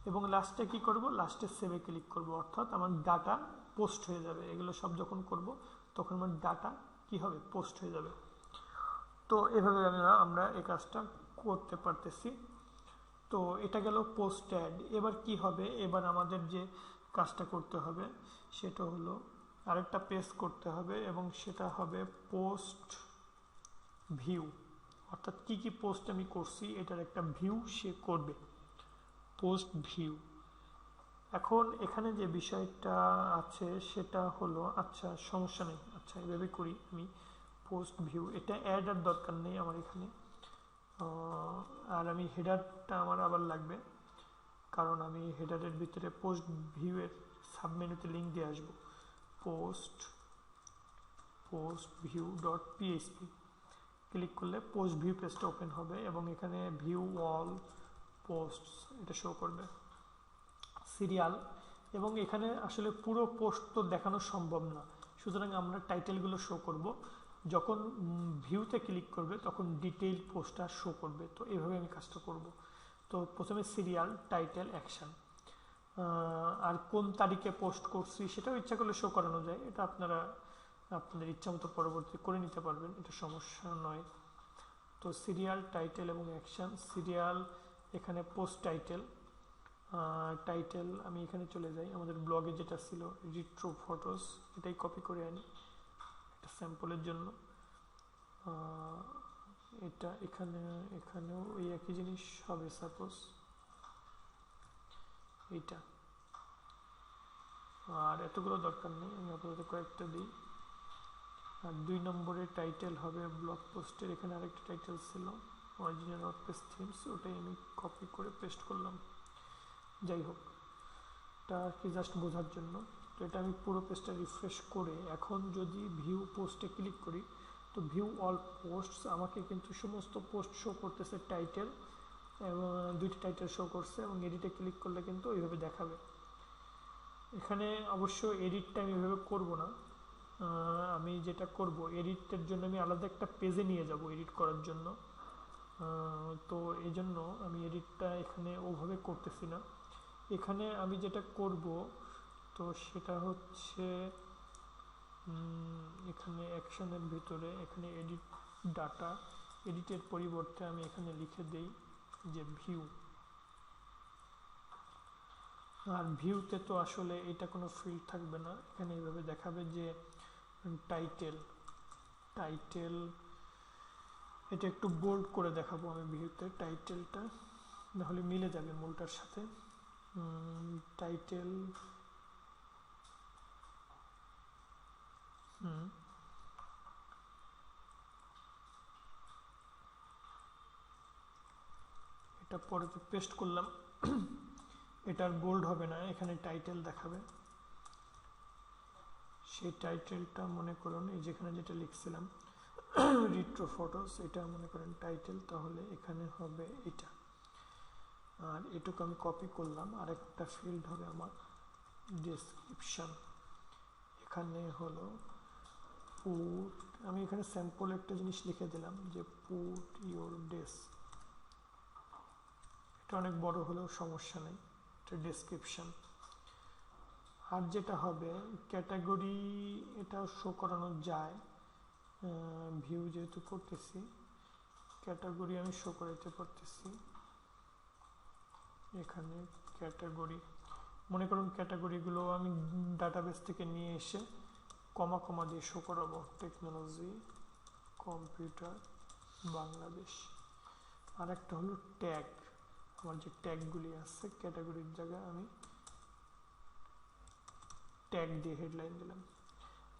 Speaker 1: এবং লাস্টে কি করব, লাস্টে সেভে ক্লিক করব, অর্থাৎ আমার ডাটা পোস্ট হয়ে যাবে। এগুলো সব যখন করব তখন আমার ডাটা কি হবে, পোস্ট হয়ে যাবে। তো এভাবে আমরা এই কাজটা করতে পারতেছি। তো এটা গেল পোস্ট অ্যাড। এবার কি হবে, এবার আমাদের যে কাজটা করতে হবে সেটা হলো আরেকটা পেজ করতে হবে, এবং সেটা হবে পোস্ট ভিউ, অর্থাৎ কি কি পোস্ট আমি করছি এটার একটা ভিউ সে করবে, পোস্ট ভিউ। এখন এখানে যে বিষয়টা আছে সেটা হলো, আচ্ছা সমস্যা নেই, আচ্ছা এভাবে করি আমি, পোস্ট ভিউ, এটা অ্যাড আর দরকার নেই আমার এখানে। আর আমি হেডারটা আমার আবার লাগবে, কারণ আমি হেডারের ভিতরে পোস্ট ভিউয়ের সাবমেনুতে লিঙ্ক দিয়ে আসবো, post view dot PHP. Click করলে পোস্ট ভিউ পেজটা ওপেন হবে, এবং এখানে ভিউ অল পোস্ট এটা শো করবে, সিরিয়াল। এবং এখানে আসলে পুরো পোস্ট তো দেখানো সম্ভব না, সুতরাং আমরা টাইটেলগুলো শো করব। যখন ভিউতে ক্লিক করবে তখন ডিটেইল পোস্টটা শো করবে। তো এইভাবে আমি কাজটা করব। তো প্রথমে সিরিয়াল, টাইটেল, অ্যাকশন, আর কোন তারিখে পোস্ট করছি সেটাও ইচ্ছা করলে শো করানো যায়। এটা আপনারা আপনাদের ইচ্ছা মতো পরবর্তী করে নিতে পারবেন, এটা সমস্যা নয়। তো সিরিয়াল, টাইটেল এবং অ্যাকশন। সিরিয়াল, এখানে পোস্ট টাইটেল, টাইটেল আমি এখানে চলে যাই, আমাদের ব্লগে যেটা ছিল রিট্রো ফটোস, এটাই কপি করে আনি এটা স্যাম্পলের জন্য। এটা এখানেও ওই একই জিনিস হবে, সাপোজ এইটা। আর এতগুলো দরকার নেই, আমি আপাতত কয়েকটা দিই। আর 2 নম্বরের টাইটেল হবে ব্লগ পোস্টের, এখানে আরেকটা টাইটেল ছিল অরিজিনাল ওয়ার্ডপ্রেস থিমস, ওটাই আমি কপি করে পেস্ট করলাম। যাই হোক, এটা কি জাস্ট বোঝার জন্য। তো এটা আমি পুরো পেজটা রিফ্রেশ করে এখন যদি ভিউ পোস্টে ক্লিক করি, তো ভিউ অল পোস্টস আমাকে কিন্তু সমস্ত পোস্ট শো করতেছে, টাইটেল এবং 2টি টাইটেল শো করছে, এবং এডিটে ক্লিক করলে কিন্তু এইভাবে দেখাবে। এখানে অবশ্য এডিটটা আমি এভাবে করবো না, আমি যেটা করব এডিটের জন্য আমি আলাদা একটা পেজে নিয়ে যাব এডিট করার জন্য। তো এই জন্য আমি এডিটটা এখানে ওভাবে করতেছি না। এখানে আমি যেটা করব তো সেটা হচ্ছে এখানে অ্যাকশনের ভিতরে এখানে এডিট ডাটা, এডিটের পরিবর্তে আমি এখানে লিখে দেই যে ভিউ। আর ভিউতে তো আসলে এটা কোনো ফিল্ড থাকবে না, এখানে এইভাবে দেখাবে যে টাইটেল, এটা একটু বোল্ড করে দেখাবো আমি ভিউতে টাইটেলটা, নাহলে মিলে যাবে মূলটার সাথে। টাইটেল, এটা পরে পেস্ট করলাম, এটা আর বোল্ড হবে না, এখানে টাইটেল দেখাবে। সেই টাইটেলটা মনে করুন এই যেখানে যেটা লিখছিলাম রিট্রো ফটোস, এটা মনে করেন টাইটেল, তাহলে এখানে হবে এটা। আর এটুকু আমি কপি করলাম, আরেকটা ফিল্ড হবে আমার ডেসক্রিপশন, এখানে হলো পুট, আমি এখানে স্যাম্পল একটা জিনিস লিখে দিলাম যে পুট ইউর ডেস, এটা অনেক বড় হলেও সমস্যা নেই, এটা ডেসক্রিপশন। আর যেটা হবে ক্যাটাগরি, এটা শো করানো যায়, ভিউ যেহেতু করতেছি ক্যাটাগরি আমি শো করাতে পারতেছি। এখানে ক্যাটাগরি, মনে করুন ক্যাটাগরিগুলো আমি ডাটাবেস থেকে নিয়ে এসে কমা দিয়ে শো করাবো, টেকনোলজি, কম্পিউটার, বাংলাদেশ। আর একটা হলো ট্যাগ, আমার যে ট্যাগগুলি আছে ক্যাটাগরির জায়গায় আমি ট্যাগ দিয়ে হেডলাইন দিলাম।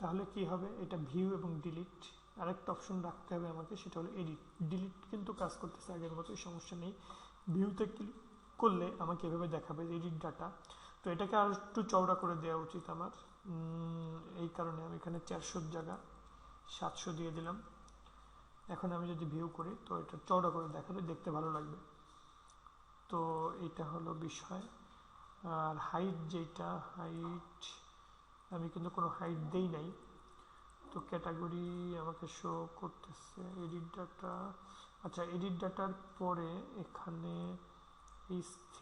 Speaker 1: তাহলে কি হবে, এটা ভিউ এবং ডিলিট। আরেকটা অপশন রাখতে হবে আমাকে, সেটা হলো এডিট। ডিলিট কিন্তু কাজ করতেছে আগের মতোই, সমস্যা নেই। ভিউতে ক্লিক করলে আমাকে এভাবে দেখাবে এডিট ডাটা। তো এটাকে আর একটু চওড়া করে দেওয়া উচিত আমার, এই কারণে আমি এখানে 400 জায়গা 700 দিয়ে দিলাম। এখন আমি যদি ভিউ করি তো এটা চওড়া করে দেখাবে, দেখতে ভালো লাগবে। তো এটা হলো বিষয়। আর হাইট, যেটা হাইট আমি কিন্তু কোনো হাইট দেই নাই, তো ক্যাটাগরি আমাকে শো করতেছে এডিট ডাটা। আচ্ছা, এডিট ডাটার পরে এখানে H3,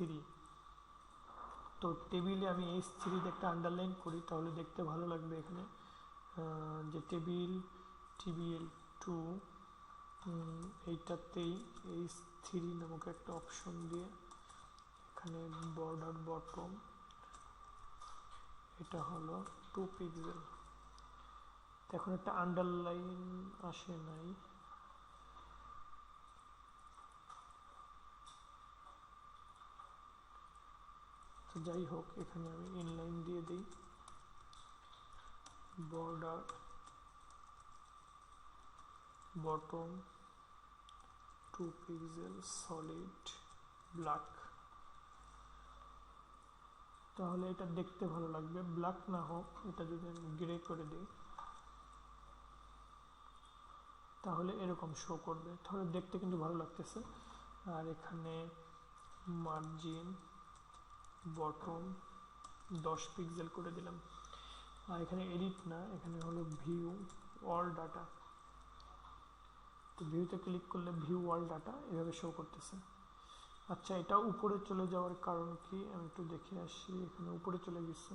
Speaker 1: তো টেবিলে আমি H3 একটা আন্ডারলাইন করি তাহলে দেখতে ভালো লাগবে। এখানে যে টেবিল TBL2 এইটাতেই H3 নামক একটা অপশন দিয়ে এখানে বর্ডার বটম, এটা হলো 2 পিক্সেল। এখন একটা আন্ডারলাইন আসে নাই, তো যাই হোক এখানে আমি ইনলাইন দিয়ে দিই, border bottom 2 pixel solid black. তাহলে এটা দেখতে ভালো লাগবে। ব্ল্যাক না হোক, এটা যদি আমি গ্রে করে দিই তাহলে এরকম শো করবে, তাহলে দেখতে কিন্তু ভালো লাগতেছে। আর এখানে মার্জিন বটম 10 পিক্সেল করে দিলাম। আর এখানে এডিট না, এখানে হলো ভিউ অল ডাটা। তো ভিউতে ক্লিক করলে ভিউ অল ডাটা এভাবে শো করতেছে। আচ্ছা, এটা উপরে চলে যাওয়ার কারণ কি আমি একটু দেখে আসি। এখানে উপরে চলে গেছে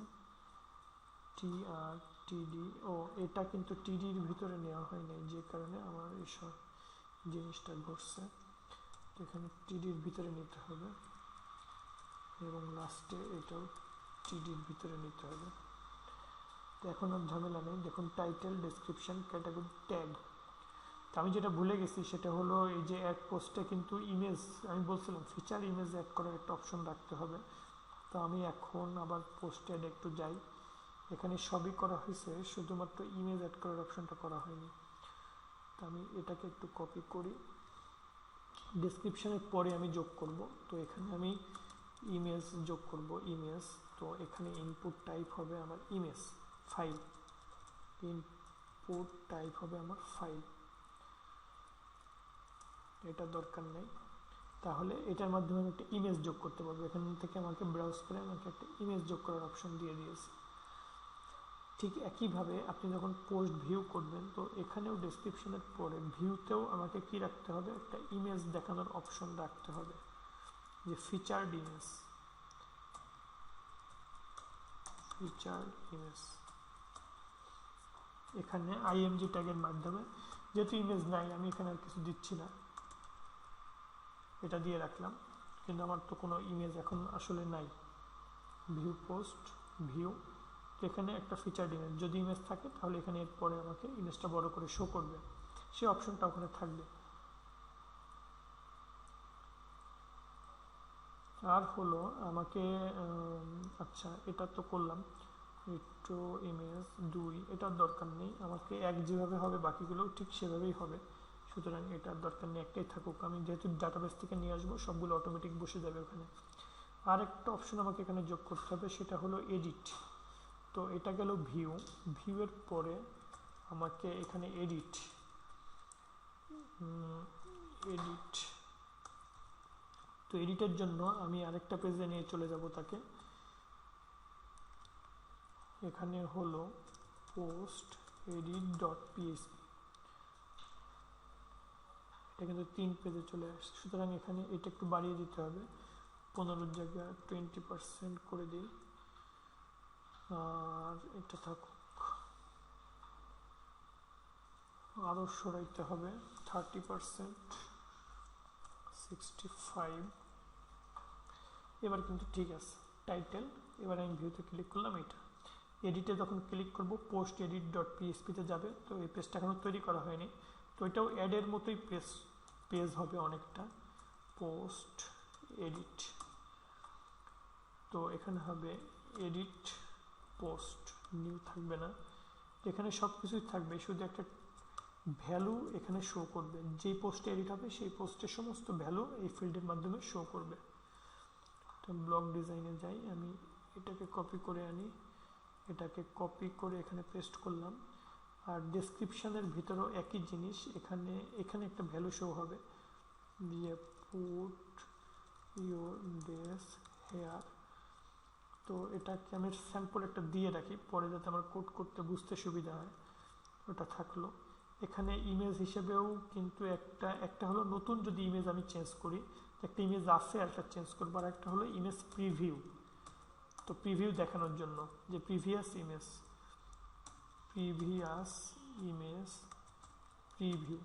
Speaker 1: TD, ও এটা কিন্তু TDর ভিতরে নেওয়া হয় নাই, যে কারণে আমার এইসব জিনিসটা ঘটছে। তো এখানে TDর ভিতরে নিতে হবে এবং লাস্টে এটাও TDর ভিতরে নিতে হবে। তো এখন আর ঝামেলা নেই। দেখুন টাইটেল, ডেসক্রিপশন, ক্যাটাগরি, ট্যাগ। তো আমি যেটা ভুলে গেছি সেটা হলো এই যে অ্যাড পোস্টে কিন্তু ইমেজ, আমি বলছিলাম ফিচার ইমেজ অ্যাড করার একটা অপশন রাখতে হবে। তো আমি এখন আবার পোস্টে একটু যাই, এখানে সবই করা হয়েছে, শুধুমাত্র ইমেজ অ্যাড করার অপশনটা করা হয়নি। তো আমি এটাকে একটু কপি করি, ডেসক্রিপশনের পরে আমি যোগ করব। তো এখানে আমি ইমেজ যোগ করব, ইমেজ। তো এখানে ইনপুট টাইপ হবে আমার ইমেজ ফাইল, ইনপুট টাইপ হবে আমার ফাইল, এটা দরকার নেই। তাহলে এটার মাধ্যমে আমি একটা ইমেজ যোগ করতে পারবো। এখান থেকে আমাকে ব্রাউজ করে আমাকে একটা ইমেজ যোগ করার অপশন দিয়ে দিয়েছে। ঠিক একইভাবে আপনি যখন পোস্ট ভিউ করবেন, তো এখানেও ডেসক্রিপশনের পরে ভিউতেও আমাকে কি রাখতে হবে, একটা ইমেজ দেখানোর অপশন রাখতে হবে, যে ফিচার্ড ইমেজ, ফিচার্ড ইমেজ। এখানে IMG ট্যাগের মাধ্যমে, যেহেতু ইমেজ নাই আমি এখানে আর কিছু দিচ্ছি না, এটা দিয়ে রাখলাম, কিন্তু আমার তো কোনো ইমেজ এখন আসলে নাই। ভিউ পোস্ট ভিউ, এখানে একটা ফিচার্ড ইমেজ, যদি ইমেজ থাকে তাহলে এখানে এরপরে আমাকে ইমেজটা বড় করে শো করবে, সেই অপশনটা ওখানে থাকবে। আর হলো আমাকে আচ্ছা এটা তো করলাম, একটু ইমেজ 2 এটার দরকার নেই, আমাকে এক যেভাবে হবে বাকিগুলোও ঠিক সেভাবেই হবে, সুতরাং এটার দরকার নেই, একটাই থাকুক। আমি যেহেতু ডাটাবেস থেকে নিয়ে আসবো সবগুলো অটোমেটিক বসে যাবে ওখানে। আর একটা অপশন আমাকে এখানে যোগ করতে হবে, সেটা হলো এডিট। তো এটা গেল ভিউ, ভিউয়ের পরে আমাকে এখানে এডিট, এডিট। তো এডিটের জন্য আমি আরেকটা পেজে নিয়ে চলে যাব তাকে, এখানে হলো পোস্ট এডিট ডট পিএসপি, এটা কিন্তু 3 পেজে চলে আসছে, সুতরাং এখানে এটা একটু বাড়িয়ে দিতে হবে, 15 জায়গায় 20% করে দিই। আর এটা থাকুক, আরও সরাইতে হবে 30%, 65। এবার কিন্তু ঠিক আছে। টাইটেল, এবার আমি ভিউতে ক্লিক করলাম, এটা এডিটে যখন ক্লিক করব পোস্ট এডিট ডট পিএসপিতে যাবে। তো এই পেজটা এখনও তৈরি করা হয়নি, তো এটাও অ্যাডের মতোই পেজ পেজ হবে অনেকটা, পোস্ট এডিট, তো এখানে হবে এডিট পোস্ট, নিউ থাকবে না, এখানে সব কিছুই থাকবে, শুধু একটা ভ্যালু এখানে শো করবে, যেই পোস্টে এডিট হবে সেই পোস্টের সমস্ত ভ্যালু এই ফিল্ডের মাধ্যমে শো করবে। তো ব্লগ ডিজাইনে যাই, আমি এটাকে কপি করে আনি, এটাকে কপি করে এখানে পেস্ট করলাম। আর ডেসক্রিপশানের ভিতরেও একই জিনিস, এখানে একটা ভ্যালু শো হবে, দিয়ে পুট ইউর ড্রেস হেয়ার। তো এটাকে আমি স্যাম্পল একটা দিয়ে রাখি, পরে যাতে আমার কোড করতে বুঝতে সুবিধা হয়, ওটা থাকলো। এখানে ইমেজ হিসেবেও কিন্তু একটা হলো নতুন যদি ইমেজ আমি চেঞ্জ করি, একটা ইমেজ আছে আর একটা চেঞ্জ করবো, আর একটা হলো ইমেজ প্রিভিউ। তো প্রিভিউ দেখানোর জন্য যে প্রিভিয়াস ইমেজ প্রিভিউ।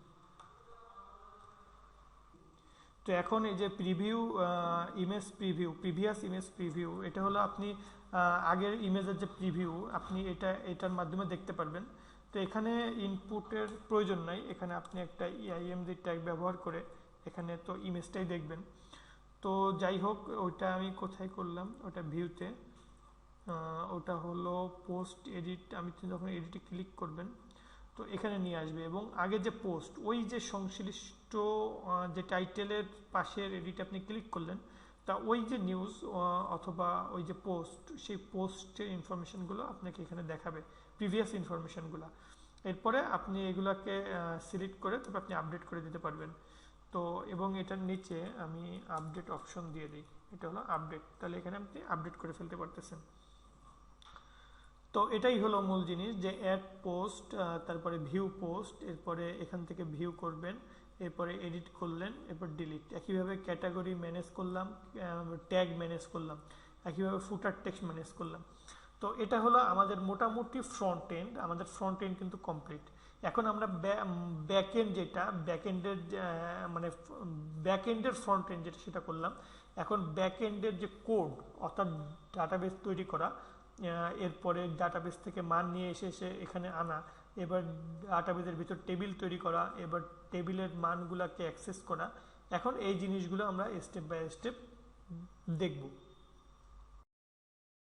Speaker 1: তো এখন এই যে প্রিভিয়াস ইমেজ প্রিভিউ, এটা হলো আপনি আগের ইমেজের যে প্রিভিউ আপনি এটার মাধ্যমে দেখতে পারবেন। তো এখানে ইনপুটের প্রয়োজন নাই, এখানে আপনি একটা img ট্যাগ ব্যবহার করে এখানে তো ইমেজটাই দেখবেন। তো যাই হোক, ওইটা আমি কোথায় করলাম, ওটা ভিউতে, ওটা হলো পোস্ট এডিট। আমি যখন এডিটে ক্লিক করবেন তো এখানে নিয়ে আসবে, এবং আগে যে পোস্ট, ওই যে সংশ্লিষ্ট যে টাইটেলের পাশের এডিট আপনি ক্লিক করলেন, তা ওই যে নিউজ অথবা ওই যে পোস্ট, সেই পোস্টের ইনফরমেশনগুলো আপনাকে এখানে দেখাবে, প্রিভিয়াস ইনফরমেশনগুলো। এরপরে আপনি এগুলাকে সিলেক্ট করে তবে আপনি আপডেট করে দিতে পারবেন। তো এবং এটার নিচে আমি আপডেট অপশন দিয়ে দিই, এটা হলো আপডেট, তাহলে এখানে আপনি আপডেট করে ফেলতে পারতেছেন। তো এটাই হলো মূল জিনিস, যে অ্যাড পোস্ট, তারপরে ভিউ পোস্ট, এরপরে এখান থেকে ভিউ করবেন, এরপরে এডিট করলেন, এরপর ডিলিট। একইভাবে ক্যাটাগরি ম্যানেজ করলাম, ট্যাগ ম্যানেজ করলাম, একইভাবে ফুটার টেক্সট ম্যানেজ করলাম। তো এটা হলো আমাদের মোটামুটি ফ্রন্ট এন্ড, আমাদের ফ্রন্ট এন্ড কিন্তু কমপ্লিট। এখন আমরা ব্যাক এন্ড যেটা ব্যাক এন্ডের ফ্রন্ট এন্ড যেটা সেটা করলাম। এখন ব্যাক এন্ডের যে কোড, অর্থাৎ ডাটাবেস তৈরি করা, এরপরে ডাটাবেস থেকে মান নিয়ে এসে এখানে আনা, এবার ডাটাবেসের ভিতর টেবিল তৈরি করা, এবার টেবিলের মানগুলোকে অ্যাক্সেস করা, এখন এই জিনিসগুলো আমরা স্টেপ বাই স্টেপ দেখব।